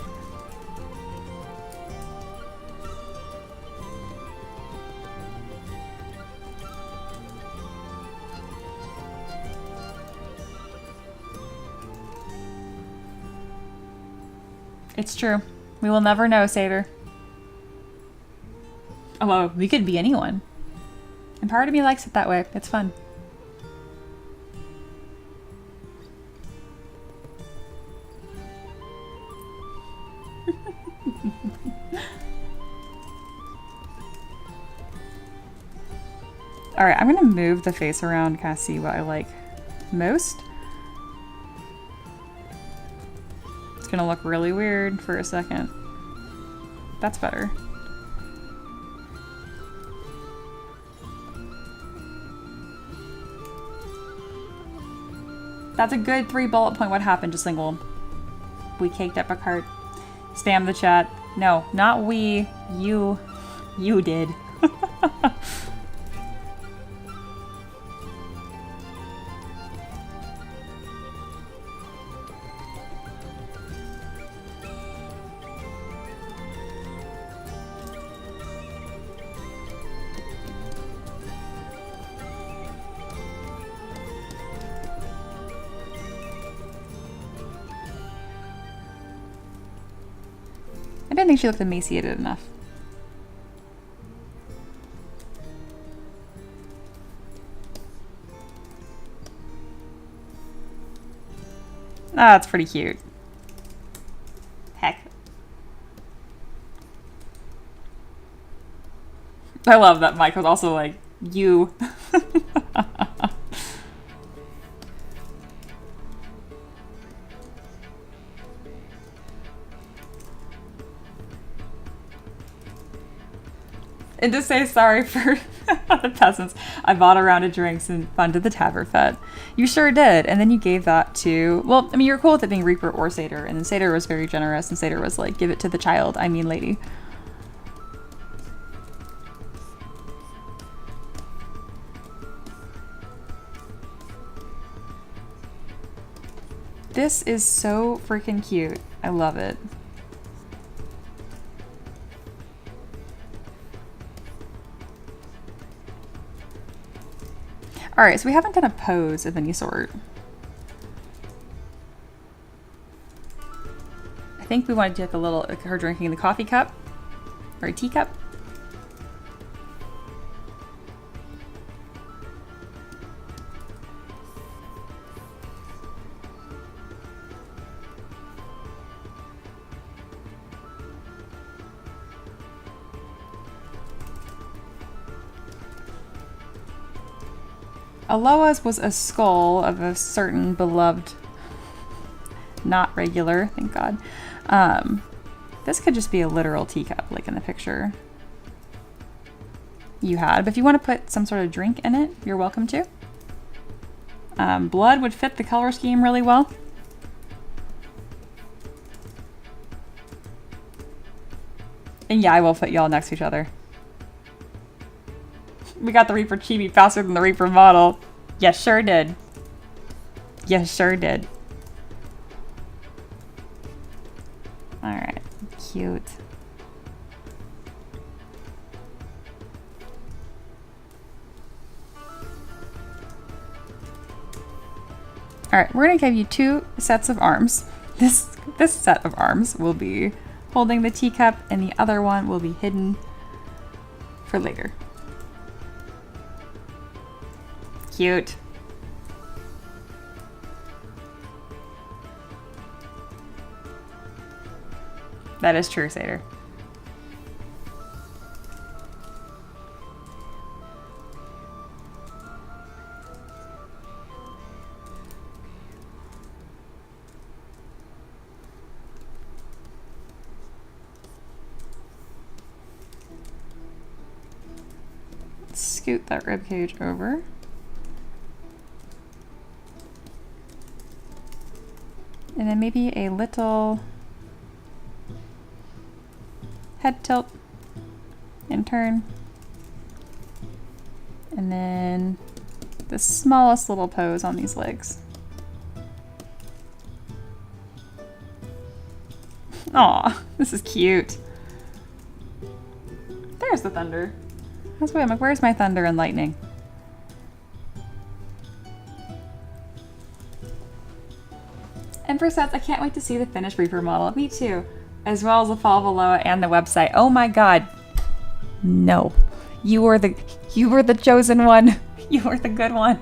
It's true. We will never know, Satyr. Although, we could be anyone. And part of me likes it that way. It's fun. Alright, I'm gonna move the face around, kind of see what I like most. It's gonna look really weird for a second. That's better. That's a good 3 bullet point. What happened, just Lingual? We caked up a cart. Spam the chat. No, not we. You. You did. I didn't think she looked emaciated enough. Ah, that's pretty cute. Heck. I love that Mike was also like, you. And to say sorry for the peasants, I bought a round of drinks and funded the tavern fete. You sure did. And then you gave that to, well, I mean, you're cool with it being Reaper or Satyr. And then Satyr was very generous, and Satyr was like, give it to the child, I mean lady. This is so freaking cute. I love it. Alright, so we haven't done a pose of any sort. I think we want to do like a little, like her drinking the coffee cup, or a teacup. Aloha's was a skull of a certain beloved, not regular, thank God. This could just be a literal teacup, like in the picture you had. But if you want to put some sort of drink in it, you're welcome to. Blood would fit the color scheme really well. And yeah, I will put y'all next to each other. We got the Reaper chibi faster than the Reaper model. Yes, sure did. Yes, sure did. Alright, cute. Alright, we're gonna give you 2 sets of arms. This set of arms will be holding the teacup, and the other one will be hidden for later. Cute. That is true, Satyr. Scoot that ribcage over. And then maybe a little head tilt and turn. And then the smallest little pose on these legs. Aw, this is cute. There's the thunder. That's why I'm like, where's my thunder and lightning? And for sets, I can't wait to see the finished Reaper model. Me too. As well as the fall below and the website. Oh my god. No. You were the chosen one. You were the good one.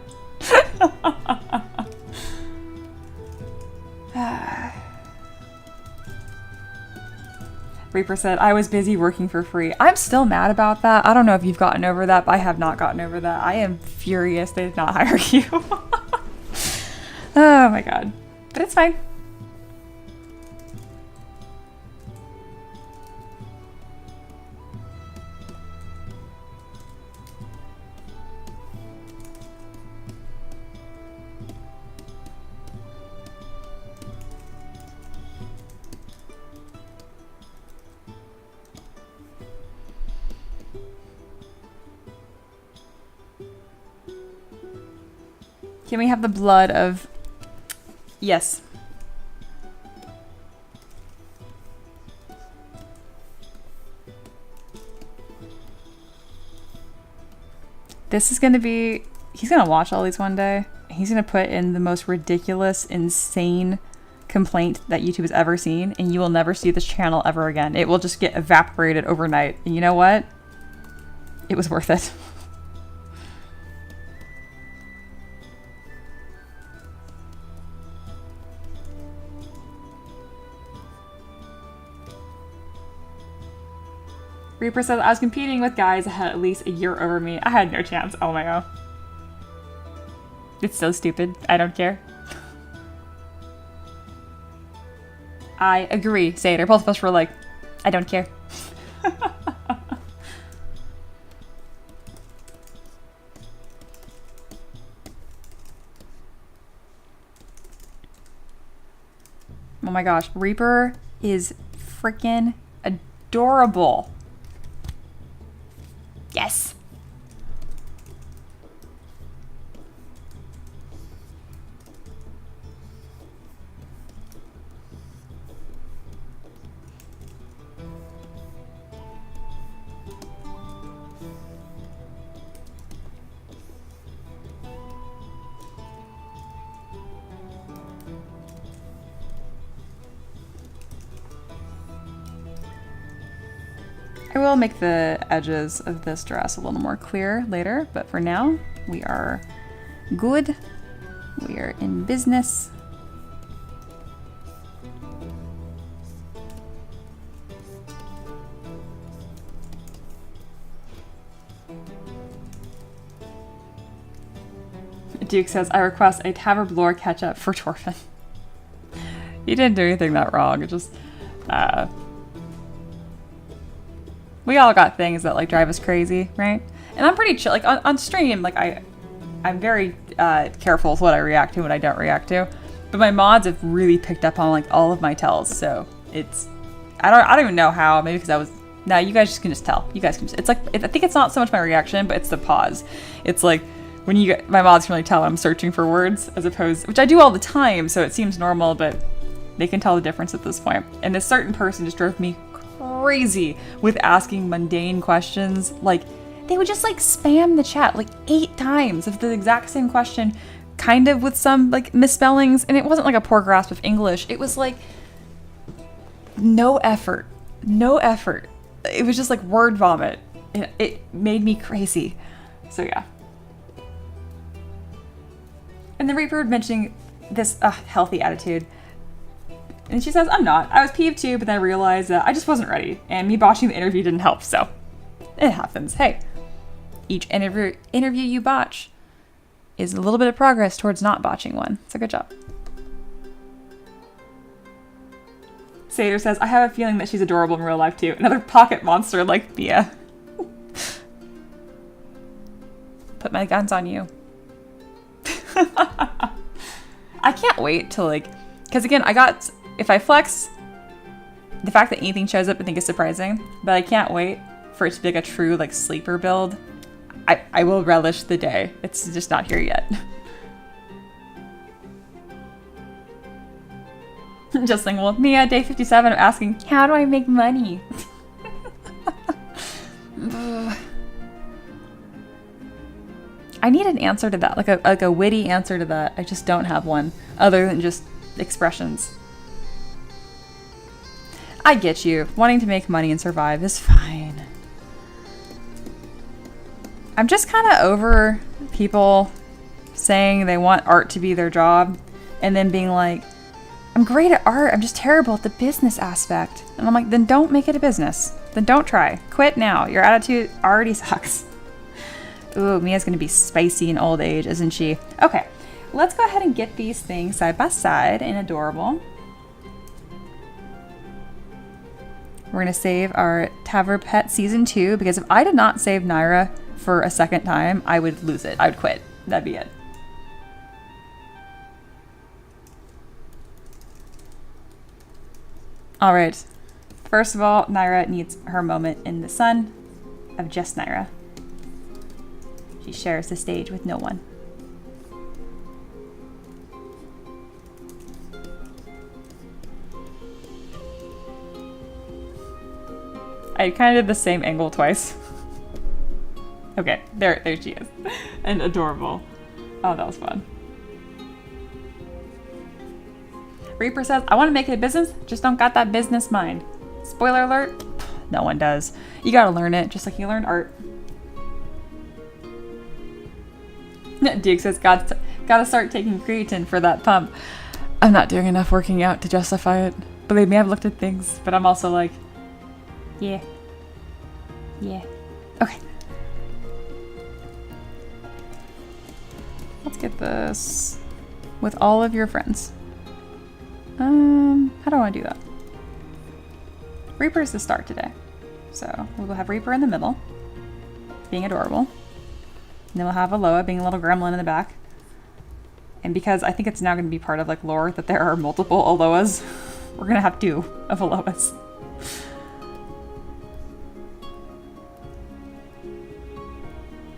Reaper said, I was busy working for free. I'm still mad about that. I don't know if you've gotten over that, but I have not gotten over that. I am furious they did not hire you. Oh my god. But it's fine. Can we have the blood of... Yes. This is going to be... He's going to watch all these one day. He's going to put in the most ridiculous, insane complaint that YouTube has ever seen, and you will never see this channel ever again. It will just get evaporated overnight. And you know what? It was worth it. Reaper says, I was competing with guys that had at least a year over me. I had no chance. Oh my god. It's so stupid. I don't care. I agree, Satyr. Both of us were like, I don't care. Oh my gosh. Reaper is freaking adorable. Yes. I will make the edges of this dress a little more clear later, but for now, we are good. We are in business. Duke says, I request a Taverblore ketchup for Torfin. He didn't do anything that wrong. It just, we all got things that like drive us crazy, right? And I'm pretty chill. Like on stream, like I'm very careful with what I react to and what I don't react to. But my mods have really picked up on like all of my tells, so it's I don't even know how. Maybe because I was Now you guys can just tell. You guys can just, it's like, I think it's not so much my reaction, but it's the pause. It's like when you get, my mods can really tell when I'm searching for words as opposed, which I do all the time, so it seems normal, but they can tell the difference at this point. And this certain person just drove me crazy with asking mundane questions. Like, they would just like spam the chat like 8 times of the exact same question, kind of with some like misspellings. And it wasn't like a poor grasp of English. It was like no effort. No effort. It was just like word vomit. It made me crazy. So yeah. And the Reaper mentioning this healthy attitude. And she says, I'm not. I was peeved too, but then I realized that I just wasn't ready. And me botching the interview didn't help, so it happens. Hey, each interview you botch is a little bit of progress towards not botching one. So good job. Sater says, I have a feeling that she's adorable in real life too. Another pocket monster like Mia. Put my guns on you. I can't wait to like, because again, if I flex, the fact that anything shows up I think is surprising, but I can't wait for it to be like a true like sleeper build. I will relish the day. It's just not here yet. Just saying, well, Mia, day 57, I'm asking, how do I make money? I need an answer to that, like a witty answer to that. I just don't have one, other than just expressions. I get you. Wanting to make money and survive is fine. I'm just kind of over people saying they want art to be their job and then being like, I'm great at art, I'm just terrible at the business aspect. And I'm like, then don't make it a business. Then don't try. Quit now. Your attitude already sucks. Ooh, Mia's gonna be spicy in old age, isn't she? Okay, let's go ahead and get these things side by side and adorable. We're gonna save our Tavern Pet Season 2 because if I did not save Naira for a second time, I would lose it. I would quit. That'd be it. All right. First of all, Naira needs her moment in the sun of just Naira. She shares the stage with no one. I kind of did the same angle twice. Okay, there she is. And adorable. Oh, that was fun. Reaper says, I want to make it a business, just don't got that business mind. Spoiler alert, no one does. You gotta learn it, just like you learned art. Duke says, gotta start taking creatine for that pump. I'm not doing enough working out to justify it. Believe me, I've looked at things, but I'm also like, yeah. Okay. Let's get this with all of your friends. How do I want to do that? Reaper's the start today. So we'll have Reaper in the middle, being adorable. And then we'll have Aloha being a little gremlin in the back. And because I think it's now going to be part of like lore that there are multiple Aloas, we're going to have 2 of Aloas.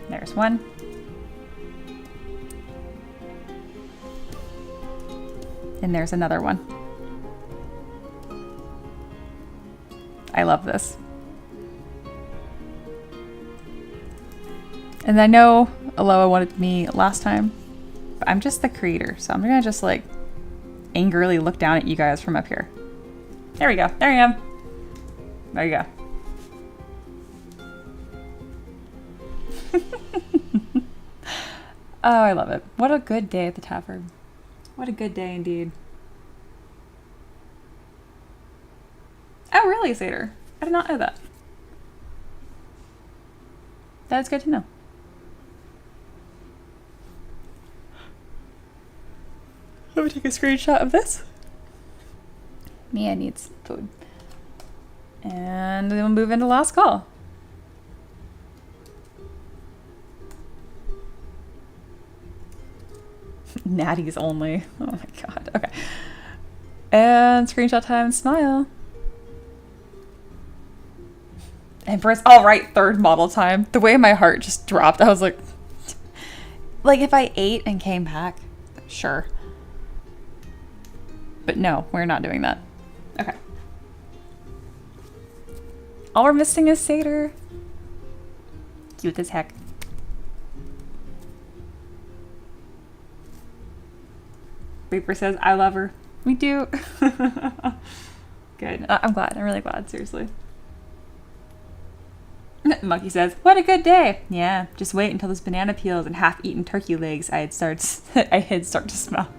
There's one. And there's another one. I love this. And I know Aloha wanted me last time, but I'm just the creator, so I'm gonna just like angrily look down at you guys from up here. There we go. There I am. There you go. Oh, I love it. What a good day at the tavern. What a good day indeed. Oh, really, Sater? I did not know that. That is good to know. Let me take a screenshot of this. Mia needs food. And then we'll move into last call. Natties only. Oh my god. Okay. And screenshot time, smile. Empress, all right, third model time. The way my heart just dropped, I was like if I ate and came back, sure. But no, we're not doing that. Okay. All we're missing is Satyr. Cute as heck. Reaper says, I love her. We do. Good. I'm glad. I'm really glad, seriously. Monkey says, what a good day. Yeah, just wait until those banana peels and half-eaten turkey legs I'd start to smell.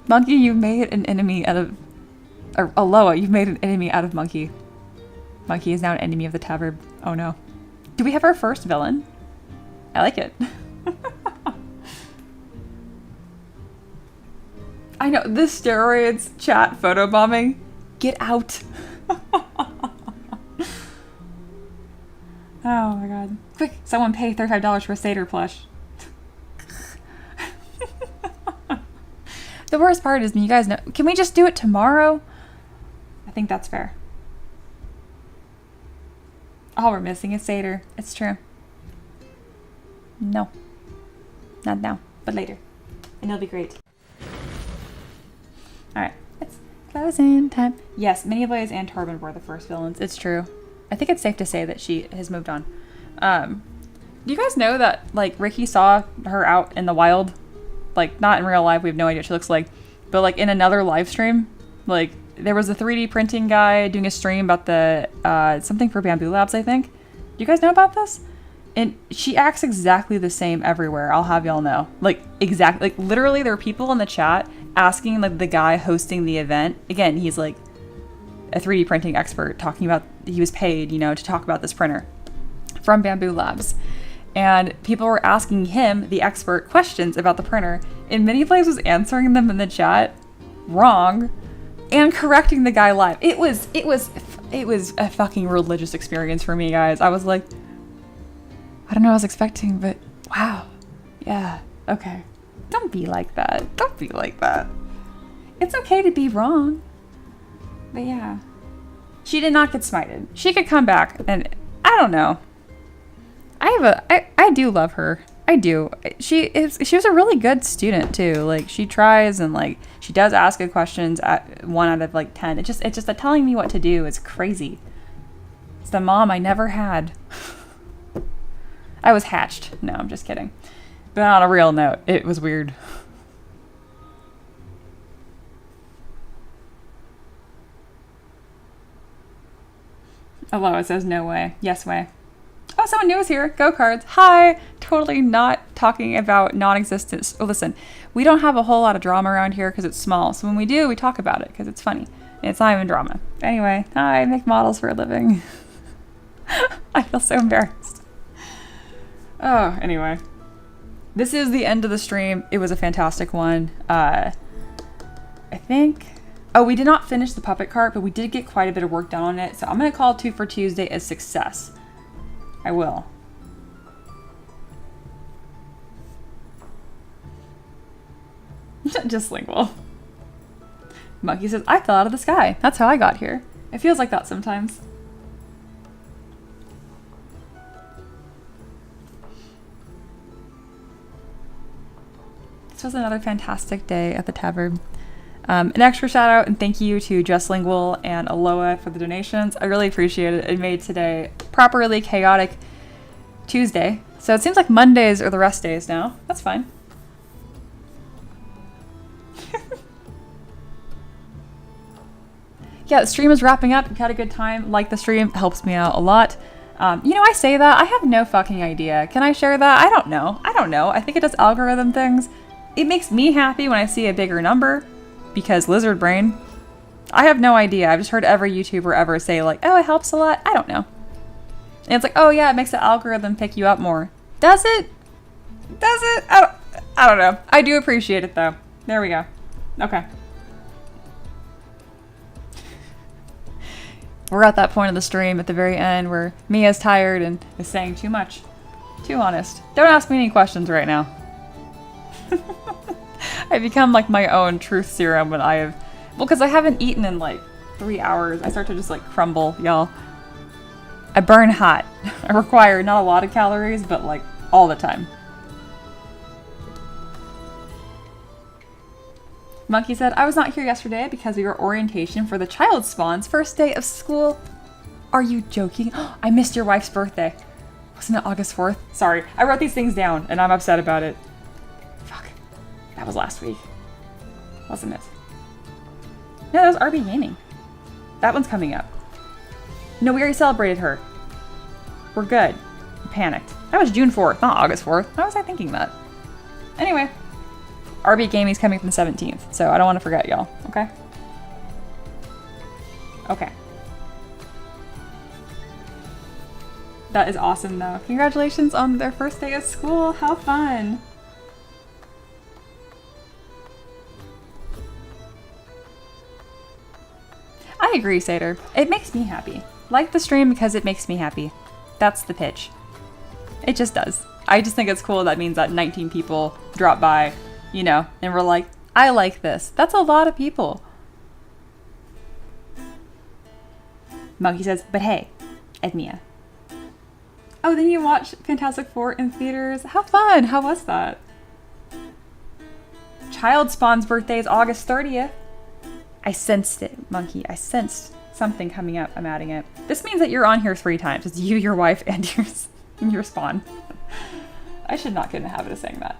Monkey, you've made an enemy out of... Or Aloha, you've made an enemy out of Monkey. Monkey is now an enemy of the tavern. Oh no. Do we have our first villain? I like it. I know, the steroids chat photobombing. Get out. Oh my god. Quick, someone pay $35 for a Satyr plush. The worst part is, you guys know, can we just do it tomorrow? I think that's fair. All we're missing is Satyr. It's true. No. Not now, but later. And it'll be great. Alright, it's closing time. Yes, Mini Blaze and Torben were the first villains. It's true. I think it's safe to say that she has moved on. Do you guys know that, like, Ricky saw her out in the wild? Like, not in real life, we have no idea what she looks like. But, like, in another live stream, like, there was a 3D printing guy doing a stream about the, something for Bamboo Labs, I think. Do you guys know about this? And she acts exactly the same everywhere, I'll have y'all know. Like, exactly. Like, literally, there were people in the chat asking, like, the guy hosting the event. Again, he's, like, a 3D printing expert talking about, he was paid, you know, to talk about this printer from Bamboo Labs. And people were asking him, the expert, questions about the printer. And Miniplex was answering them in the chat wrong and correcting the guy live. It was a fucking religious experience for me, guys. I was like, I don't know what I was expecting, but wow. Yeah, okay. Don't be like that. Don't be like that. It's okay to be wrong. But yeah. She did not get smited. She could come back and I don't know. I do love her. I do. She was a really good student too. Like, she tries and, like, she does ask good questions at 1 out of, like, 10. It's just that telling me what to do is crazy. It's the mom I never had. I was hatched. No, I'm just kidding. But on a real note, it was weird. Aloha says no way. Yes way. Oh, someone new is here. Go cards. Hi. Totally not talking about non-existence. Oh, listen, we don't have a whole lot of drama around here because it's small. So when we do, we talk about it because it's funny. And it's not even drama. Anyway, I make models for a living. I feel so embarrassed. Oh, anyway. This is the end of the stream. It was a fantastic one. I think... Oh, we did not finish the puppet cart, but we did get quite a bit of work done on it. So I'm going to call 2 for Tuesday a success. I will. Just lingual. Monkey says, I fell out of the sky. That's how I got here. It feels like that sometimes. This was another fantastic day at the tavern. An extra shout out and thank you to Just Lingual and Aloha for the donations. I really appreciate it. It made today properly chaotic Tuesday. So it seems like Mondays are the rest days now. That's fine. Yeah, the stream is wrapping up. If you had a good time, like the stream, it helps me out a lot. You know, I say that. I have no fucking idea. Can I share that? I don't know. I think it does algorithm things. It makes me happy when I see a bigger number. Because lizard brain, I have no idea. I've just heard every YouTuber ever say, like, oh, it helps a lot. I don't know. And it's like, oh yeah, it makes the algorithm pick you up more. Does it? Does it? I don't know. I do appreciate it though. There we go. Okay. We're at that point of the stream at the very end where Mia's tired and is saying too much. Too honest. Don't ask me any questions right now. I become like my own truth serum when I have... Well, because I haven't eaten in like 3 hours. I start to just like crumble, y'all. I burn hot. I require not a lot of calories, but like all the time. Monkey said, I was not here yesterday because we were orientation for the child spawn's first day of school. Are you joking? I missed your wife's birthday. Wasn't it August 4th? Sorry, I wrote these things down and I'm upset about it. Fuck. That was last week. Wasn't it? No, that was RB Gaming. That one's coming up. No, we already celebrated her. We're good. I panicked. That was June 4th, not August 4th. How was I thinking that? Anyway. RB Gaming's coming from the 17th, so I don't want to forget y'all, okay? Okay. That is awesome though. Congratulations on their first day of school. How fun. I agree, Sater. It makes me happy. Like the stream because it makes me happy. That's the pitch. It just does. I just think it's cool. That means that 19 people drop by, you know, and we're like, I like this. That's a lot of people. Monkey says, but hey, Edmia. Oh, then you watched Fantastic Four in theaters? How fun! How was that? Child Spawn's birthday is August 30th. I sensed it, Monkey. I sensed something coming up. I'm adding it. This means that you're on here 3 times. It's you, your wife, and your Spawn. I should not get in the habit of saying that.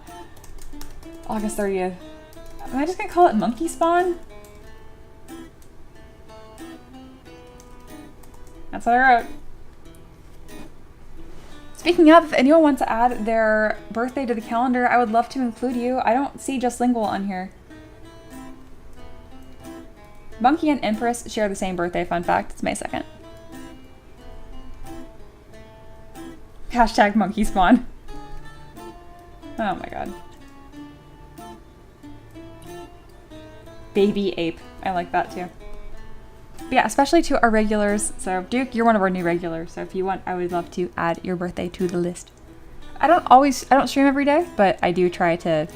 August 30th. Am I just gonna call it Monkey Spawn? That's what I wrote. Speaking of, if anyone wants to add their birthday to the calendar, I would love to include you. I don't see Just Lingual on here. Monkey and Empress share the same birthday, fun fact. It's May 2nd. Hashtag Monkey Spawn. Oh my god. Baby Ape. I like that too. But yeah, especially to our regulars. So Duke, you're one of our new regulars. So if you want, I would love to add your birthday to the list. I don't stream every day, but I do try to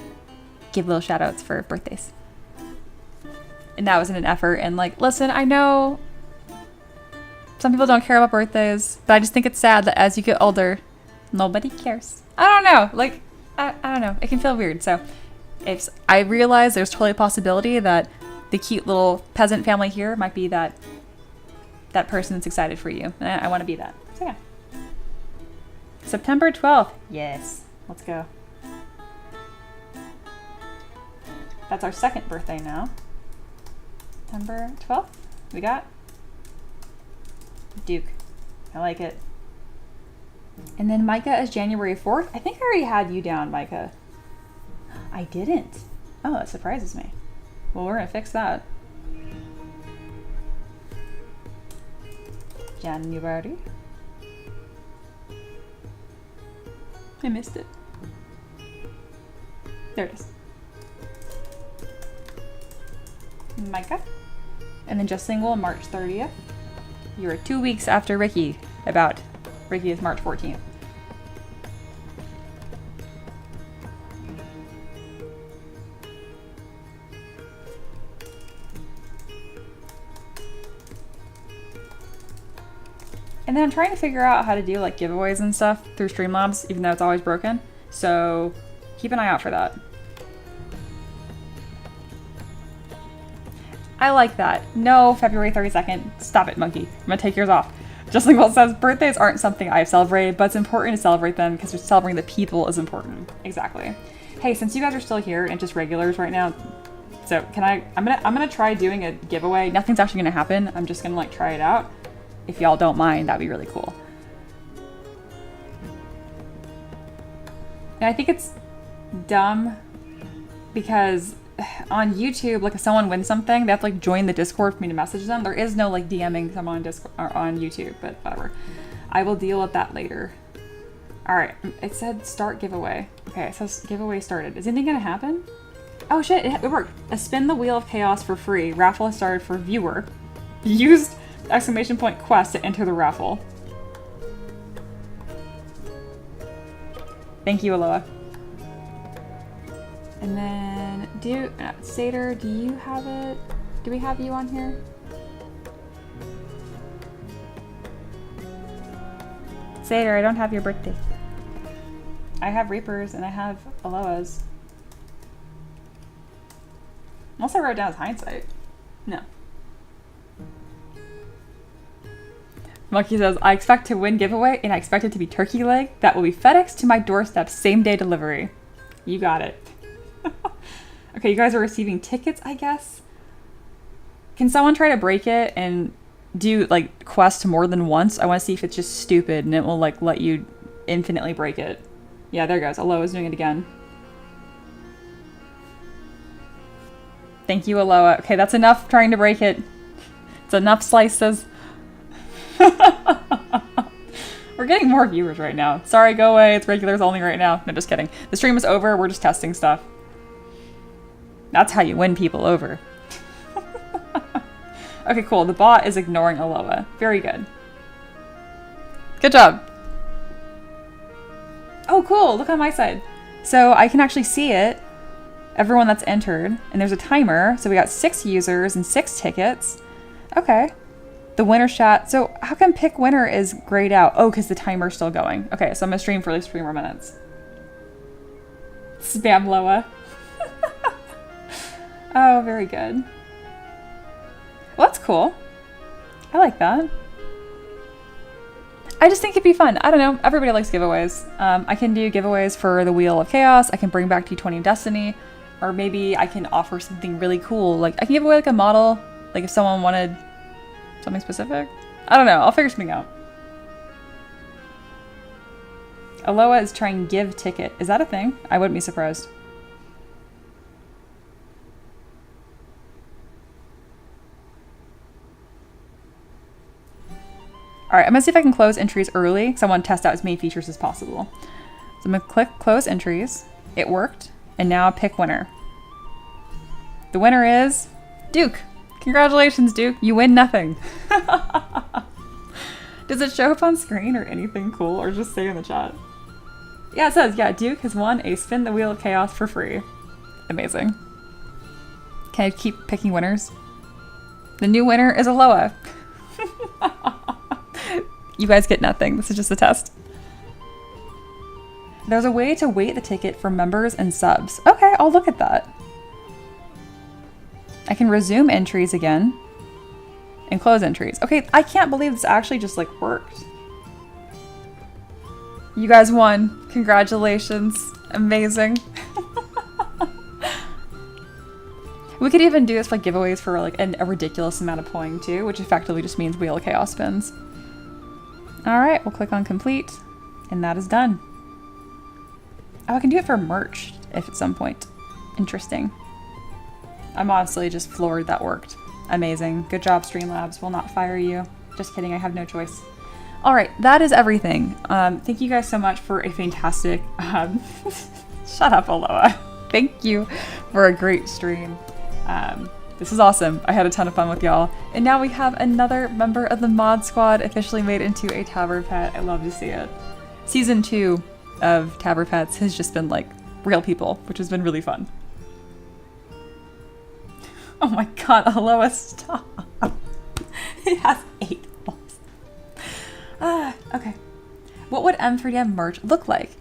give little shout outs for birthdays. And that was in an effort. And like, listen, I know some people don't care about birthdays, but I just think it's sad that as you get older, nobody cares. I don't know. Like, I don't know. It can feel weird. So if I realize there's totally a possibility that the cute little peasant family here might be that person that's excited for you. And I want to be that. So yeah. September 12th. Yes. Let's go. That's our second birthday now. September 12th. We got Duke. I like it. And then Micah is January 4th. I think I already had you down, Micah. I didn't. Oh, that surprises me. Well, we're gonna fix that. January. I missed it. There it is. Micah. And then Just Single, March 30th. You were 2 weeks after Ricky. About. Ricky is March 14th. And then I'm trying to figure out how to do like giveaways and stuff through Streamlabs, even though it's always broken. So keep an eye out for that. I like that. No, February 32nd. Stop it, Monkey. I'm gonna take yours off. Just like Will says, birthdays aren't something I've celebrated, but it's important to celebrate them because celebrating the people is important. Exactly. Hey, since you guys are still here and just regulars right now, so I'm gonna try doing a giveaway. Nothing's actually gonna happen. I'm just gonna like try it out. If y'all don't mind, that'd be really cool. And I think it's dumb because on YouTube, like if someone wins something, they have to like join the Discord for me to message them. There is no like DMing someone on Discord or on YouTube, but whatever. I will deal with that later. All right, it said start giveaway. Okay, it says giveaway started. Is anything gonna happen? Oh shit, it worked. A spin the wheel of chaos for free. Raffle has started for viewer. Used exclamation point quest to enter the raffle. Thank you, Aloha. And then, Sater, do you have it? Do we have you on here? Seder, I don't have your birthday. I have Reapers and I have Aloas. Unless I wrote down as hindsight. No. Monkey says, I expect to win giveaway and I expect it to be turkey leg that will be FedEx to my doorstep same day delivery. You got it. Okay, you guys are receiving tickets, I guess. Can someone try to break it and do like quest more than once? I want to see if it's just stupid and it will like let you infinitely break it. Yeah, there goes. Aloha is doing it again. Thank you, Aloha. Okay, that's enough trying to break it. It's enough slices. We're getting more viewers right now. Sorry, go away. It's regulars only right now. No, just kidding. The stream is over. We're just testing stuff. That's how you win people over. Okay, cool. The bot is ignoring Aloha. Very good. Good job. Oh, cool. Look on my side. So I can actually see it. Everyone that's entered. And there's a timer. So we got 6 users and 6 tickets. Okay. The winner chat. So how come pick winner is grayed out? Oh, because the timer's still going. Okay, so I'm going to stream for at least 3 more minutes. Spam Loa. Oh, very good. Well, that's cool. I like that. I just think it'd be fun. I don't know. Everybody likes giveaways. I can do giveaways for the Wheel of Chaos. I can bring back T20 Destiny. Or maybe I can offer something really cool. Like, I can give away like a model. Like if someone wanted something specific. I don't know. I'll figure something out. Aloha is trying give ticket. Is that a thing? I wouldn't be surprised. Alright, I'm going to see if I can close entries early because I want to test out as many features as possible. So I'm going to click close entries. It worked. And now pick winner. The winner is Duke. Congratulations, Duke. You win nothing. Does it show up on screen or anything cool or just say in the chat? Yeah, it says, yeah, Duke has won a Spin the Wheel of Chaos for free. Amazing. Can I keep picking winners? The new winner is Aloha. You guys get nothing. This is just a test. There's a way to weight the ticket for members and subs. Okay, I'll look at that. I can resume entries again and close entries. Okay, I can't believe this actually just like worked. You guys won. Congratulations. Amazing. We could even do this for like giveaways for like a ridiculous amount of points too, which effectively just means Wheel of Chaos spins. All right, we'll click on complete and that is done. Oh, I can do it for merch if at some point. Interesting. I'm honestly just floored that worked. Amazing. Good job, Streamlabs. Will not fire you. Just kidding, I have no choice. All right, that is everything. Thank you guys so much for a fantastic... shut up, Aloha. Thank you for a great stream. This is awesome. I had a ton of fun with y'all. And now we have another member of the mod squad officially made into a Tabard pet. I love to see it. Season 2 of Tabard pets has just been like real people, which has been really fun. Oh my god, Aloha, stop. It has 8 balls. Okay. What would M3DM merch look like?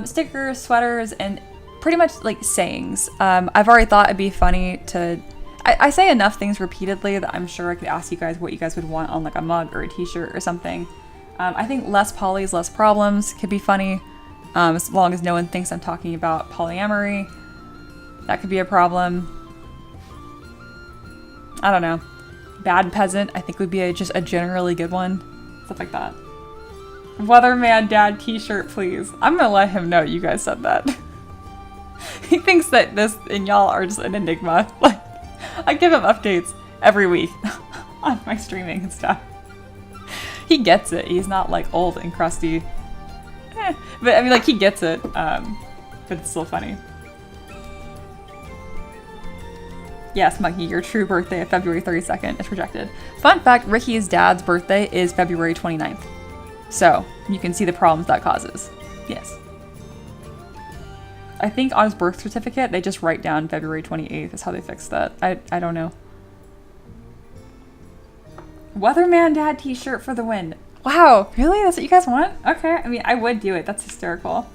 Stickers, sweaters, and pretty much like sayings. I've already thought it'd be funny to... I say enough things repeatedly that I'm sure I could ask you guys what you guys would want on like a mug or a t-shirt or something. I think less polys, less problems could be funny. As long as no one thinks I'm talking about polyamory. That could be a problem. I don't know. Bad peasant, I think would be just a generally good one. Stuff like that. Weatherman dad t-shirt, please. I'm gonna let him know you guys said that. He thinks that this and y'all are just an enigma. Like, I give him updates every week on my streaming and stuff. He gets it. He's not like old and crusty. But I mean, like, he gets it. But it's still funny. Yes, Monkey, your true birthday of February 32nd is projected. Fun fact, Ricky's dad's birthday is February 29th. So, you can see the problems that causes. Yes. I think on his birth certificate, they just write down February 28th is how they fixed that. I don't know. Weatherman dad t-shirt for the win. Wow, really? That's what you guys want? Okay, I mean, I would do it. That's hysterical.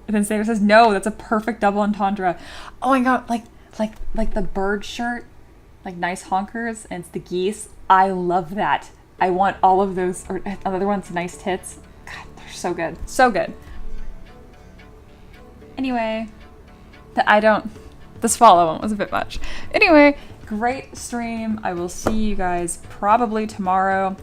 And then Sarah says, no, that's a perfect double entendre. Oh my god, like the bird shirt, like nice honkers, and it's the geese. I love that. I want all of those, or another one's nice tits. God, they're so good. So good. Anyway, the swallow one was a bit much. Anyway, great stream. I will see you guys probably tomorrow.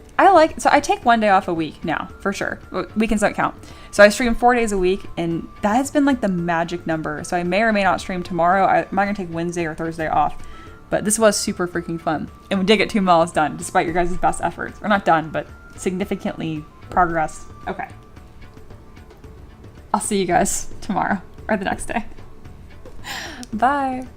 So I take 1 day off a week now, for sure. Weekends don't count. So I stream 4 days a week, and that has been like the magic number. So I may or may not stream tomorrow. I'm not gonna take Wednesday or Thursday off. But this was super freaking fun. And we did get 2 miles done, despite your guys' best efforts. Or not done, but significantly progressed. Okay. I'll see you guys tomorrow, or the next day. Bye.